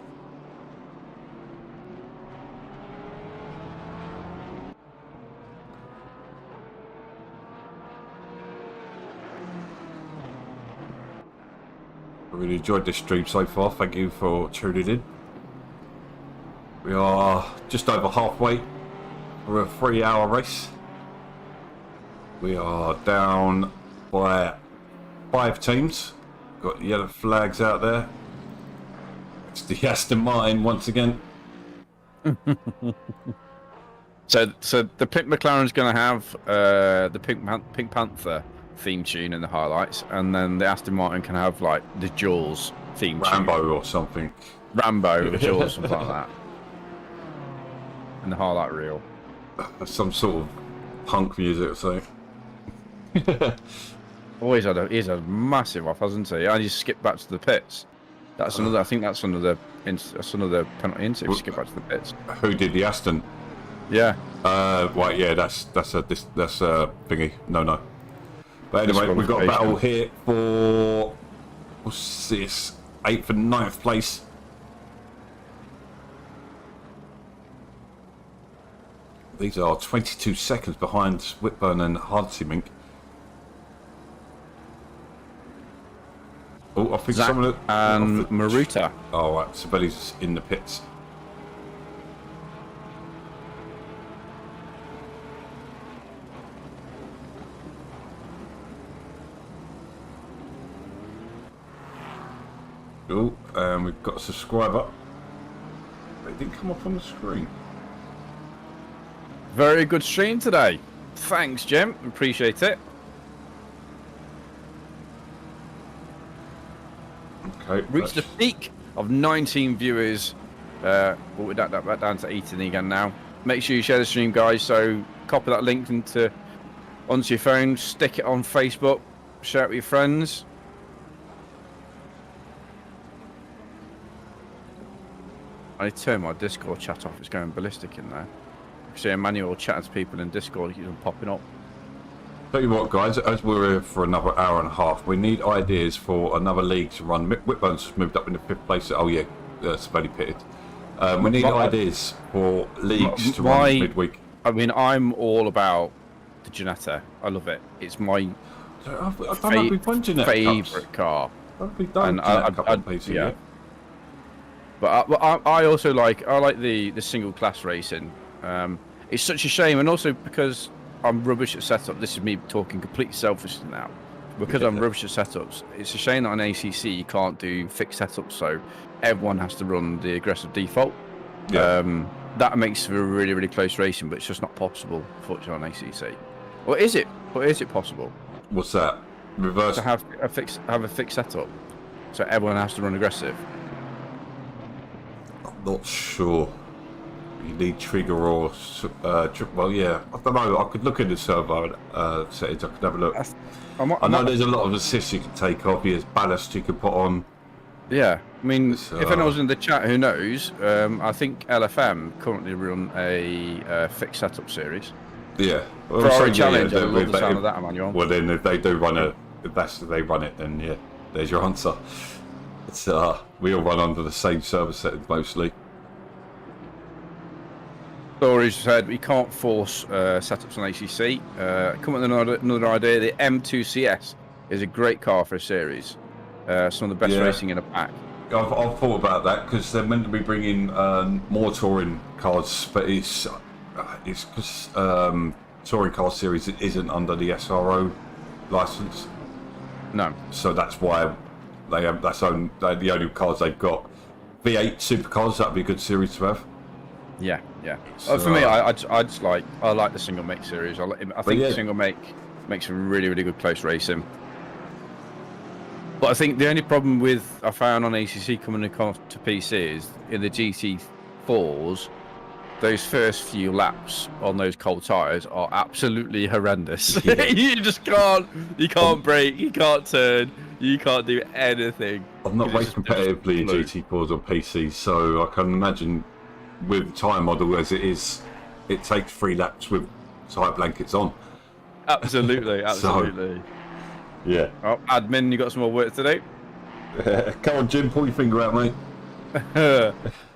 I really enjoyed this stream so far. Thank you for tuning in. We are just over halfway for a 3-hour race. We are down by 5 teams. Got yellow flags out there. It's the Aston Martin once again. So the Pink McLaren's going to have the Pink Panther theme tune in the highlights, and then the Aston Martin can have like the Jaws theme tune. Rambo or something. Rambo or Jaws, something like that. In the highlight reel. Some sort of punk music or something. Oh, he's had a massive off, hasn't he? And he's skipped back to the pits. That's another. I think that's another penalty into. If you skip back to the pits. Who did the Aston? Yeah. Right. Yeah. That's a thingy. No. But anyway, we've got a battle here for what's this? 8th and 9th place. These are 22 seconds behind Whitburn and Hartimink. Oh, I think Zach someone and Maruta. Oh, right. Sabelli's in the pits. Oh, and we've got a subscriber. But it didn't come up on the screen. Very good stream today. Thanks, Jim. Appreciate it. Okay. Reached a peak of 19 viewers. But we're down to 18 again now. Make sure you share the stream, guys. So copy that link onto your phone, stick it on Facebook, share it with your friends. I need to turn my Discord chat off. It's going ballistic in there. See Emmanuel chatting to people in Discord, keeps them popping up. Tell you what, guys, as we're here for another hour and a half, we need ideas for another league to run. Whitburn's moved up into 5th place. Oh yeah, Spelly pitted. We need ideas for leagues to run midweek. I mean, I'm all about the Ginetta. I love it. It's my favourite car. I'd be done And a couple on PC. yeah. But I also like the single class racing. It's such a shame, and also because I'm rubbish at setup. This is me talking completely selfishly now. Because I'm rubbish at setups, it's a shame that on ACC you can't do fixed setups, so everyone has to run the aggressive default. Yeah. That makes for a really, really close racing, but it's just not possible, unfortunately, on ACC. Or is it? Or is it possible What's that? Reverse. to have a fixed setup, so everyone has to run aggressive? I'm not sure. You need trigger or well, yeah. I don't know. I could look in the servo settings. I could have a look. I know there's a lot of assists you can take off. There's ballast you can put on. Yeah, I mean, if anyone's in the chat who knows, I think LFM currently run a fixed setup series. Yeah. For our challenge, I love the sound of that, Emmanuel. Well, then if they do run if they run it, then yeah, there's your answer. It's we all run under the same server settings mostly. Storage said we can't force setups on ACC. Come with another idea. The M2CS is a great car for a series. Some of the best racing in a pack. I've thought about that because they're meant to be bringing more touring cars, but it's because touring car series isn't under the SRO license. No. So that's why they have the only cars they've got. V8 supercars, that'd be a good series to have. Yeah. So, for me, I like the single make series. I think the single make makes some really, really good close racing. But I think the only problem I found on ACC coming across to PC is in the GT4s, those first few laps on those cold tyres are absolutely horrendous. Yeah. You just can't brake, you can't turn, you can't do anything. I've not raced competitively in GT4s on PC, so I can imagine with the tyre model as it is, it takes 3 laps with tyre blankets on. Absolutely. So, yeah. Oh, admin, you got some more work to do? Come on, Jim, pull your finger out, mate.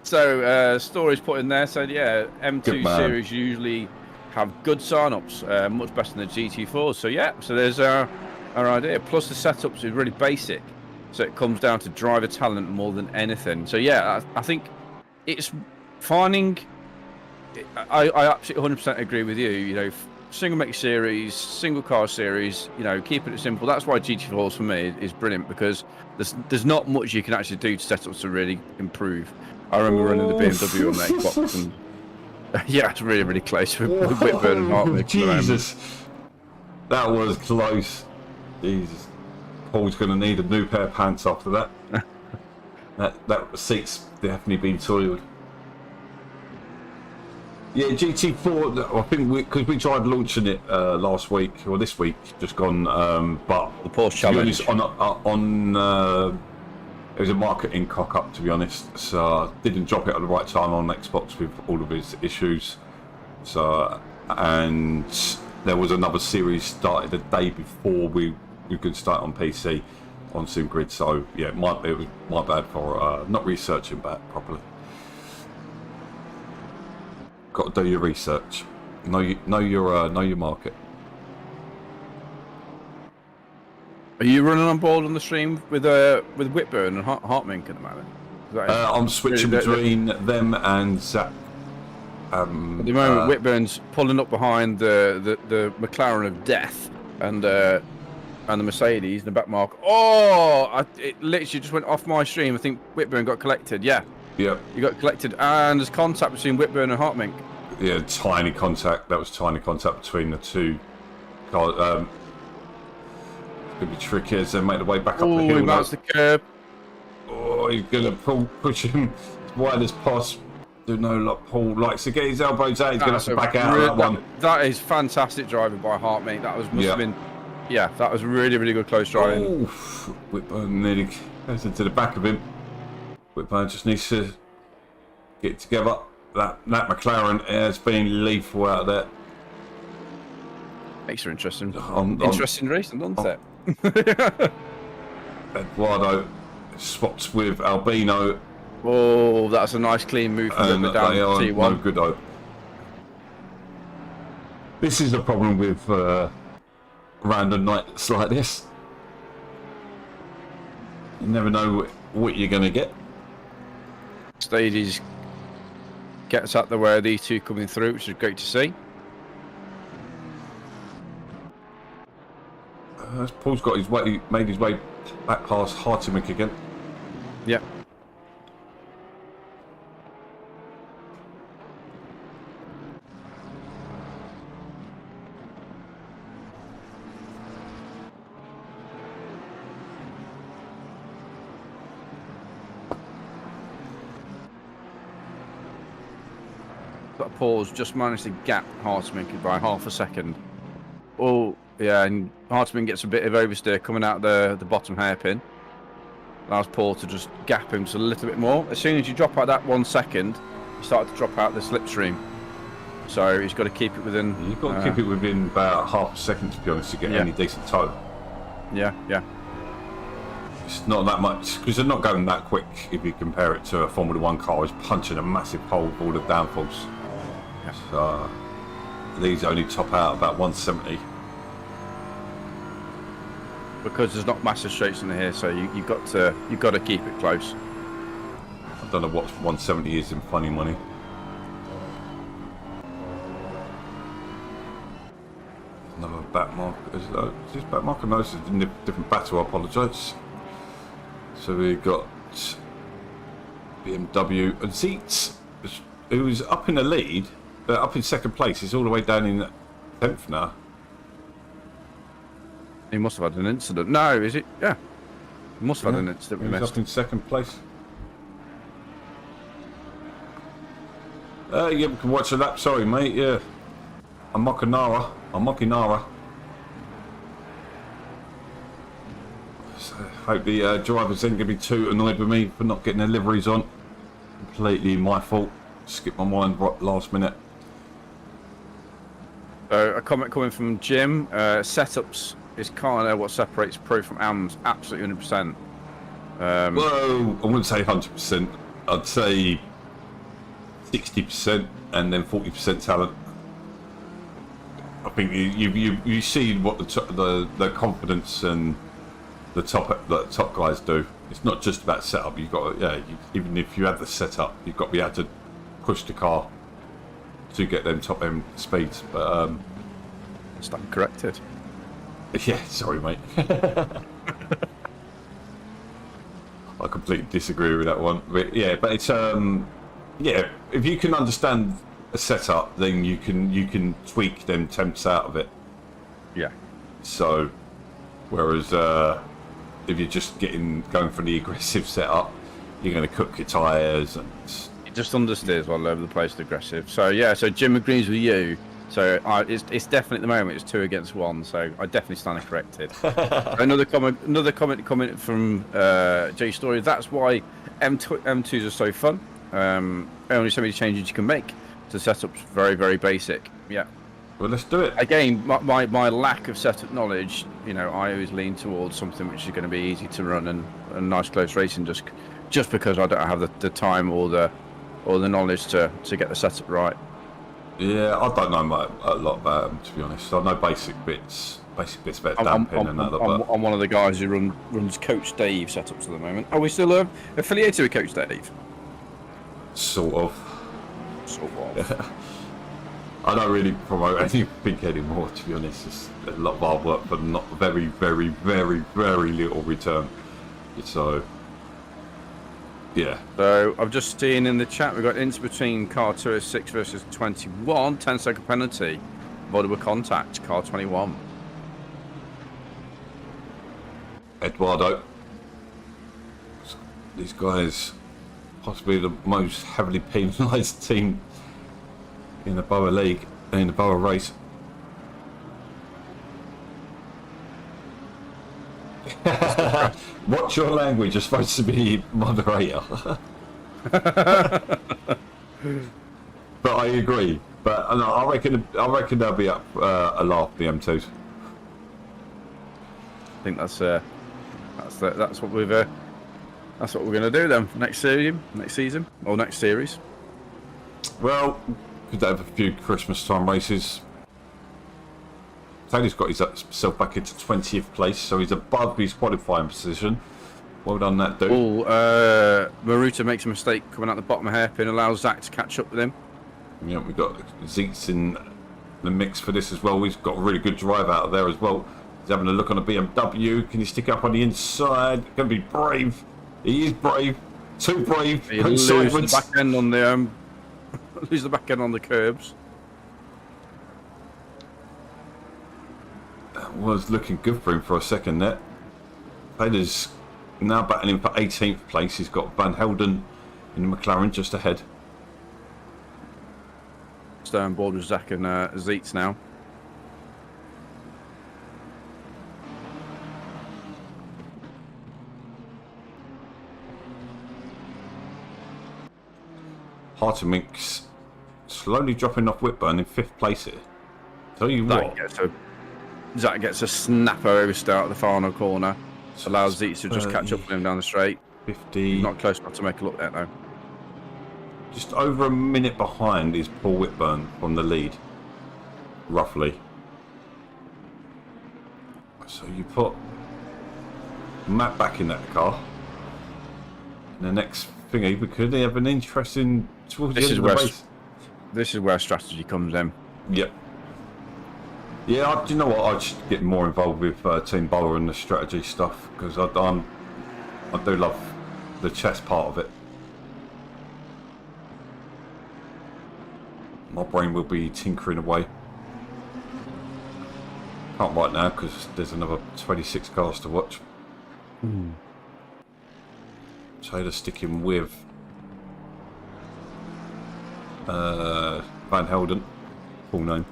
So, stories put in there said, yeah, M2 series usually have good sign-ups, much better than the GT4s. So, yeah, so there's our idea. Plus, the setups is really basic. So, it comes down to driver talent more than anything. So, yeah, I think it's finding... I absolutely 100% agree with you, you know, single make series, single car series, you know, keep it simple. That's why GT4s for me is brilliant, because there's not much you can actually do to set up to really improve. I remember running the BMW on the Xbox, and yeah, it's really, really close with Whitburn and Hartwick. Jesus, that was close. Jesus, Paul's going to need a new pair of pants after that. that seat's definitely been soiled. Yeah, GT4, I think because we tried launching it last week, or this week, just gone, but... The Porsche Challenge. It was a marketing cock-up, to be honest, so I didn't drop it at the right time on Xbox with all of its issues. So, and there was another series started the day before we could start on PC, on SimGrid, so yeah, it was my bad for not researching that properly. Got to do your research. Know your market. Are you running on board on the stream with Whitburn and Hartmink at the moment? I'm switching between them and Zach. At the moment, Whitburn's pulling up behind the McLaren of death and the Mercedes in the back mark. Oh, it literally just went off my stream. I think Whitburn got collected. Yeah. Yep. You got collected, and there's contact between Whitburn and Hartmink. Yeah, tiny contact. That was tiny contact between the two. Could be tricky as they make the way back up the hill. Oh, he mounts the curb. Oh, he's gonna push him as wide as possible. Do no luck. Paul likes to get his elbows out. He's gonna have to back out of that one. That is fantastic driving by Hartmink. That must have been. Yeah, that was really, really good close driving. Oh, Whitburn nearly goes into the back of him. Whitburn just needs to get together. That McLaren has been lethal out there. Makes it interesting. Interesting racing, doesn't it? Eduardo swaps with Albino. Oh, that's a nice clean move for them down T1. No good though. This is the problem with random nights like this. You never know what you're going to get. Stadies gets out the way of these two coming through, which is great to see. Paul's got his way, made his way back past Hartemick again. Yeah. But Paul's just managed to gap Hartemick by half a second. Oh, yeah, and Hartemick gets a bit of oversteer coming out the bottom hairpin. Allows Paul to just gap him just a little bit more. As soon as you drop out that 1 second, you start to drop out the slipstream. So he's got to keep it within... You've got to keep it within about half a second, to be honest, to get any decent toe. Yeah, yeah. It's not that much, because they're not going that quick if you compare it to a Formula 1 car. It's punching a massive hole with all the downforce. Yeah. So these only top out about 170. Because there's not massive straights in here, so you've got to keep it close. I don't know what 170 is in funny money. Another back mark. Is this back mark? No, this is a different battle. I apologise. So we've got BMW and Seats, who was up in the lead, up in second place. He's all the way down in 10th now. He must have had an incident. No, is it? Yeah. He must have had an incident we He's missed. up in second place. Yeah, we can watch a lap. Sorry, mate. Yeah. I'm Mokinara. So hope the drivers ain't going to be too annoyed with me for not getting their liveries on. Completely my fault. Skipped my mind right last minute. A comment coming from Jim. Setups is kind of what separates pro from AMs. Absolutely 100%. Well, I wouldn't say 100%. I'd say 60% and then 40% talent. I think you see what the confidence and the top guys do. It's not just about setup. You've got even if you have the setup, you've got to be able to push the car to get them top end speeds. But Stand corrected. yeah, sorry, mate. I completely disagree with that one. But yeah, but it's yeah. If you can understand a setup, then you can tweak them temps out of it. Yeah. So, whereas if you're just going for the aggressive setup, you're going to cook your tyres and It just understeers all over the place with aggressive. So yeah, so Jim agrees with you. So it's definitely at the moment it's 2 against 1. So I definitely stand corrected. Another comment from Jay Story. That's why M2s are so fun. Only so many changes you can make. The setup's very, very basic. Yeah. Well, let's do it. Again, my lack of setup knowledge, I always lean towards something which is going to be easy to run and nice close racing, just because I don't have the time or the knowledge to get the setup right. Yeah, I don't know a lot about them, to be honest. I know basic bits about damping and that. I'm one of the guys who runs Coach Dave setups at the moment. Are we still affiliated with Coach Dave? Sort of. Yeah. I don't really promote anything anymore, to be honest. It's a lot of hard work, but not very, very, very, very little return. So, yeah. So, I've just seen in the chat, we've got into between car 206 versus 21, 10-second penalty. Avoidable contact, car 21. Eduardo. These guys, possibly the most heavily penalised team in the BoA League, in the BoA race. Watch your language, you're supposed to be moderator. But I agree. But no, I reckon they'll be up a lot, the M2s. I think that's what we're going to do then next season or next series. Well, could have a few Christmas time races. Tony's got himself back into 20th place, so he's above his qualifying position. Well done, that dude. Maruta makes a mistake coming out the bottom hairpin, allows Zach to catch up with him. Yeah, we've got Zeets in the mix for this as well. He's got a really good drive out of there as well. He's having a look on a BMW. Can he stick up on the inside? Going to be brave. He is brave. Too brave. He lose the back end on the lose the back end on the curbs. That was looking good for him for a second there. Taylor's now battling for 18th place. He's got Van Helden in the McLaren just ahead. Stay on board with Zach and Zeets now. Hartemink's slowly dropping off Whitburn in 5th place here. Tell you what. Zach gets a snapper over start at the final corner. Allows Zeets to just catch up with him down the straight. 50. He's not close enough to make a look there though. Just over a minute behind is Paul Whitburn from the lead, roughly. So you put Matt back in that car. And the next thingy, we could have an interesting towards the end of the race. This is where strategy comes in. Yep. Yeah, do you know what? I should get more involved with Team BoA and the strategy stuff because I do love the chess part of it. My brain will be tinkering away. Can't right now because there's another 26 cars to watch. Taylor sticking with Van Helden, full name.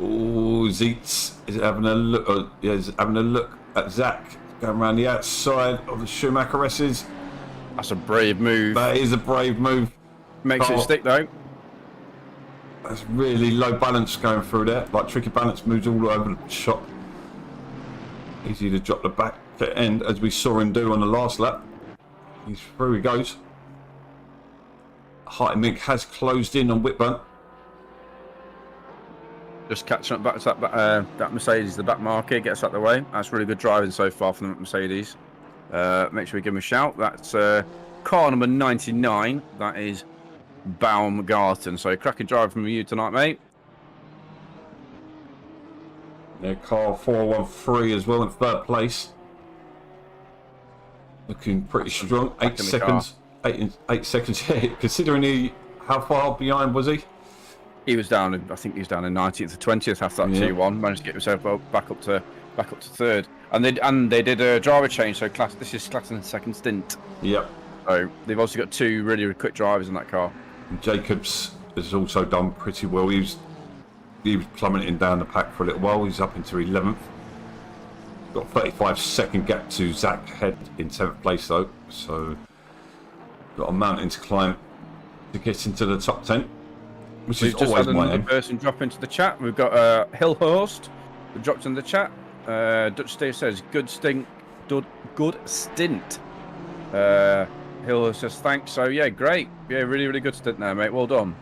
Oh, Zeets is having a look. Yeah, he's having a look at Zach going around the outside of the Schumacher S's. That's a brave move. That is a brave move. Makes it stick though. That's really low balance going through there. Like tricky balance moves all over the shop. Easy to drop the back end as we saw him do on the last lap. He's through he goes. Hartemink has closed in on Whitburn. Just catching up back to that Mercedes, the back marker, gets out the way. That's really good driving so far from the Mercedes. Make sure we give him a shout. That's car number 99. That is Baumgarten. So cracking drive from you tonight, mate. Yeah, car 413 as well in 3rd place. Looking pretty strong. 8 seconds. 8 seconds. Yeah, considering how far behind was he? He was down in, I think he was down in 19th or 20th after that 2-1. Managed to get himself back up to 3rd. And they did a driver change, so this is Clatton's 2nd stint. Yep. So they've also got 2 really quick drivers in that car. And Jacobs has also done pretty well. He was plummeting down the pack for a little while. He's up into 11th. Got 35-second gap to Zach Head in 10th place though. So got a mountain to climb to get into the top 10. Which We've is just always had my another aim. person drop into the chat. We've got Hillhurst who dropped in the chat. Dutch Steve says, good stint. Hillhurst says, thanks. So, yeah, great. Yeah, really, really good stint there, mate. Well done.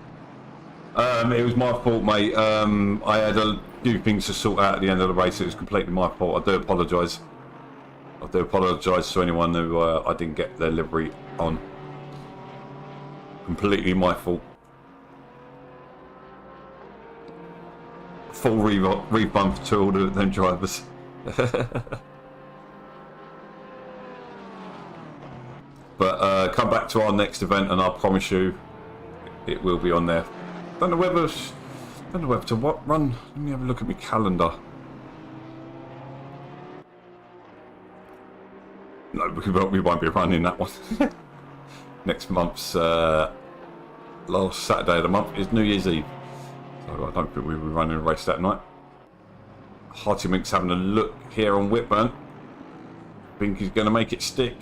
It was my fault, mate. I had a few things to sort out at the end of the race. It was completely my fault. I do apologise. I do apologise to anyone who I didn't get their livery on. Completely my fault. Full rebump to all of them drivers. But come back to our next event and I promise you it will be on there. Don't know whether to what run. Let me have a look at my calendar. No, we won't be running that one. Next month's last Saturday of the month is New Year's Eve. So I don't think we'll be running a race that night. Hartemink's having a look here on Whitburn. Think he's going to make it stick.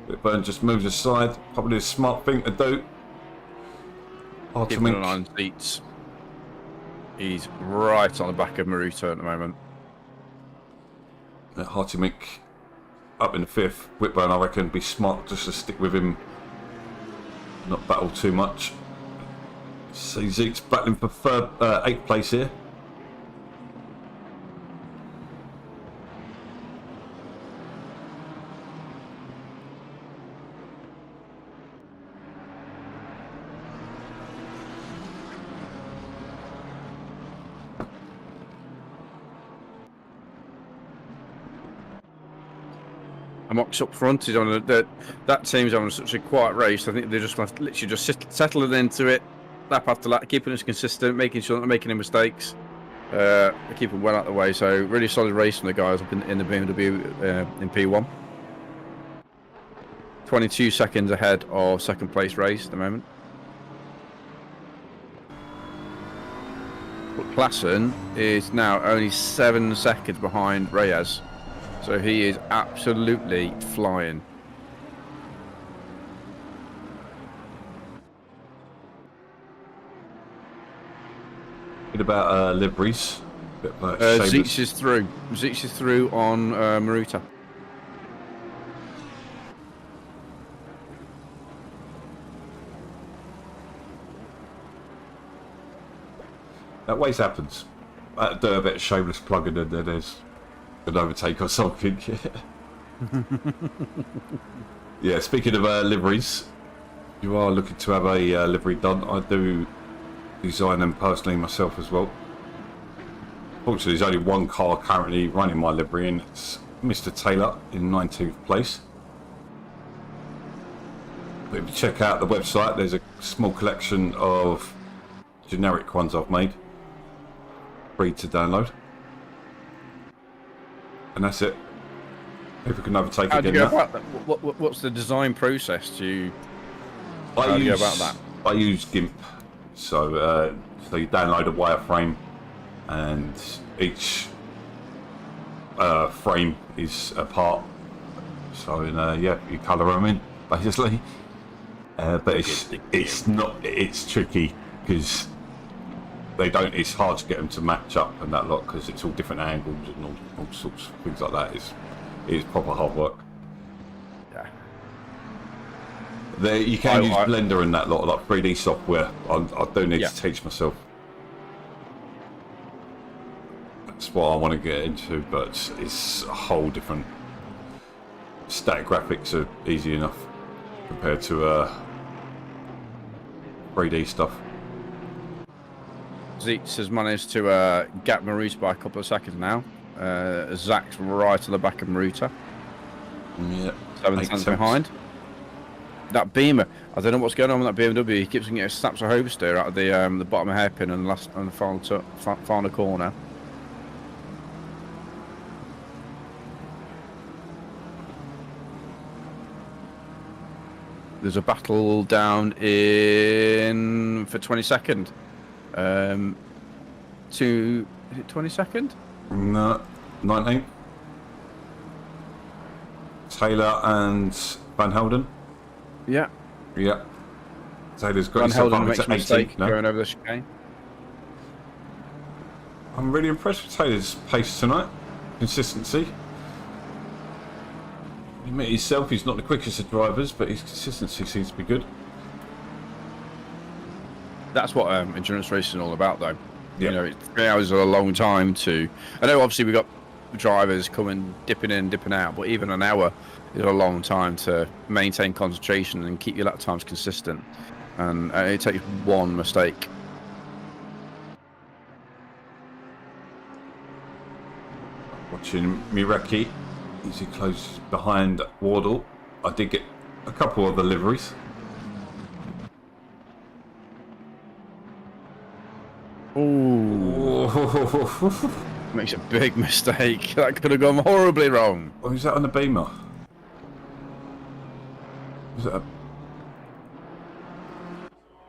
Whitburn just moves aside. Probably a smart thing to do. Keeping an eye on seats. He's right on the back of Maruto at the moment. Hartemink up in the 5th. Whitburn, I reckon, be smart just to stick with him. Not battle too much. See Zeke's battling for 8th place here. Amok's up front. He's on that team's on such a quiet race. I think they're just literally just settling into it, lap after lap, keeping us consistent, making sure they're not making any mistakes. They keep them well out of the way. So really solid race from the guys up in the BMW in P1. 22 seconds ahead of second place race at the moment. But Klassen is now only 7 seconds behind Reyes. So he is absolutely flying. Bit about liveries. Bit about Zeech is through. Zeech is through on Maruta. That always happens. Do a bit of shameless plugging and then there's an overtake or something. Yeah, speaking of liveries, you are looking to have a livery done. I do design them personally myself as well. Fortunately, there's only one car currently running my livery, and it's Mr. Taylor in 19th place. But if you check out the website, there's a small collection of generic ones I've made, free to download. And that's it. If we can overtake How again. do you go about that? What's the design process to? How do you go about that? I use GIMP. So you download a wireframe, and each frame is a part. So yeah, you colour them in basically. But it's tricky because they don't. It's hard to get them to match up and that lot because it's all different angles and all sorts of things like that. It's proper hard work. Yeah. You can use Blender and that lot, like 3D software. I do need to teach myself. That's what I want to get into, but it's a whole different. Static graphics are easy enough compared to 3D stuff. Zeeks has managed to gap Maruta by a couple of seconds now. Zach's right on the back of Maruta. Yeah. 7 seconds behind. That Beamer, I don't know what's going on with that BMW. He keeps getting snaps of oversteer out of the bottom hairpin and the final corner. There's a battle down in for 22nd. Is it 22nd? No, 19th. Taylor and Van Helden. Yeah. Yeah. Taylor's got Van himself Helden up makes to a mistake 18th now. going over the chicane. I'm really impressed with Taylor's pace tonight. Consistency. You admit himself, he's not the quickest of drivers, but his consistency seems to be good. That's what endurance racing is all about, though. Yeah. You know, 3 hours is a long time to. I know, obviously, we've got drivers coming, dipping in, dipping out, but even an hour is a long time to maintain concentration and keep your lap times consistent. And it takes one mistake. Watching Mireki, as he closes behind Wardle. I did get a couple of the liveries. Ooh. Makes a big mistake. That could have gone horribly wrong. Oh, is that on the Beamer? Was that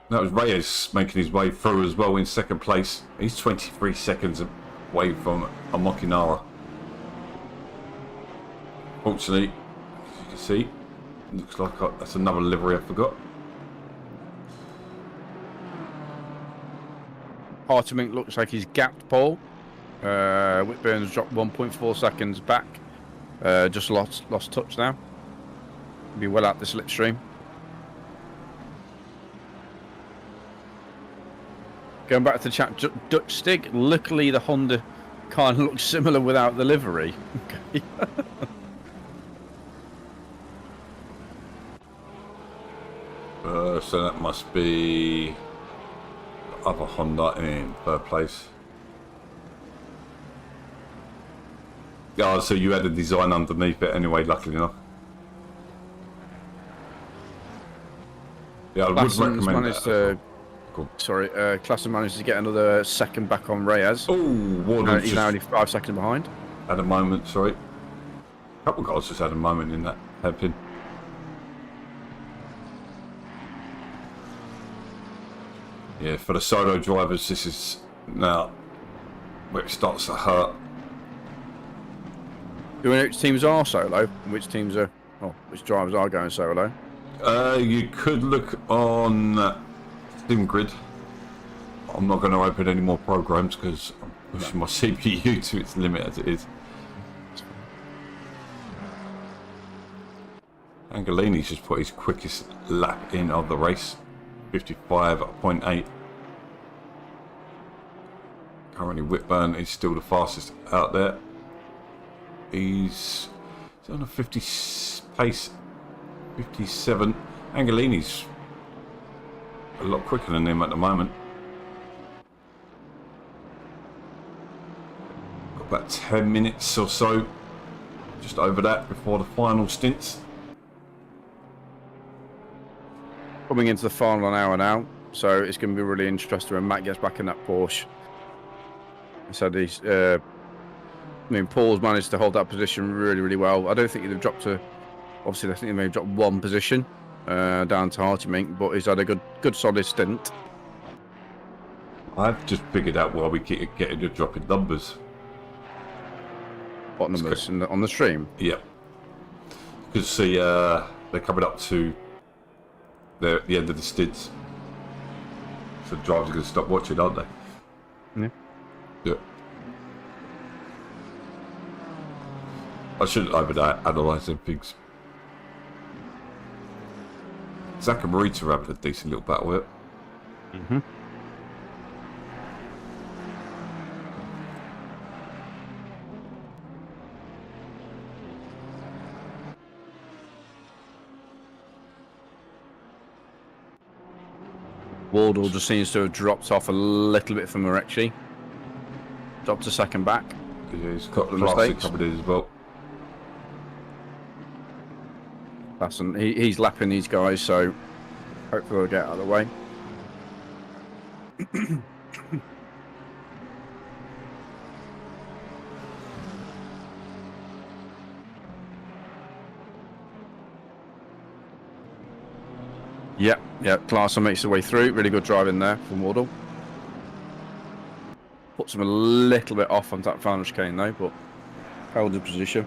That was Reyes making his way through as well in second place. He's 23 seconds away from a Mokinara. Fortunately, as you can see, looks like that's another livery I forgot. Hartemink looks like he's gapped Paul. Whitburn's dropped 1.4 seconds back. Just lost touch now. Be well out the slipstream. Going back to the chat, Dutch Stick. Luckily, the Honda kind of looks similar without the livery. Okay. So that must be the other Honda in third place. Yeah, so you had a design underneath it anyway, luckily enough. Yeah, I would Klassen's recommend managed that. As to. well. Cool. Sorry, Klassen managed to get another second back on Reyes. Oh, Wardle's He's just now only 5 seconds behind. had a moment. Sorry, a couple of guys just had a moment in that hairpin. Yeah, for the solo drivers, this is now where it starts to hurt. Do we know which teams are solo and which teams are, which drivers are going solo? You could look on SimGrid. I'm not going to open any more programs because I'm pushing my CPU to its limit as it is. Angolini's just put his quickest lap in of the race, 55.8. Currently Whitburn is still the fastest out there. He's on a 50 pace, 57. Angolini's a lot quicker than him at the moment. Got about 10 minutes or so, just over that, before the final stints. Coming into the final hour now, so it's going to be really interesting when Matt gets back in that Porsche. So he's, Paul's managed to hold that position really, really well. I don't think they've dropped to, obviously I think they may have dropped one position down to Hartimink, but he's had a good solid stint. I've just figured out why we keep getting the drop in numbers. What numbers on the stream? Yeah, because see, they're coming up to the end of the stints, so drivers are going to stop watching, aren't they? Yeah. Yeah. I shouldn't over-analyse them things. Zach and Marita are having a decent little battle with it. Mm-hmm. Wardle just seems to have dropped off a little bit from Marecci. Dropped a second back. Yeah, he's got of classic mistakes. coming in as well. He's lapping these guys, so hopefully they'll get out of the way. Yeah, Clarkson makes his way through. Really good driving there from Wardle. Puts him a little bit off on that final chicane though, but held his position.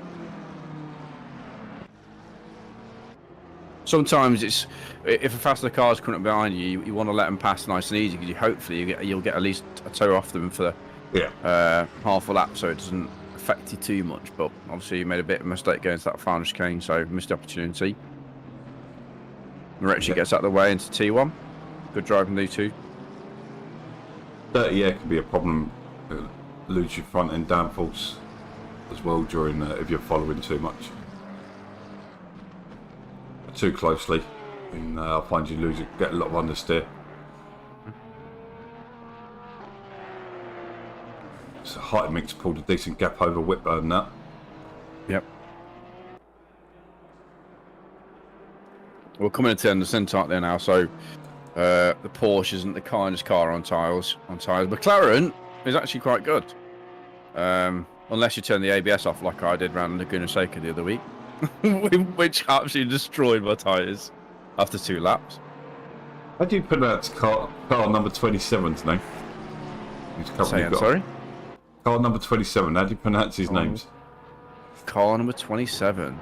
Sometimes it's, if a faster car's coming up behind you, you want to let them pass nice and easy because hopefully you'll get at least a toe off them for half a lap, so it doesn't affect you too much. But obviously you made a bit of a mistake going to that final chicane, so missed the opportunity. Marecci gets out of the way into T1. Good driving D2. 30 air can be a problem. Lose your front end downforce as well during if you're following too much. Too closely, and I find you get a lot of understeer. So Hartimik's pulled a decent gap over Whitburn now. Yep. We're coming into the end of the stint there now, so the Porsche isn't the kindest car on tyres. McLaren is actually quite good, unless you turn the ABS off like I did around Laguna Seca the other week, which absolutely destroyed my tyres after 2 laps. How do you pronounce car number 27's name? Sorry? Car number 27, how do you pronounce his names? Car number 27.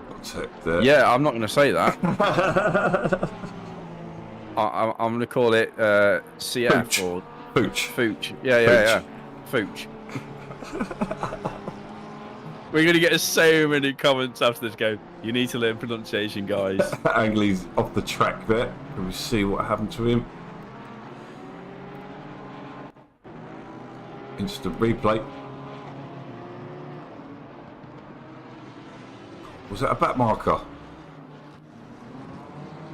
There. Yeah, I'm not going to say that. I'm going to call it CF Pooch. or Pooch. Fooch. Yeah. Fooch. We're going to get so many comments after this game. You need to learn pronunciation, guys. Angley's off the track there. Can we see what happened to him? Instant replay. Was that a back marker?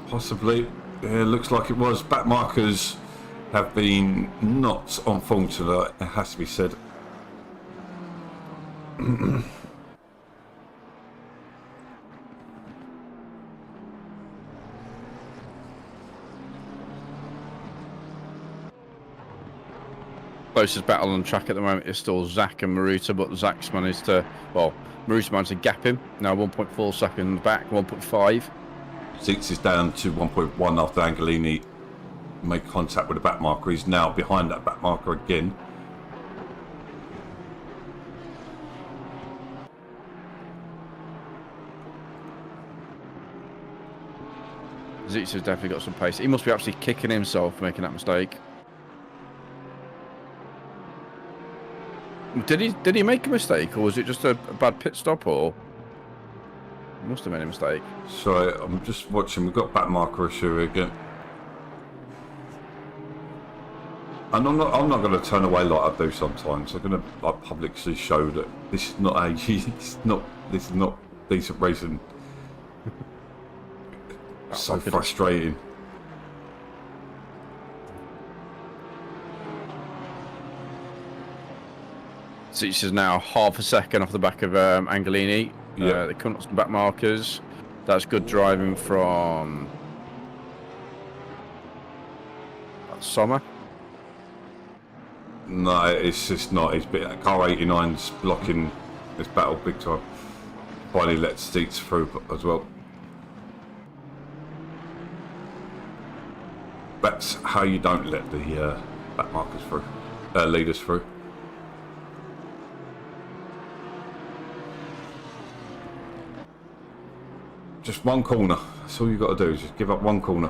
Possibly. Yeah, looks like it was. Back markers have been not on form tonight, it has to be said. closest battle on track at the moment is still Zach and Maruta, but Zach's managed to, well, Maruta managed to gap him. Now 1.4 seconds back, 1.5. Zeeks is down to 1.1 after Angelini made contact with the back marker. He's now behind that back marker again. Zeeks has definitely got some pace. He must be actually kicking himself for making that mistake. Did he make a mistake, or was it just a bad pit stop, or he must have made a mistake? So I'm just watching. We've got back marker issue again, and I'm not going to turn away like I do sometimes. I'm going to like publicly show that this is not this is not decent racing. So frustrating. Zeeks is now half a second off the back of Angelini. Yeah. They come up some back markers. That's good driving from Sommer. No, it's just not. It's bit car 89's blocking this battle big time. Finally let Zeeks through as well. That's how you don't let the back markers through, leaders through. Just one corner. That's all you got to do. Is just give up one corner.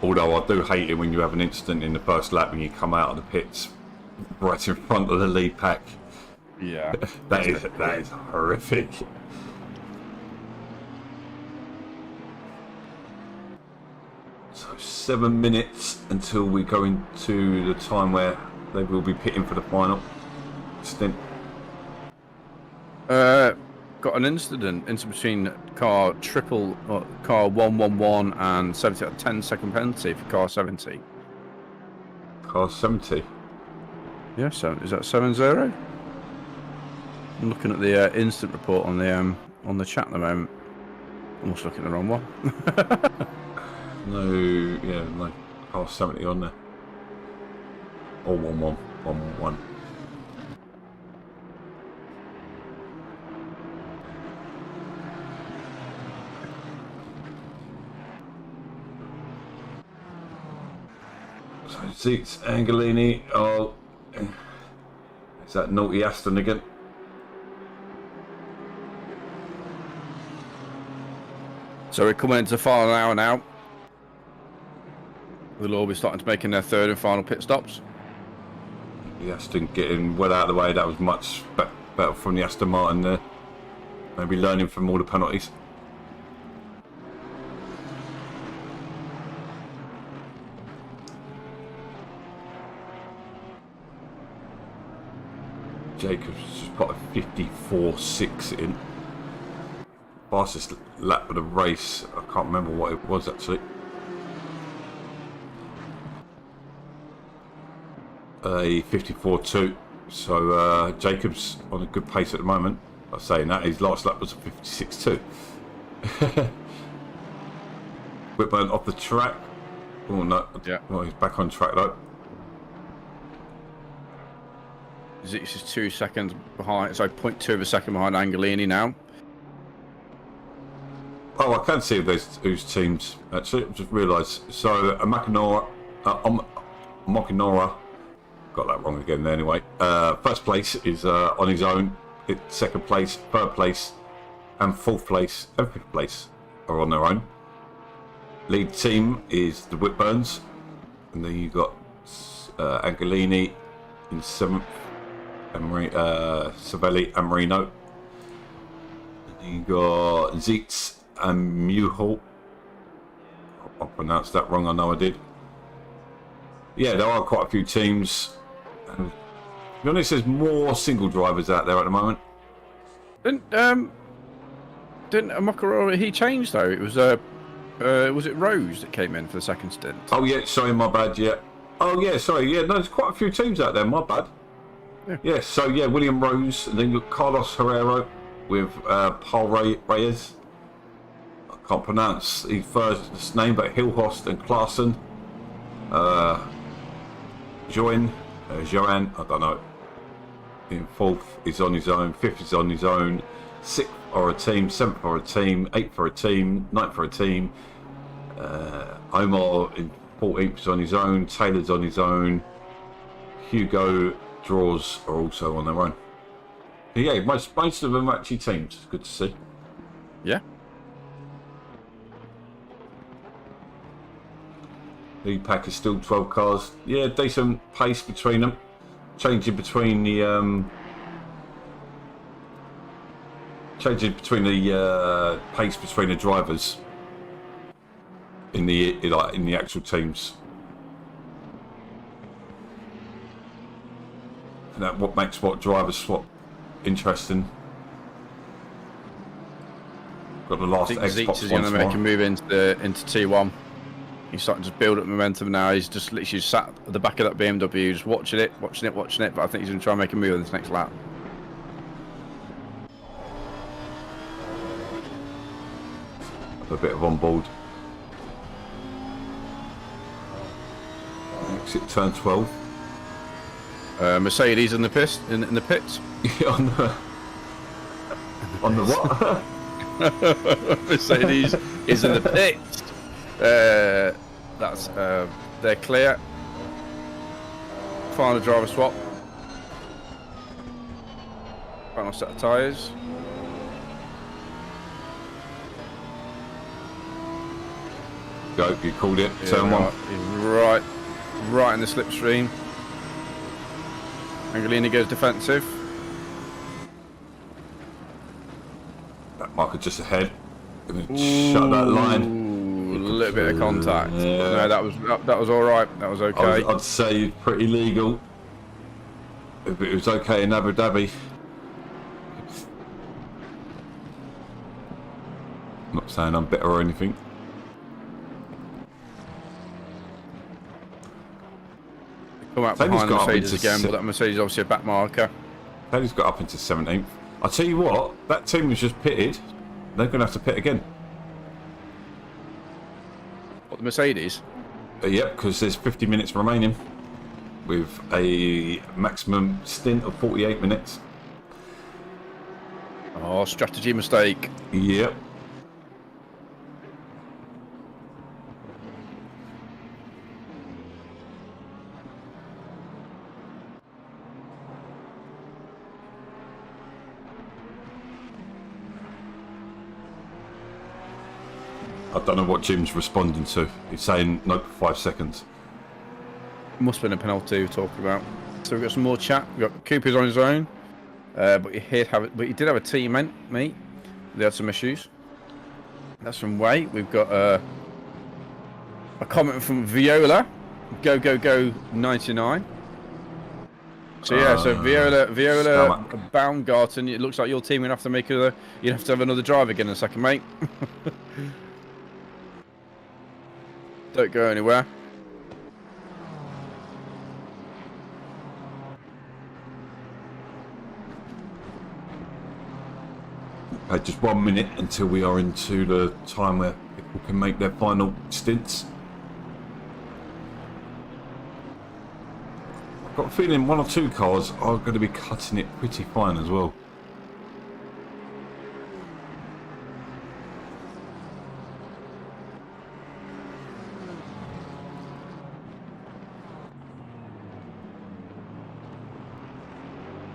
Although I do hate it when you have an incident in the first lap and you come out of the pits right in front of the lead pack. Yeah, that is horrific. So 7 minutes until we go into the time where they will be pitting for the final stint. Got an incident between car 111 and 70 at 10-second penalty for car 70. Car 70. Yeah, so is that 7-0? I'm looking at the instant report on the chat at the moment. I must look at the wrong one. No, car 70 on there. Or 111. So Zeeks, Angelini, is that naughty Aston again? So we're coming into the final hour now. They'll all be starting to making their third and final pit stops. The Aston getting well out of the way. That was much better from the Aston Martin there. Maybe learning from all the penalties. Jacobs just put a 54.6 in. Fastest lap of the race. I can't remember what it was actually. A 54.2. So Jacobs on a good pace at the moment. I'm saying that his last lap was a 56.2. Whitburn off the track. Oh no! Yeah. Well, he's back on track though. Zeeks is 2 seconds behind, so 0.2 of a second behind Angelini now. Oh, I can see whose teams actually. I've just realised. So Makinora, got that wrong again there anyway. First place is on his own. Second place, third place, and fourth place and fifth place are on their own. Lead team is the Whitburns, and then you got Angelini in seventh, and Savelli and Marino. And then you got Zeeks and Muhal. I pronounced that wrong, I know I did. Yeah, there are quite a few teams. And to be honest, there's more single drivers out there at the moment. Didn't Makarova, he changed though? It was it Rose that came in for the second stint? Oh yeah, sorry, my bad. Yeah. Oh yeah, sorry. Yeah, no, there's quite a few teams out there. My bad. Yeah. So yeah, William Rose, and then you've got Carlos Herrero with Paul Reyes. Can't pronounce the first name, but Hilhorst and Klaassen. Join, Johan, I don't know. In fourth is on his own, fifth is on his own, sixth for a team, seventh for a team, eighth for a team, ninth for a team. Omar in 14th is on his own, Taylor's on his own, Hugo, Draws are also on their own. Yeah, most of them are actually teams. It's good to see. Yeah. Lead pack is still 12 cars. Yeah, decent pace between them. Changing between the pace between the drivers in the actual teams. And that what makes what driver swap interesting. Got the last I think Xbox Zeeks is going to make a move into T1. He's starting to build up momentum now. He's just literally sat at the back of that BMW, just watching it. But I think he's going to try and make a move on this next lap. A bit of on board. Exit turn 12. Mercedes in the pits. On the what? Mercedes is in the pits. They're clear. Final driver swap. Final set of tyres. Go, you called it. Yeah, Turn 1. He's right in the slipstream. Angelini goes defensive. That marker just ahead. Gonna shut that line. A little bit of contact. Yeah. No, that was all right. That was okay. I'd say pretty legal. It was okay in Abu Dhabi. I'm not saying I'm better or anything. Come out behind Mercedes again, but that Mercedes is obviously a back marker. Taylor's got up into 17th. I'll tell you what, that team was just pitted. They're going to have to pit again. What, the Mercedes? Yep, because there's 50 minutes remaining with a maximum stint of 48 minutes. Oh, strategy mistake. Yep. I don't know what Jim's responding to. He's saying no for 5 seconds. Must have been a penalty we're talking about. So we've got some more chat. We've got Cooper's on his own, but he did have a teammate. They had some issues. That's from Way. We've got a comment from Viola. Go 99. So yeah, so Viola Baumgarten. It looks like your team will have to you have to have another drive again in a second, mate. Don't go anywhere. Just 1 minute until we are into the time where people can make their final stints. I've got a feeling 1 or 2 cars are going to be cutting it pretty fine as well.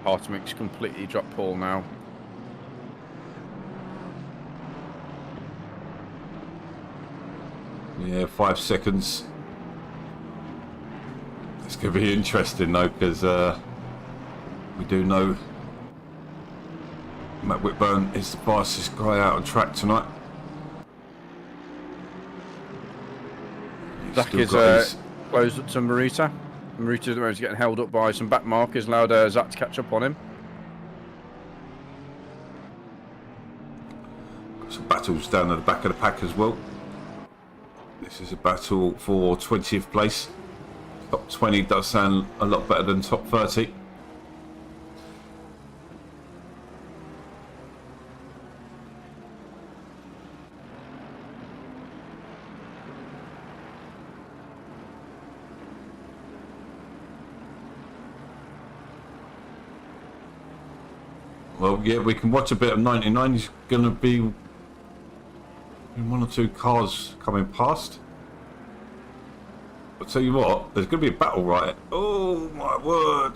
Hartwick's completely dropped Paul now. Yeah, 5 seconds. It's going to be interesting though, because we do know Matt Whitburn is the fastest guy out on track tonight. Zach is closed up to Marita. Marita at the moment is getting held up by some back markers, allowed Zach to catch up on him. Got some battles down at the back of the pack as well. This is a battle for 20th place. Top 20 does sound a lot better than top 30. Well, yeah, we can watch a bit of 99. He's going to be in one or two cars coming past. I'll tell you what, there's going to be a battle, right? Oh, my word.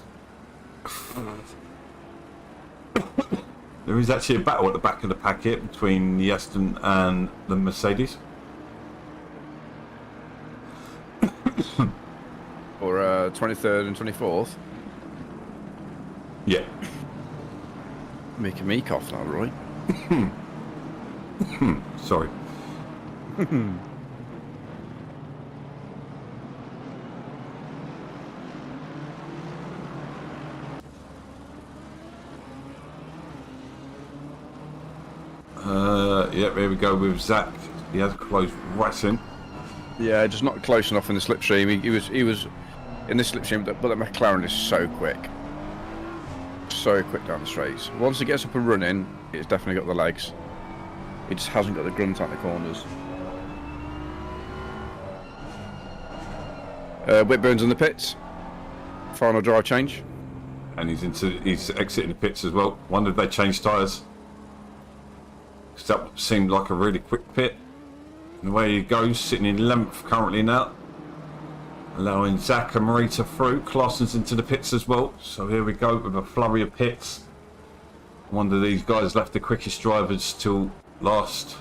There is actually a battle at the back of the packet between the Aston and the Mercedes. Or 23rd and 24th. Yeah. Making me cough now, Roy. Sorry. Yeah, there we go with Zach. He has close right in. Yeah, just not close enough in the slipstream. He was in the slipstream, but the McLaren is so quick. So quick down the straights. Once it gets up and running, it's definitely got the legs. It just hasn't got the grunt out the corners. Whitburn's in the pits. Final drive change. And he's exiting the pits as well. Wonder if they changed tyres. Because that seemed like a really quick pit. And the way he goes, sitting in 11th currently now. Allowing Zach and Marita through. Clarson's into the pits as well. So here we go with a flurry of pits. Wonder these guys left the quickest drivers till last.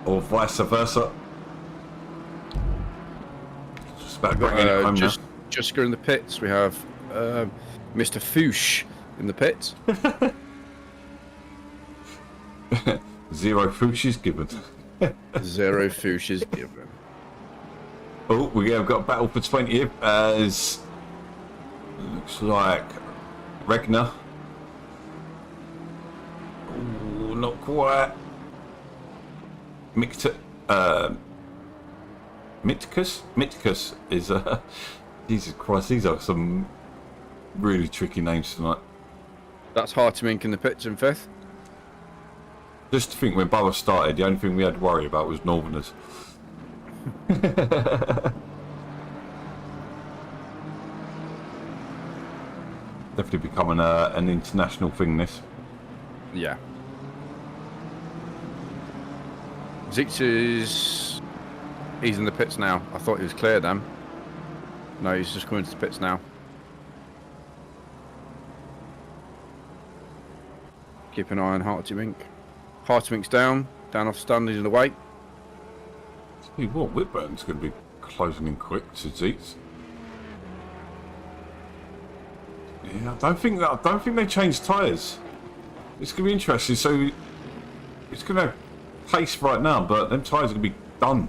Or vice versa. Just about bringing it home now. Just in the pits, we have Mr. Foosh in the pits. Zero Fuchsi's given. Zero Foosh is given. Oh, we have got a battle for 20th as looks like Regner. Oh, not quite. Mitkus is Jesus Christ, these are some really tricky names tonight. That's Hartimink in the pits in 5th. Just to think when Borough started, the only thing we had to worry about was Northerners. Definitely becoming an international thing, this. Yeah. Zeeks he's in the pits now. I thought he was clear then. No, he's just coming to the pits now. Keep an eye on Hartimink. Hartimink's down off stand, he's in the way. Tell you what, Whitburn's going to be closing in quick to Zeeks. Yeah, I don't think they changed tyres. It's going to be interesting. So it's going to pace right now, but them tyres are going to be done.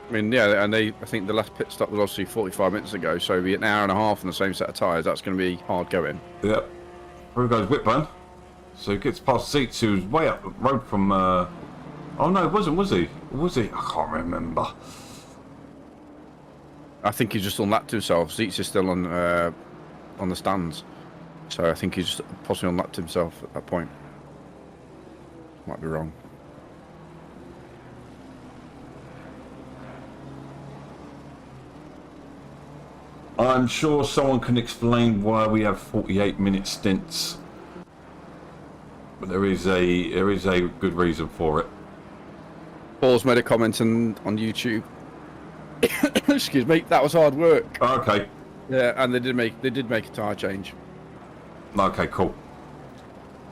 I mean, yeah, and I think the last pit stop was obviously 45 minutes ago, so it'll be an hour and a half on the same set of tyres. That's going to be hard going. Yep. Here goes Whitburn. So he gets past Zeeks, who was way up the road from... Oh no, it wasn't, was he? Was he? I can't remember. I think he's just unlapped himself. Zeeks is still on the stands. So I think he's just possibly unlapped himself at that point. Might be wrong. I'm sure someone can explain why we have 48-minute stints. But there is a good reason for it. Paul's made a comment on YouTube. Excuse me, that was hard work. Okay. Yeah, and they did make a tyre change. Okay, cool.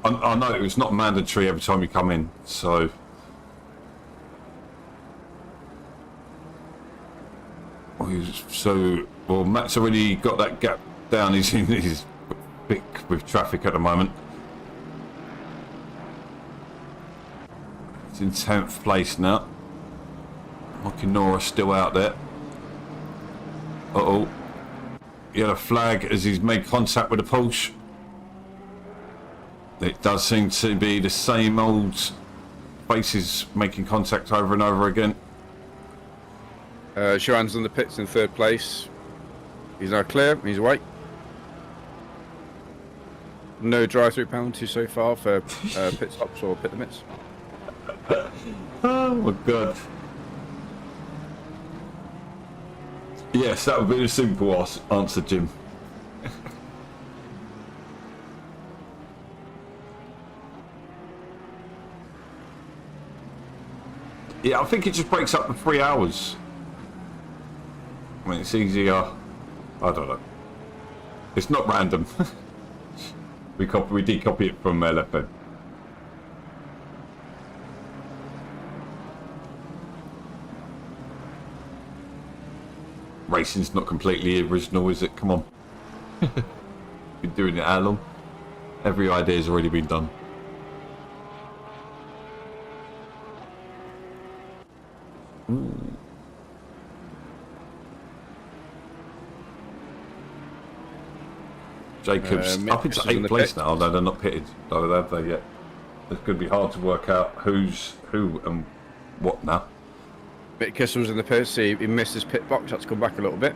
I know it's not mandatory every time you come in, so. Well, Matt's already got that gap down. He's big with traffic at the moment. He's in 10th place now. Makinora still out there. Uh-oh. He had a flag as he's made contact with the Porsche. It does seem to be the same old faces making contact over and over again. Joanne's in the pits in 3rd place. He's now clear. He's away. No drive-through penalty so far for pit stops or pit limits. Oh my god. Yes, that would be a simple answer, Jim. Yeah, I think it just breaks up the 3 hours. I mean, it's easier. I don't know. It's not random. we decopy it from LFN. Racing's not completely original, is it? Come on. Been doing it how long? Every idea's already been done. Ooh. Jacobs up into 8th place now. No, they're not pitted. No, have they yet? It's going to be hard to work out who's who and what now. Because was in the pit, see, he missed his pit box, had to come back a little bit.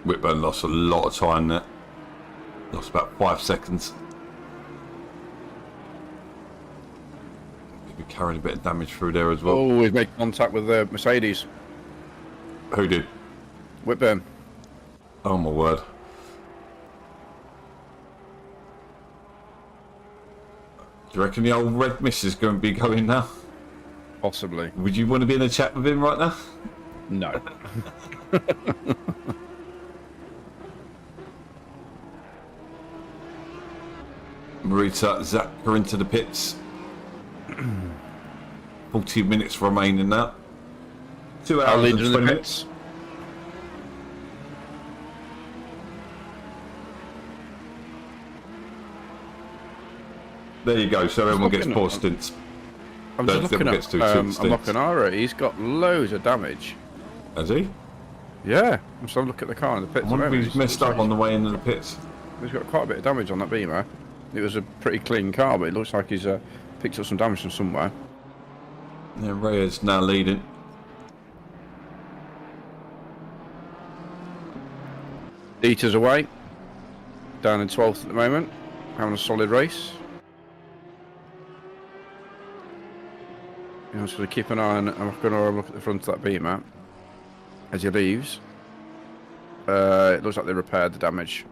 Whitburn lost a lot of time there. Lost about 5 seconds. He's been carrying a bit of damage through there as well. Oh, he's made contact with the Mercedes. Who did? Whitburn. Oh my word. Do you reckon the old red miss is going to be going now? Possibly. Would you want to be in a chat with him right now? No. Marita, Zach are into the pits. 40 minutes remaining now. 2 hours and 20 minutes. There you go, so everyone gets 4 stints. I'm just looking at Amokanara, he's got loads of damage. Has he? Yeah, I'm just looking at the car in the pits. I wonder if he's messed up on the way into the pits. He's got quite a bit of damage on that Beamer. It was a pretty clean car, but it looks like he's picked up some damage from somewhere. Yeah, Reyes now leading. Dieter's away. Down in 12th at the moment. Having a solid race. I'm just going to keep an eye on. I'm going to look at the front of that Beamer as he leaves. It looks like they repaired the damage.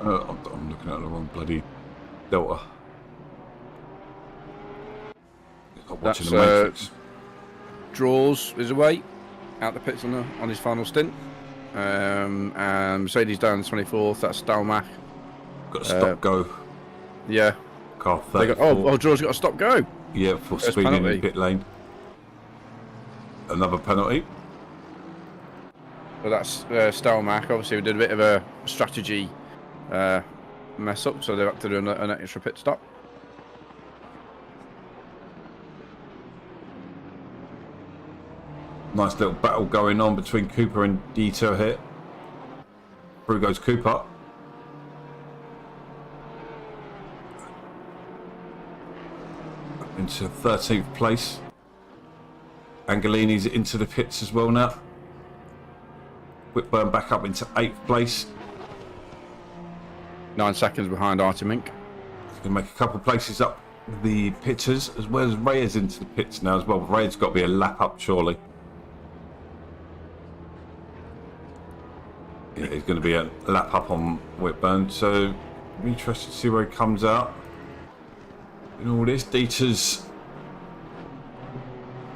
I'm looking at the wrong bloody Delta. I'm watching the Matrix. Draws is away, out the pits on his final stint. And Mercedes down 24th, that's Stalmach. Got a stop go. Yeah. Car 34. Draws got a stop go. Yeah, for speeding in the pit lane. Another penalty. So that's Stalmach. Obviously, we did a bit of a strategy mess up, so they had to do an extra pit stop. Nice little battle going on between Cooper and Dieter here. Through goes Cooper. Into 13th place. Angolini's into the pits as well now. Whitburn back up into 8th place. 9 seconds behind Artemink. He's going to make a couple of places up the pitters, as well as Reyes into the pits now as well. Reyes got to be a lap up surely. Yeah, he's going to be a lap up on Whitburn, so I'm interested to see where he comes out in all this. Dieter's...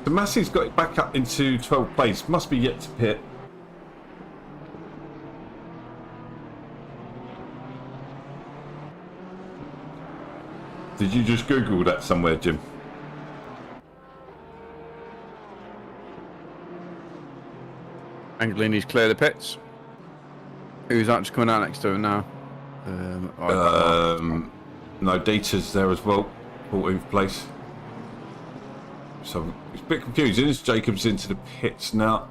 So Massey's got it back up into 12th place, must be yet to pit. Did you just Google that somewhere, Jim? Angolini's clear the pits. Who's actually coming out next to him now? No, Dieter's there as well, 14th place. So it's a bit confusing as Jacobs into the pits now.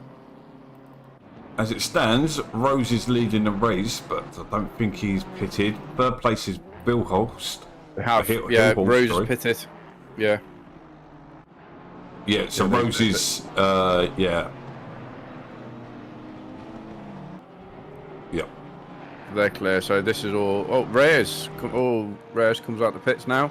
As it stands, Rose is leading the race, but I don't think he's pitted. 3rd place is Bill Holst. Rose is pitted. Yeah. Yeah, so Rose is, yeah. Yep. they're clear. So this is all. Oh, Reyes. Oh, Reyes comes out the pits now.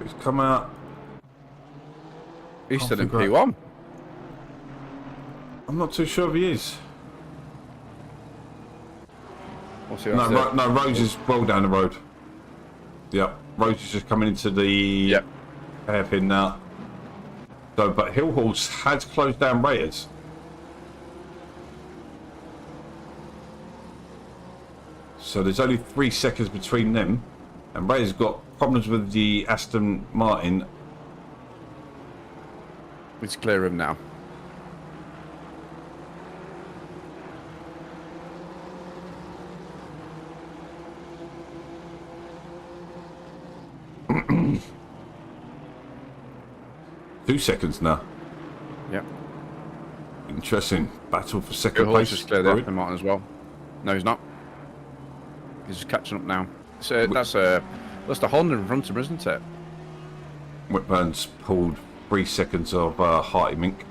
He's come out. He's still in figure P1. I'm not too sure if he is. We'll see. No, Rose is well down the road. Yep, Rose is just coming into the hairpin now. So, but Hill Horse has closed down Reyes. So there's only 3 seconds between them, and Reyes got problems with the Aston Martin. It's clear him now. Two seconds now. Yep. Interesting. Battle for second Hill place. Horse is clear there, Aston Martin as well. No, he's not. He's just catching up now. So that's the Honda in front of him, isn't it? Whitburn's pulled 3 seconds of Harty Mink.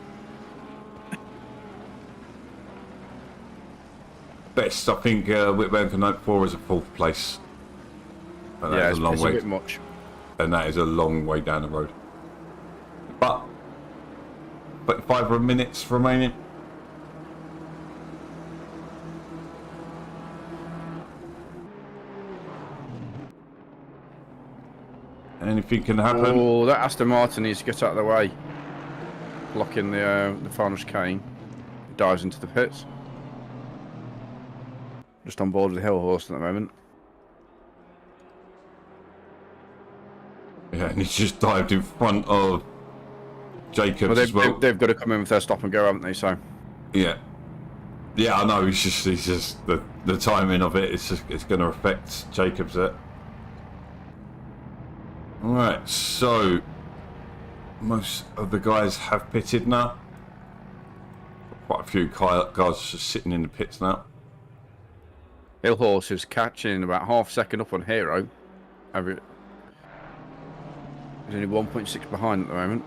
Best I think Whitburn can hope for is a 4th place. And that is a long way. It's a bit much. And that is a long way down the road. But 5 minutes remaining. Anything can happen. Oh, that Aston Martin needs to get out of the way. Blocking the final chicane. He dives into the pits. Just on board with the Hill Horse at the moment. Yeah, and he's just dived in front of Jacobs as well. They've got to come in with their stop and go, haven't they? So. Yeah. Yeah, I know. It's just the timing of it. It's going to affect Jacobs there. All right, so most of the guys have pitted now. Quite a few guys just sitting in the pits now. Hill Horse is catching about half second up on Hero. He's only 1.6 behind at the moment.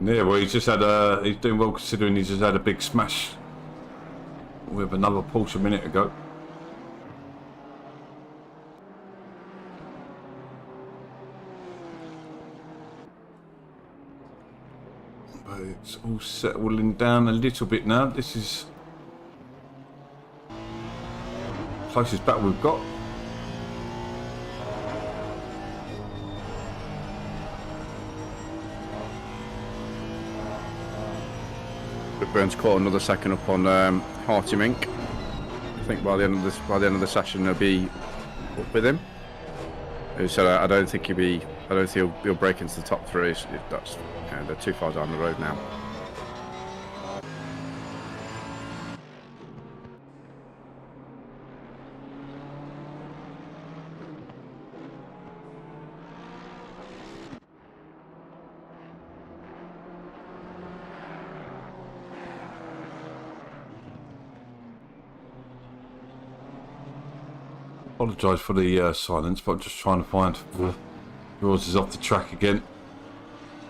Yeah, well, he's doing well considering he's just had a big smash with another Porsche a minute ago. But it's all settling down a little bit now. This is the closest battle we've got. Burns caught another second up on Harty Mink. I think by the end of the session they'll be up with him. He said I don't think he'll break into the top 3. They're too far down the road now. Apologise for the silence, but I'm just trying to find yours is off the track again.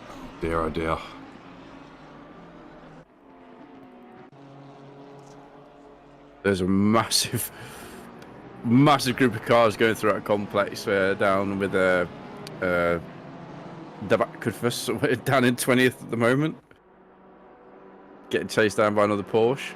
Oh dear, oh dear. There's a massive group of cars going through that complex down with Devakudfus down in 20th at the moment. Getting chased down by another Porsche.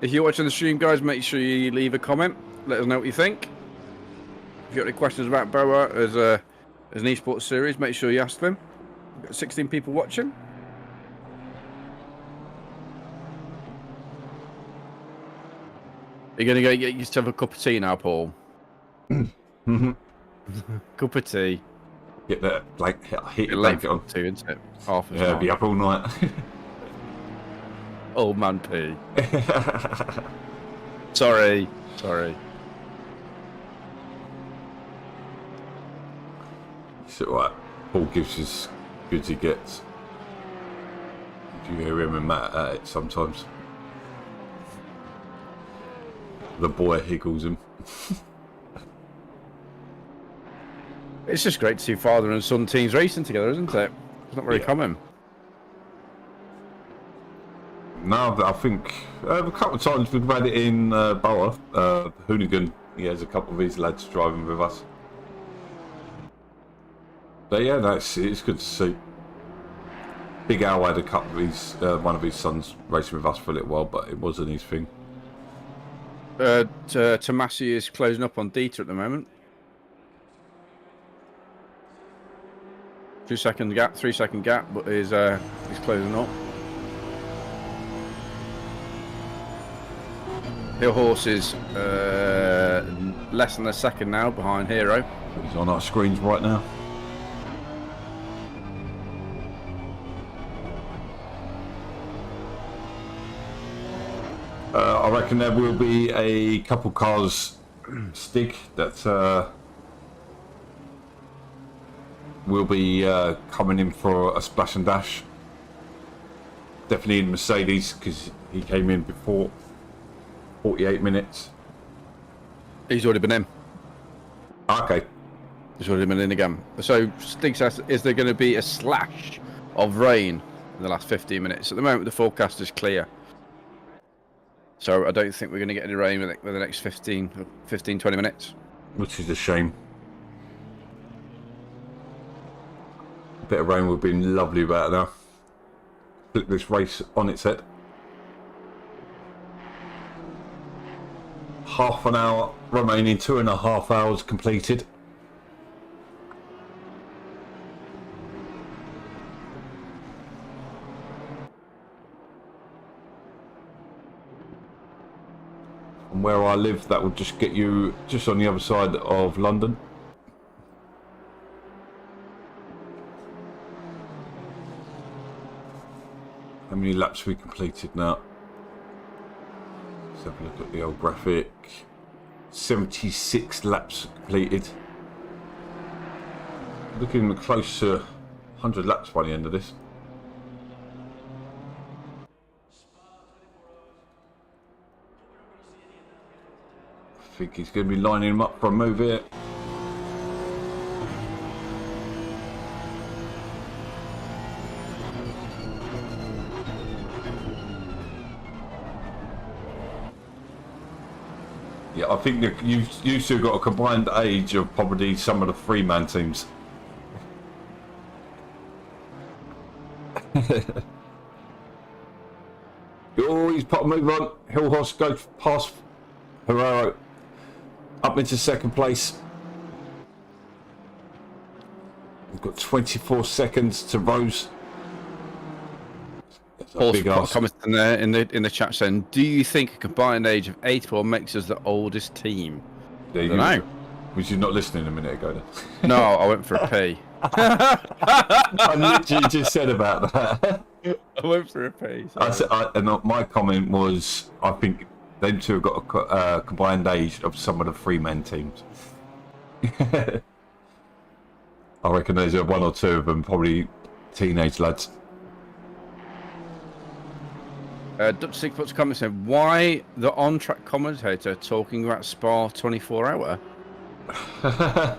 If you're watching the stream, guys, make sure you leave a comment. Let us know what you think. If you've got any questions about BoA as an esports series, make sure you ask them. We've got 16 people watching. You're going to go get yourself a cup of tea now, Paul? Cup of tea. Get that heat blanket blanket on. Too, isn't it? Half as Yeah, long. be up all night. Old man pee. Sorry. it right. Paul gives as good as he gets. You hear him and Matt at it sometimes. The boy, he calls him. It's just great to see father and son teams racing together, isn't it? It's not very common. No, I think a couple of times we've had it in BoA. Hoonigan, he has a couple of his lads driving with us. But yeah, it's good to see. Big Al had a couple of his, one of his sons racing with us for a little while, but it wasn't his thing. Tomasi is closing up on Dieter at the moment. 2 second gap, 3 second gap, but he's closing up. Hill Horse is less than a second now behind Hero. He's on our screens right now. I reckon there will be a couple cars, Stig, that will be coming in for a splash and dash. Definitely in Mercedes, because he came in before 48 minutes. He's already been in. Okay. He's already been in again. So Stig says, is there going to be a slash of rain in the last 15 minutes? At the moment, the forecast is clear. So I don't think we're going to get any rain within the next 15, 20 minutes. Which is a shame. A bit of rain would be lovely about it now. Flip this race on its head. Half an hour remaining, 2.5 hours completed. From where I live, that would just get you just on the other side of London. How many laps we completed now? Let's have a look at the old graphic. 76 laps completed. Looking close to 100 laps by the end of this. I think he's going to be lining him up for a move here. Yeah, I think that you've still got a combined age of probably some of the three-man teams. Oh, he's put a move on. Hill Horse goes past Herrero. Up into second place. We've got 24 seconds to Rose. Paul's put a comment in there in the chat saying, "Do you think a combined age of 84 makes us the oldest team?" I don't know. Was you not listening a minute ago then? No, I went for a pee. I literally just said about that. I went for a pee. And my comment was, I think them two have got a combined age of some of the three-man teams. I reckon there's one or two of them, probably teenage lads. Dutch Sig puts a comment saying, "Why the on-track commentator talking about Spa 24-hour?" I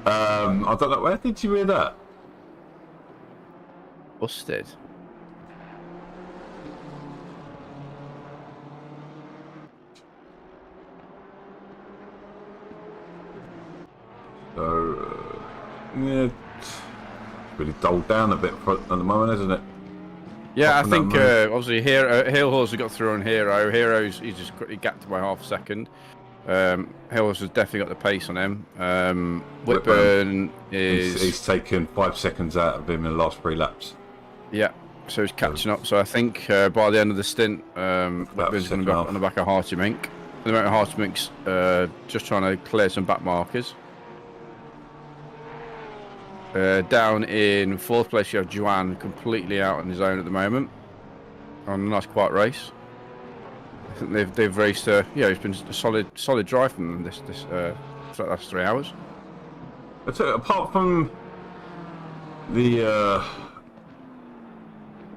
don't know. Where did you hear that? Busted. So, yeah, it's really dulled down a bit at the moment, isn't it? Yeah, I think obviously Hill Horse has got through on Hero. Hero's he's just quickly gapped by half a second. Hill Horse has definitely got the pace on him. Whitburn is he's taken 5 seconds out of him in the last 3 laps. Yeah, so he's catching up. So I think by the end of the stint, Whitburn's going to be on the back of Hartimink. At the moment, Hartimink's just trying to clear some back markers. Down in 4th place, you have Juan completely out on his own at the moment. On a nice quiet race. I think they've raced. Yeah, it's been a solid drive from them this for the last 3 hours. I tell you, apart from the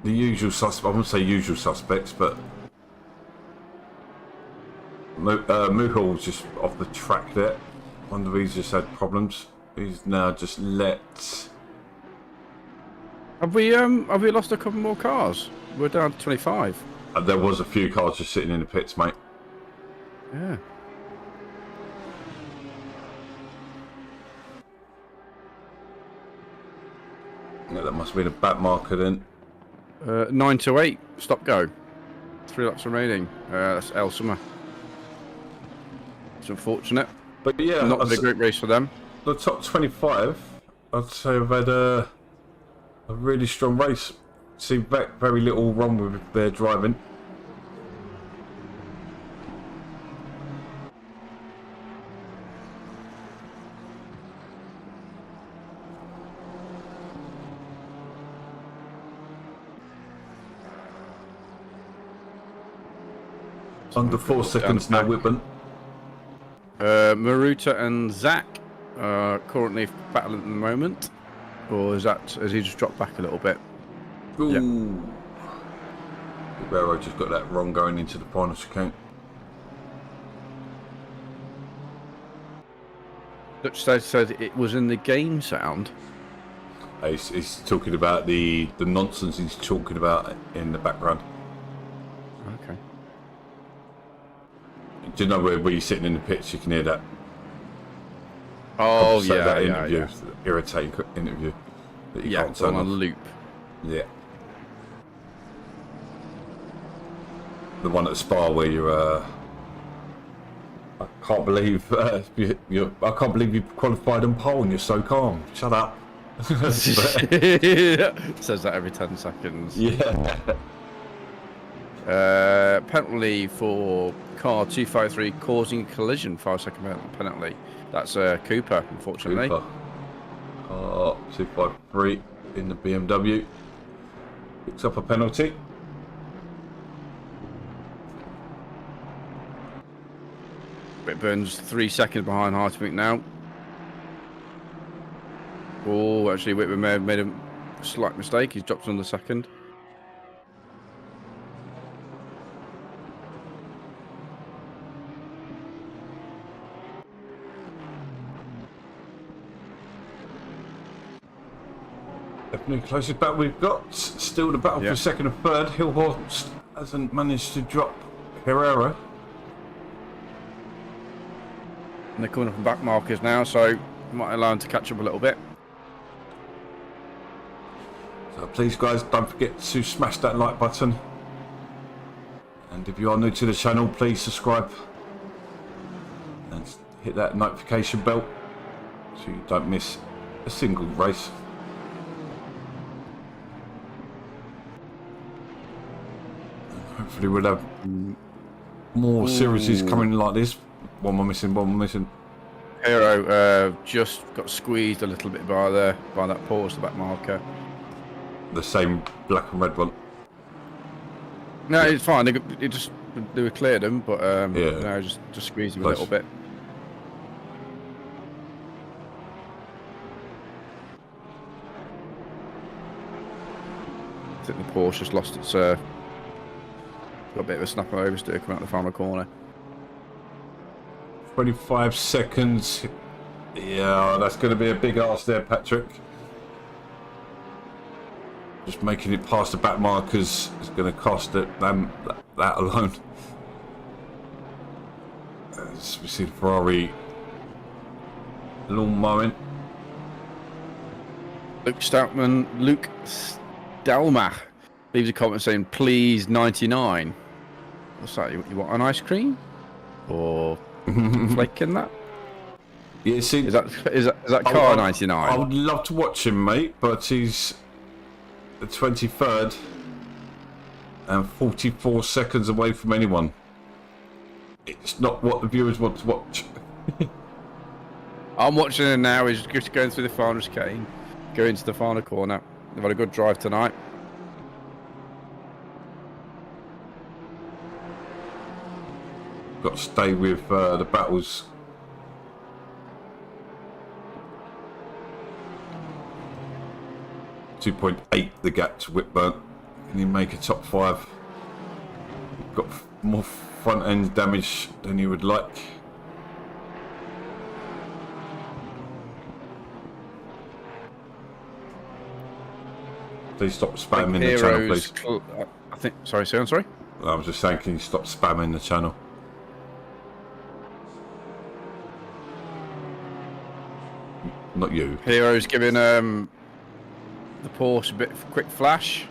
usual suspects, I wouldn't say usual suspects, but Muhal's just off the track there. Wonder if he's just had problems. He's now just let. Have we lost a couple more cars? We're down to 25. There was a few cars just sitting in the pits, mate. Yeah. Yeah, that must have been a back marker then. 9 to 8. Stop go. 3 laps remaining. That's El Summer. It's unfortunate. But yeah, Not been a great race for them. The top 25, I'd say have had a really strong race. See very little wrong with their driving. Under 4 seconds now, Whitburn. Maruta and Zach are currently battling at the moment. Or has he just dropped back a little bit? Ooh. Yep. Ribeiro just got that wrong going into the final chicane. Dutch said it was in the game sound. He's talking about the nonsense he's talking about in the background. Okay. Do you know where you're sitting in the pits, you can hear that? Oh, So yeah, that yeah, interview, yeah. the irritating interview that you Yeah, can't turn on a off. loop. Yeah. The one at Spa where you're, I can't believe I can't believe you qualified on pole and you're so calm. Shut up. Says that every 10 seconds. Yeah. Penalty for car 253 causing collision. 5-second penalty. That's Cooper, unfortunately. Cooper. Car 253 in the BMW. Picks up a penalty. Whitburn's 3 seconds behind Hartwig now. Oh, actually, Whitburn may have made a slight mistake. He's dropped under second. Definitely closest battle we've got. Still the battle for second and third. Hillhorst hasn't managed to drop Herrera. And they're coming up on back markers now, so might allow him to catch up a little bit. So please guys, don't forget to smash that like button. And if you are new to the channel, please subscribe. And hit that notification bell so you don't miss a single race. And hopefully we'll have more series coming like this. One more missing, one more missing. Hero just got squeezed a little bit by that pause, the back marker. The same black and red one. No, it's fine. They were cleared him, but Yeah. no, just squeezed him Close. a little bit. I think the Porsche just lost its got a bit of a snap oversteer coming out the final corner. 25 seconds. Yeah, that's going to be a big ask there, Patrick. Just making it past the back markers is going to cost them that alone. As we see the Ferrari lawn mowing. Luke Stelmach leaves a comment saying, "Please 99." What's that? You want an ice cream or flake in that? Yeah, see, Is that car 99? I would love to watch him, mate, but he's the 23rd and 44 seconds away from anyone. It's not what the viewers want to watch. I'm watching it now. He's just going through the final chicane, going to the final corner. They've had a good drive tonight. Got to stay with the battles. 2.8 the gap to Whitburn. Can he make a top 5? Got more front end damage than you would like. Please stop spamming the channel, please. I think. Sorry, Sion. Sorry. I was just saying, can you stop spamming the channel? Not you. Hero's giving the Porsche a bit of a quick flash.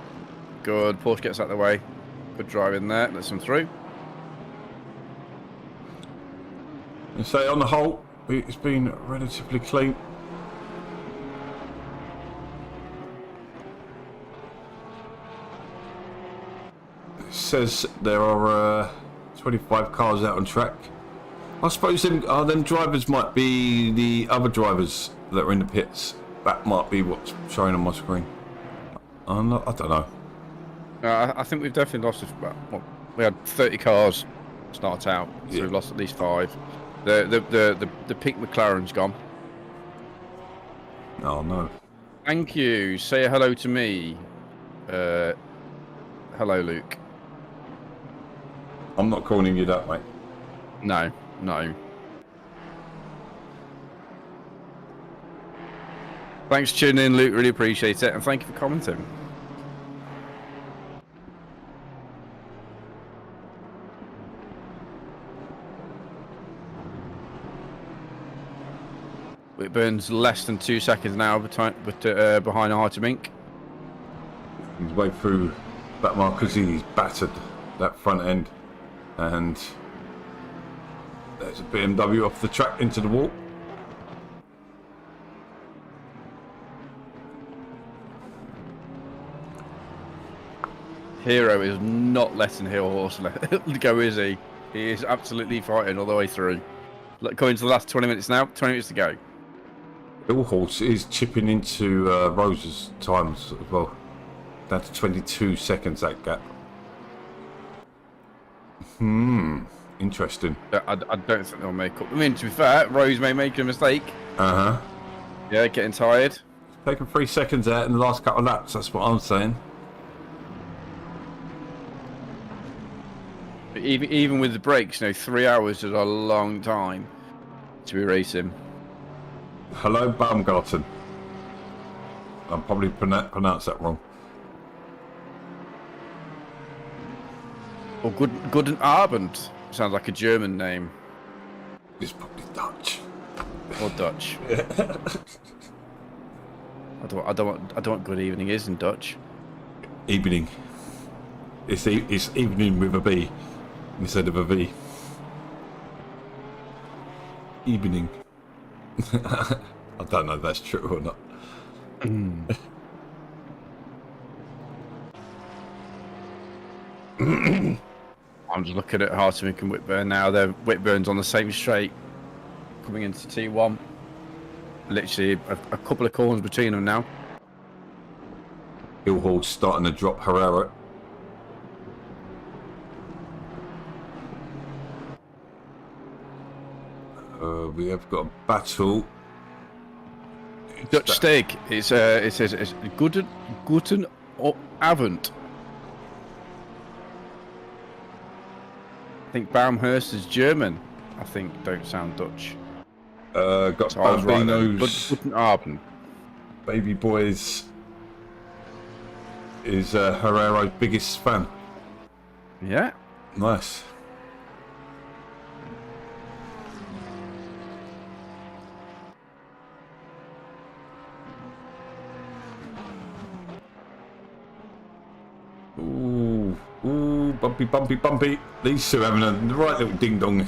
Good. Porsche gets out of the way. Good drive in there. Lets them through. And say on the whole, it's been relatively clean. It says there are 25 cars out on track. I suppose them drivers might be the other drivers that are in the pits. That might be what's showing on my screen. I don't know. I think we've definitely lost. Well, we had 30 cars start out, so Yeah. we've lost at least 5. The pink McLaren's gone. Oh no. Thank you. Say hello to me. Hello, Luke. I'm not calling you that, mate. No. Thanks for tuning in, Luke. Really appreciate it, and thank you for commenting. It burns less than 2 seconds now behind Artemink. He's way through that mark because he's battered that front end, and there's a BMW off the track into the wall. Hero is not letting Hill Horse go, is he? He is absolutely fighting all the way through. Look, coming to the last 20 minutes now. 20 minutes to go. Hill Horse is chipping into Rose's times as well. Down to 22 seconds, that gap. Interesting. I don't think they'll make up. I mean, to be fair, Rose may make a mistake. Uh-huh. Yeah, getting tired. Taking 3 seconds out in the last couple of laps, that's what I'm saying. But even with the brakes, 3 hours is a long time to be racing. Hello, Baumgarten. I'm probably pronounced that wrong. Or Guten Abend. Sounds like a German name. It's probably Dutch. Or Dutch. I don't want good evening is in Dutch. Evening. It's evening with a B instead of a V. Evening. I don't know if that's true or not. I'm just looking at Hartemick and Whitburn now. Whitburn's on the same straight coming into T1. Literally a couple of corners between them now. Hillhall's starting to drop Herrera. We have got a battle. Dutch steak. It says it's Guten Abend. I think Baumhurst is German. I think don't sound Dutch. Got So I was right there. Baldinos. Guten Abend. Baby Boys is Herrera's biggest fan. Yeah. Nice. Ooh, bumpy. These two having a right little ding dong.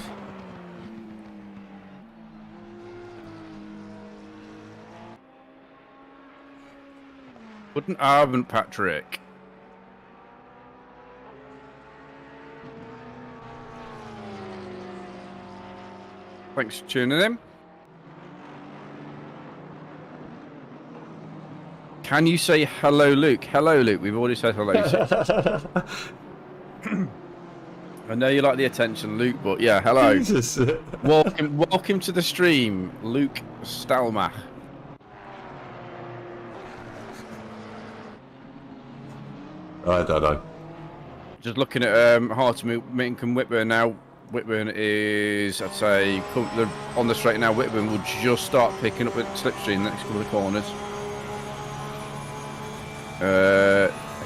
Guten Abend, Patrick. Thanks for tuning in. Can you say hello, Luke? Hello, Luke. We've already said hello to you. I know you like the attention, Luke, but yeah, hello. Jesus. Welcome to the stream, Luke Stalmach. I don't know. Just looking at Hartmink and Whitburn now. Whitburn is, I'd say, on the straight now. Whitburn will just start picking up with slipstream in the next couple of corners.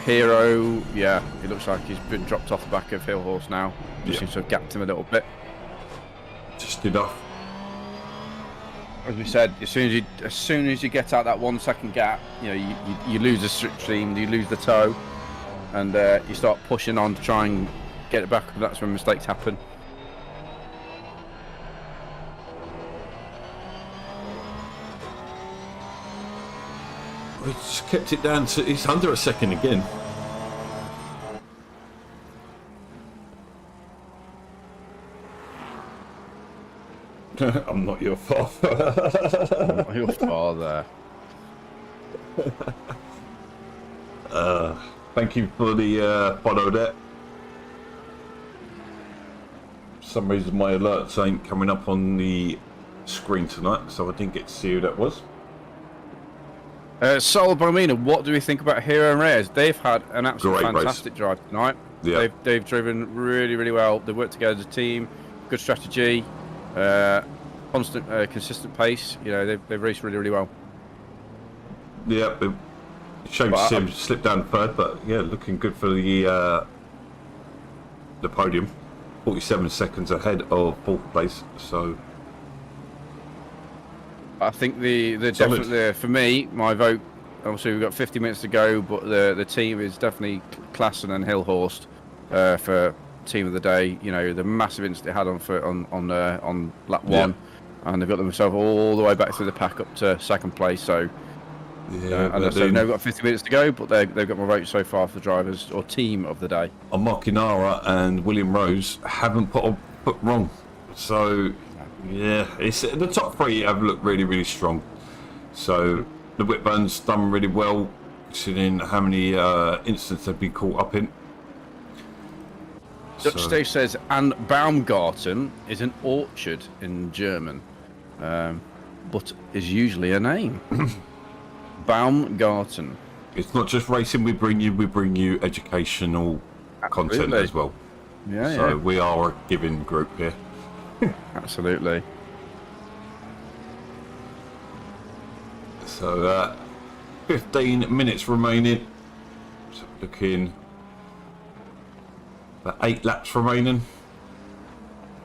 Hero, yeah, it looks like he's been dropped off the back of Hill Horse now. Just seems to have gapped him a little bit. Just enough. As we said, as soon as you get out that 1 second gap, you know, you lose the slipstream, you lose the toe, and you start pushing on to try and get it back. That's when mistakes happen. We just kept it down to, it's under a second again. I'm not your father. I'm not your father. Thank you for the follow there. For some reason my alerts ain't coming up on the screen tonight, so I didn't get to see who that was. Sol Bomina, what do we think about Hero and Reyes? They've had an absolutely Great fantastic drive tonight. Yeah. They've driven really, really well. They've worked together as a team, good strategy, constant, consistent pace. You know, they've raced really, really well. Yeah, shame to see him slip down third, but yeah, looking good for the podium. 47 seconds ahead of fourth place, so I think the definitely for me, my vote. Obviously, we've got 50 minutes to go, but the team is definitely Klassen and Hillhorst for team of the day. You know, the massive incident they had on lap one, and they've got themselves all the way back through the pack up to second place. So yeah, and I said, we've got 50 minutes to go, but they've got my vote so far for the drivers or team of the day. Makinara and William Rose haven't put wrong, so yeah, it's the top three have looked really, really strong. So the Whitburn's done really well, considering how many incidents they've been caught up in. Dutch Steve says, and Baumgarten is an orchard in German, but is usually a name. Baumgarten. It's not just racing we bring you educational content as well. Yeah, so we are a giving group here. Absolutely. So 15 minutes remaining. So looking at 8 laps remaining.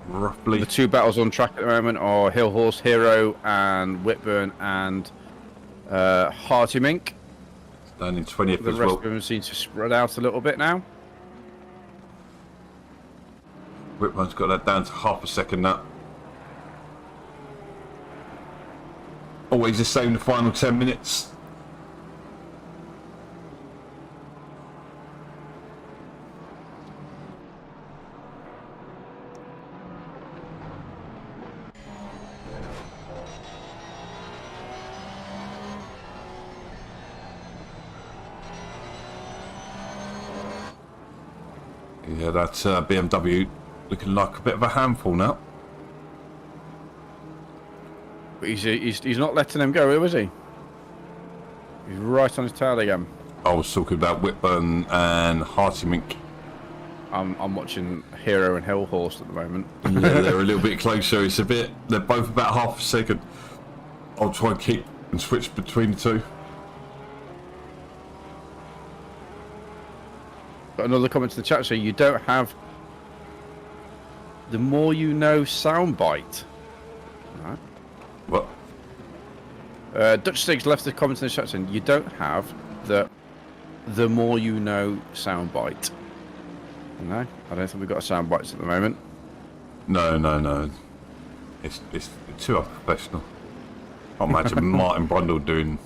Roughly. The two battles on track at the moment are Hill Horse Hero and Whitburn and Hartmink. Down in 20th The as rest well. of them seem to spread out a little bit now. Whitburn's got that down to half a second now. Always the same, the final 10 minutes. Yeah, that's BMW looking like a bit of a handful now. But he's not letting them go, is he? He's right on his tail again. I was talking about Whitburn and Hartmink. I'm watching Hero and Hill Horse at the moment. Yeah, they're a little bit closer. It's a bit. They're both about half a second. I'll try and keep and switch between the two. Got another comment to the chat saying you don't have the more you know soundbite. Right. What? Dutch Stiggs left a comment in the chat saying you don't have the more you know soundbite. No, I don't think we've got a soundbites at the moment. No. It's too unprofessional. I imagine Martin Brundle doing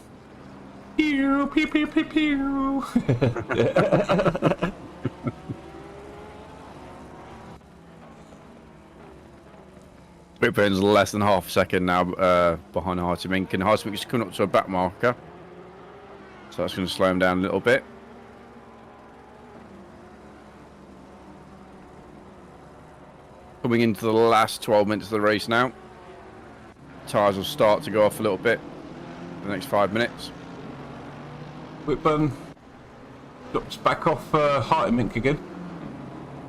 pew pew pew pew pew. Whitburn's less than half a second now behind Hartmink, and Hartmink is coming up to a back marker, so that's going to slow him down a little bit. Coming into the last 12 minutes of the race now. Tyres will start to go off a little bit for the next 5 minutes. Whitburn Drops back off Hartemink again.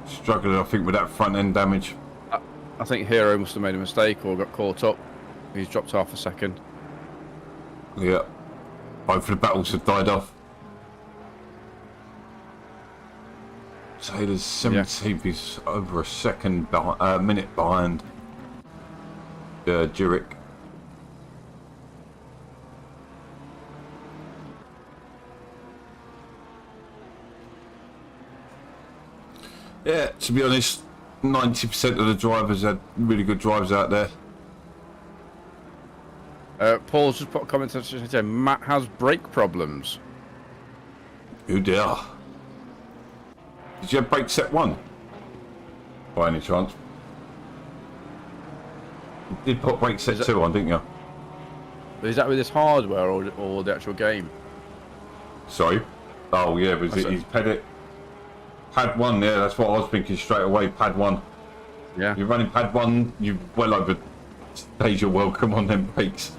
Struggling, I think, with that front end damage. I think Hero must have made a mistake or got caught up. He's dropped half a second. Yeah. Both of the battles have died off. Taylor's 17th is over a minute behind Jurek. Yeah, to be honest, 90% of the drivers had really good drives out there. Paul's just put a comment saying Matt has brake problems. Oh dear. Did you have brake set 1? By any chance? You did put brake set 2 on, didn't you? Is that with this hardware or the actual game? Sorry? Oh yeah, was it his pad 1, yeah, that's what I was thinking straight away, pad 1. Yeah. You're running pad 1, you've well over stage your welcome on them brakes.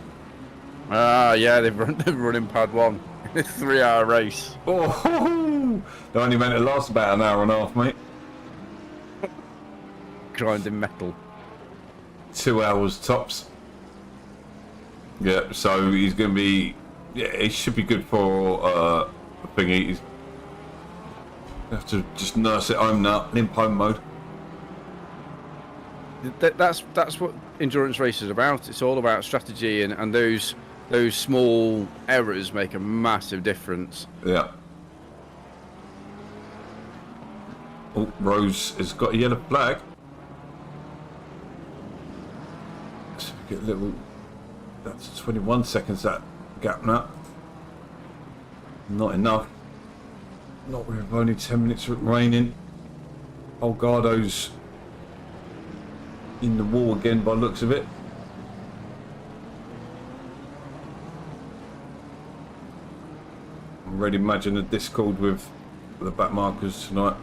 Yeah, they're running pad 1. It's a 3-hour race. Oh, they only meant it last about an hour and a half, mate. Grinding metal. 2 hours tops. Yeah, so he's going to be, yeah, it should be good for a thingy. He's have to just nurse it home now, limp home mode. That's what endurance race is about. It's all about strategy, and those small errors make a massive difference. Yeah. Oh, Rose has got a yellow flag. So we get a little. That's 21 seconds that gap now. Not enough. Not with only 10 minutes remaining. Olgado's in the wall again by the looks of it. I'm already imagining a Discord with the back markers tonight.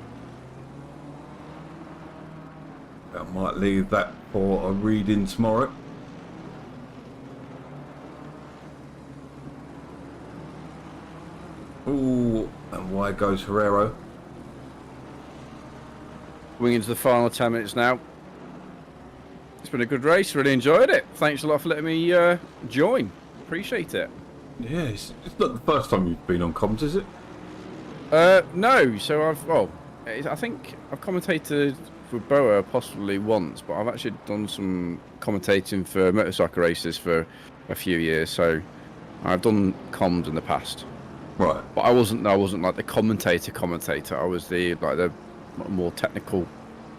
I might leave that for a reading tomorrow. Ooh, and wide goes Herrero. Going into the final 10 minutes now. It's been a good race, really enjoyed it. Thanks a lot for letting me join. Appreciate it. Yeah, it's not the first time you've been on comms, is it? No, so I think I've commentated for BoA possibly once, but I've actually done some commentating for motorcycle races for a few years, so I've done comms in the past. Right. But I wasn't like the commentator. I was the more technical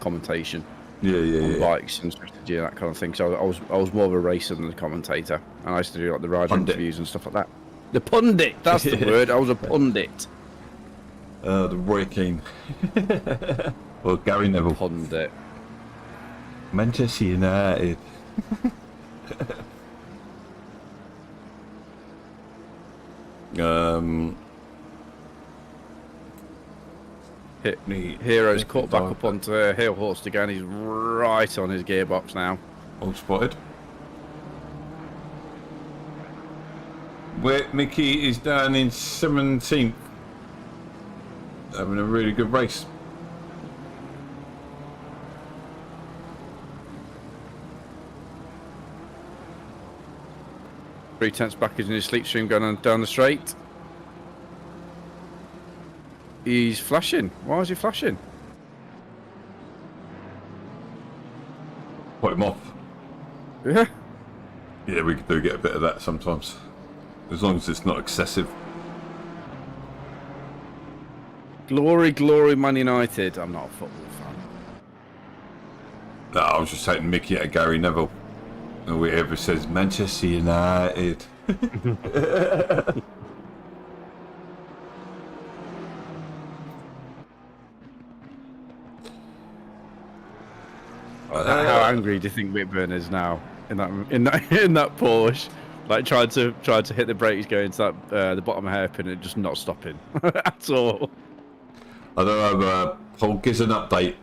commentation. Yeah. Bikes and strategy and that kind of thing. So I was more of a racer than a commentator, and I used to do like the rider interviews and stuff like that. The pundit, that's the word. I was a pundit. The Roy Keane. Or Gary Neville. Pundit. Manchester United. Hero's caught back up onto Hill Horse again. He's right on his gearbox now. All spotted. Where Mickey is down in 17th. Having a really good race. Three tenths back is in his slipstream going down the straight. He's flashing. Why is he flashing? Put him off. Yeah. Yeah, we do get a bit of that sometimes. As long as it's not excessive. Glory, glory, Man United. I'm not a football fan. No, I was just saying Mickey at Gary Neville. And whoever says Manchester United. How angry do you think Whitburn is now in that Porsche? Like trying to hit the brakes going to that the bottom hairpin and just not stopping at all. I don't know, Paul gives an update.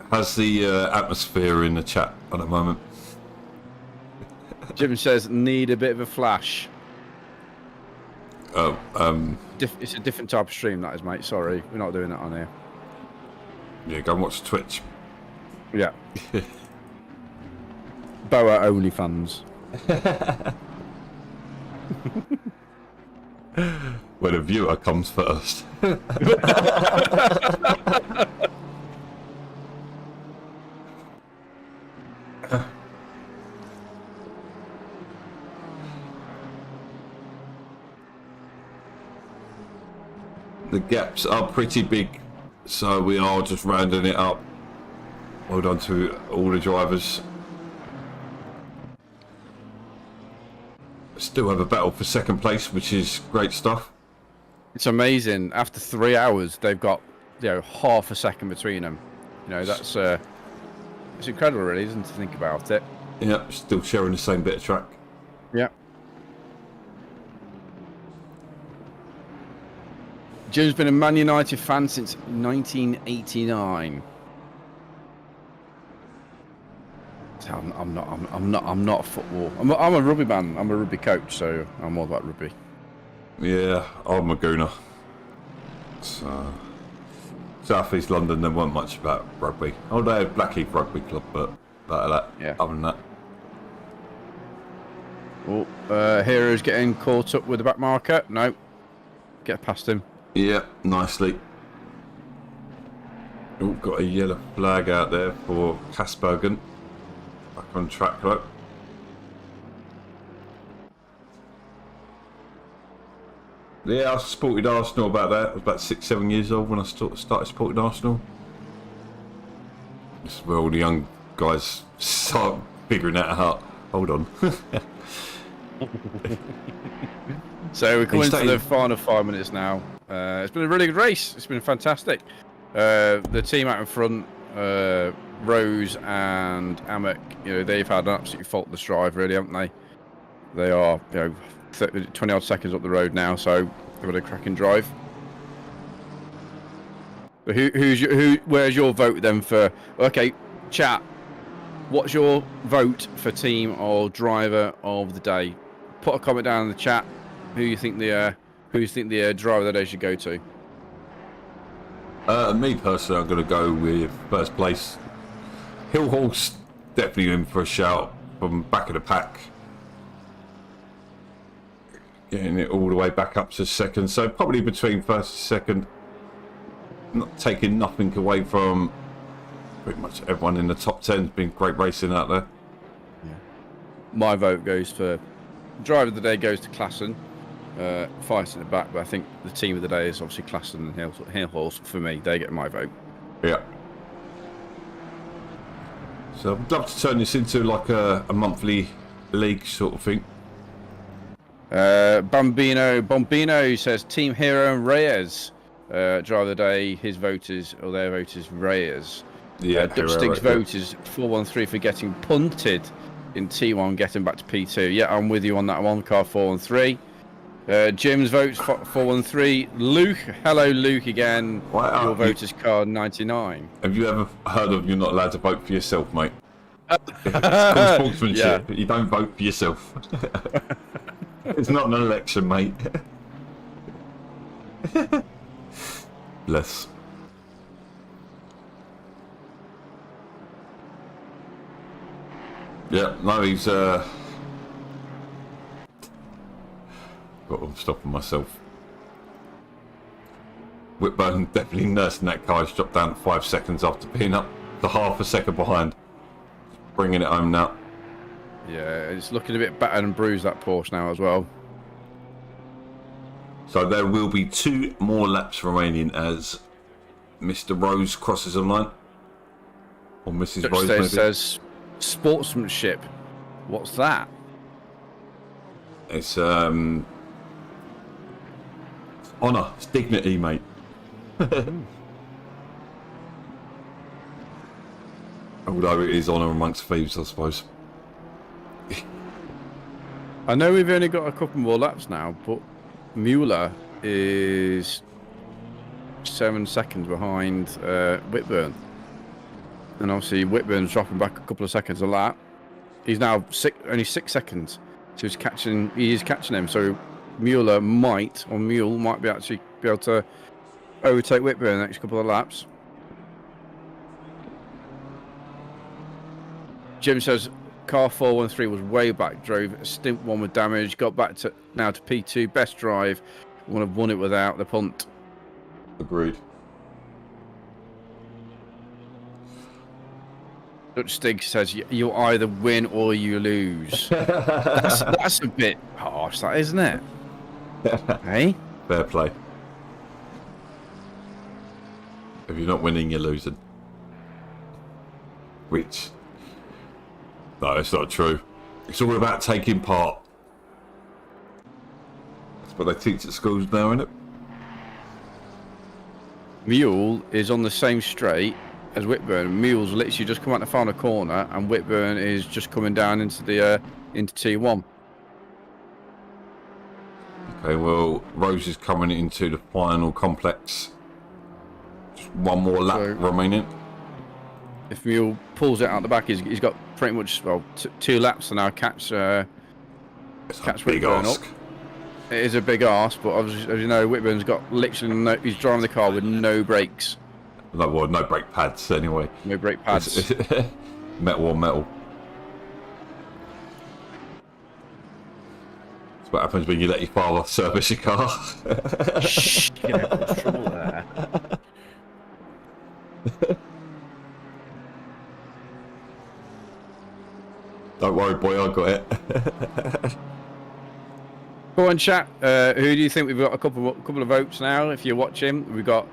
How's the atmosphere in the chat at the moment? Jim says need a bit of a flash. Oh, it's a different type of stream, that is, mate. Sorry, we're not doing that on here. Yeah, go and watch Twitch. Yeah. BoA OnlyFans. Where the viewer comes first. The gaps are pretty big, so we are just rounding it up. Well done to all the drivers. Still have a battle for second place, which is great stuff. It's amazing. After 3 hours, they've got, you know, half a second between them. You know, that's it's incredible, really, isn't it, to think about it? Yeah, still sharing the same bit of track. Yeah. Jim's been a Man United fan since 1989. I'm not a football. I'm a rugby man. I'm a rugby coach, so I'm all about rugby. Yeah, I'm a gooner. So, South East London, there weren't much about rugby. Oh, they had Blackheath Rugby Club, but that. Yeah. Other than that. Oh, Hero's getting caught up with the back marker. No, get past him. Yeah, nicely. Oh, got a yellow flag out there for Kasbergen. Back on track, though. Yeah, I supported Arsenal about that. I was about 6-7 years old when I started supporting Arsenal. This is where all the young guys start figuring that out. Hold on. So we're coming to the final 5 minutes now. It's been a really good race. It's been fantastic. The team out in front, Rose and Amek, you know, they've had an absolutely faultless drive, really, haven't they? They are, you know, 20 odd seconds up the road now, so they've got a cracking drive. But where's your vote then for? Okay, chat. What's your vote for team or driver of the day? Put a comment down in the chat. Who you think the driver of the day should go to? Me personally, I'm going to go with first place. Hill Horse definitely in for a shout from back of the pack, getting it all the way back up to second. So probably between first and second. Not taking nothing away from pretty much everyone in the top 10. It's been great racing out there. Yeah. My vote goes for driver of the day goes to Klassen. Fighting it back, but I think the team of the day is obviously Klassen and Hill Horse. For me, they get my vote. Yeah. So I'd love to turn this into like a monthly league sort of thing. Bombino says Team Hero and Reyes. Driver of the day, his vote is, or their vote is Reyes. Yeah, Dutch Stig's vote is 413 for getting punted in T1, getting back to P2. Yeah, I'm with you on that one. Car 413. Jim's vote's 413. Luke, hello Luke again. Wow. Your vote is car 99. Have you ever heard of you're not allowed to vote for yourself, mate? It's called sportsmanship. Yeah. You don't vote for yourself. It's not an election, mate. Bless. Yeah, no, he's I'm stopping myself. Whitburn definitely nursing that car. He's dropped down to 5 seconds after being up to half a second behind. Bringing it home now. Yeah, it's looking a bit battered and bruised, that Porsche now as well. So there will be 2 more laps remaining as Mr. Rose crosses the line. Or Mrs. Rose, maybe. Says sportsmanship. What's that? It's honour, it's dignity, mate. Although it is honour amongst thieves, I suppose. I know we've only got a couple more laps now, but Mueller is 7 seconds behind Whitburn. And obviously Whitburn's dropping back a couple of seconds a lap. He's now only 6 seconds. So he is catching him. So Mule might be actually be able to overtake Whitburn in the next couple of laps. Jim says car 413 was way back, drove a stint one with damage, got back to now to P2, best drive, would have won it without the punt. Agreed. Dutch Stig says you either win or you lose. that's a bit harsh, that isn't it? Hey? Fair play. If you're not winning, you're losing. Which, no, it's not true. It's all about taking part. That's what they teach at schools now, isn't it? Mule is on the same straight as Whitburn. Mule's literally just come out the final corner, and Whitburn is just coming down into the into T1. Okay, well, Rose is coming into the final complex. Just one more lap remaining. If Mule pulls it out the back, he's got pretty much, well, 2 laps to now catch Whitburn up. It is a big arse, but obviously, as you know, Whitburn's got literally he's driving the car with no brakes. No, well, no brake pads anyway. No brake pads. Metal on metal. That's what happens when you let your father service your car. Shh, you're gonna cause trouble there. Don't worry, boy, I got it. Go on, chat. Who do you think? We've got a couple of votes now. If you're watching, we've got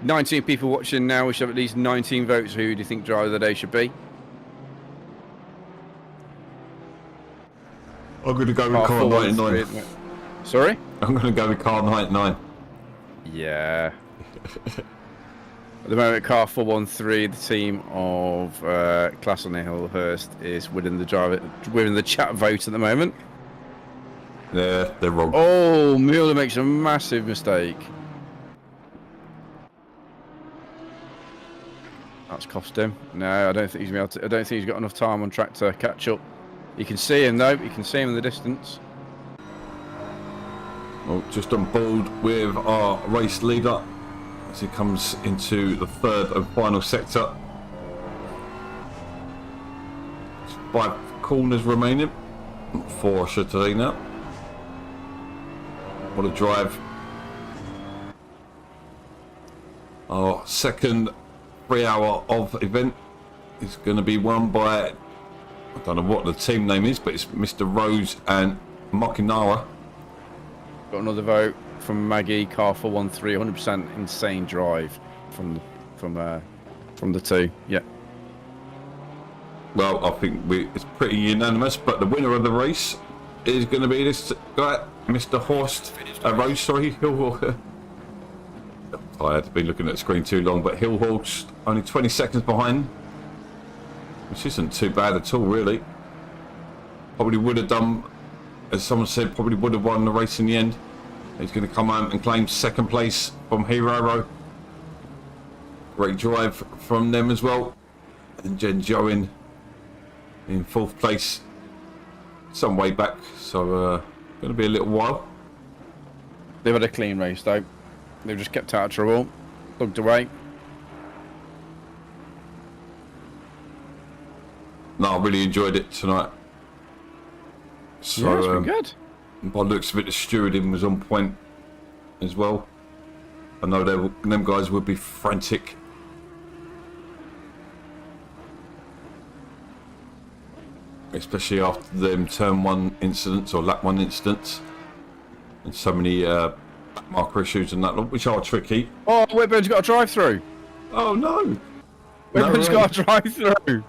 19 people watching now. We should have at least 19 votes. Who do you think driver of the day should be? I'm going to go with car 99. Sorry? I'm going to go with car 99. Yeah. At the moment, car 413, the team of Class on the Hillhurst is winning the chat vote at the moment. Yeah, they're wrong. Oh, Mueller makes a massive mistake. That's cost him. No, I don't think he's able to, I don't think he's got enough time on track to catch up. You can see him though. You can see him in the distance. Well, just on board with our race leader as he comes into the third and final sector. 5 corners remaining. 4, I should say now. What a drive. Our second 3 hour of event is going to be won by, I don't know what the team name is, but it's Mr. Rose and Makinawa. Got another vote from Maggie, car 413, 100% insane drive from the 2. Yeah. Well, I think it's pretty unanimous, but the winner of the race is going to be this guy, Mr. Horst Rose. Sorry, I had been looking at the screen too long, but Hillhorst only 20 seconds behind, which isn't too bad at all, really. Probably would have done, as someone said, probably would have won the race in the end. He's going to come home and claim second place from Hiraro. Great drive from them as well. And Jen Join in 4th place, some way back, so going to be a little while. They've had a clean race though. They've just kept out of trouble, plugged away. No, I really enjoyed it tonight. So, yeah, it's been good. By the looks of it, the stewarding was on point as well. I know them guys would be frantic. Especially after them turn 1 incidents or lap 1 incidents. And so many marker issues and that, which are tricky. Oh, Whitburn's got a drive-through. Oh no! Whitburn's got a drive-through.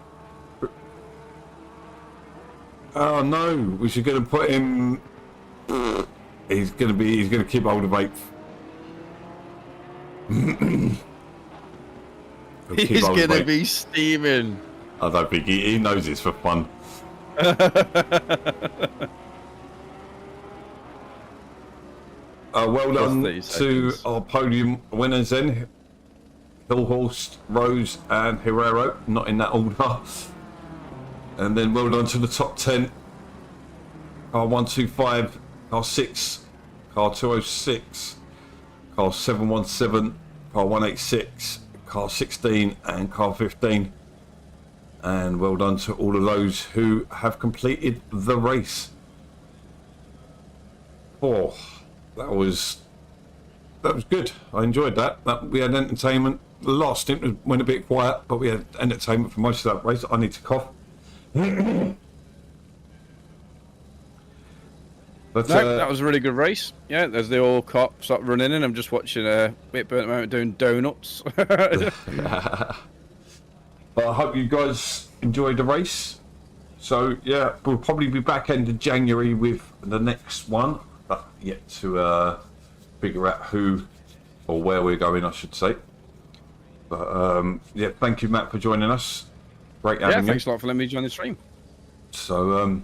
Oh no! We should going to put him. He's going to keep hold of 8th. He's going to be steaming. I don't think he knows it's for fun. Well done to our podium winners then. Hillhorst, Rose and Herrero, not in that order. And then well done to the top 10. R125, R6, car 206, car 717, car 186, car 16 and car 15. And well done to all of those who have completed the race. Oh, that was good. I enjoyed that. We had entertainment. The last stint went a bit quiet, but we had entertainment for most of that race. I need to cough. But No, that was a really good race. Yeah, there's the all cop start running in. I'm just watching Whitburn at the moment doing donuts. But I hope you guys enjoyed the race. So yeah, we'll probably be back end of January with the next one, but yet to figure out who or where we're going, I should say. But yeah, thank you, Matt, for joining us. Great having you. Thanks a lot for letting me join the stream. So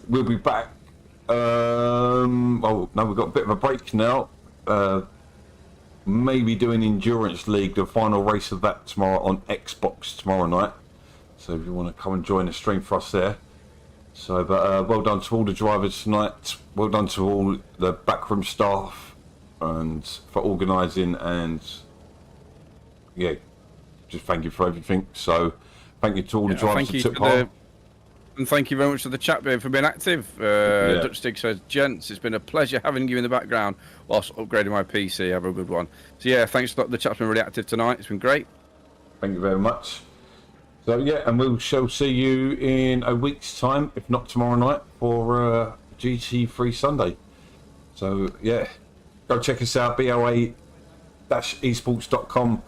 we'll be back. Oh no, we've got a bit of a break now. Maybe doing Endurance League, the final race of that tomorrow on Xbox tomorrow night. So if you want to come and join the stream for us there. So, but well done to all the drivers tonight. Well done to all the backroom staff and for organising, and yeah, just thank you for everything. So thank you to all the drivers that took part. And thank you very much to the chat for being active. Dutch Stig says, gents, it's been a pleasure having you in the background whilst upgrading my PC. Have a good one. So yeah, thanks a lot. The chat's been really active tonight. It's been great. Thank you very much. So yeah, and we shall see you in a week's time, if not tomorrow night, for GT3 Sunday. So yeah, go check us out, BOA-esports.com,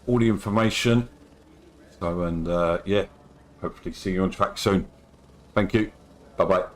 all the information. So, and yeah, hopefully see you on track soon. Thank you. Bye-bye.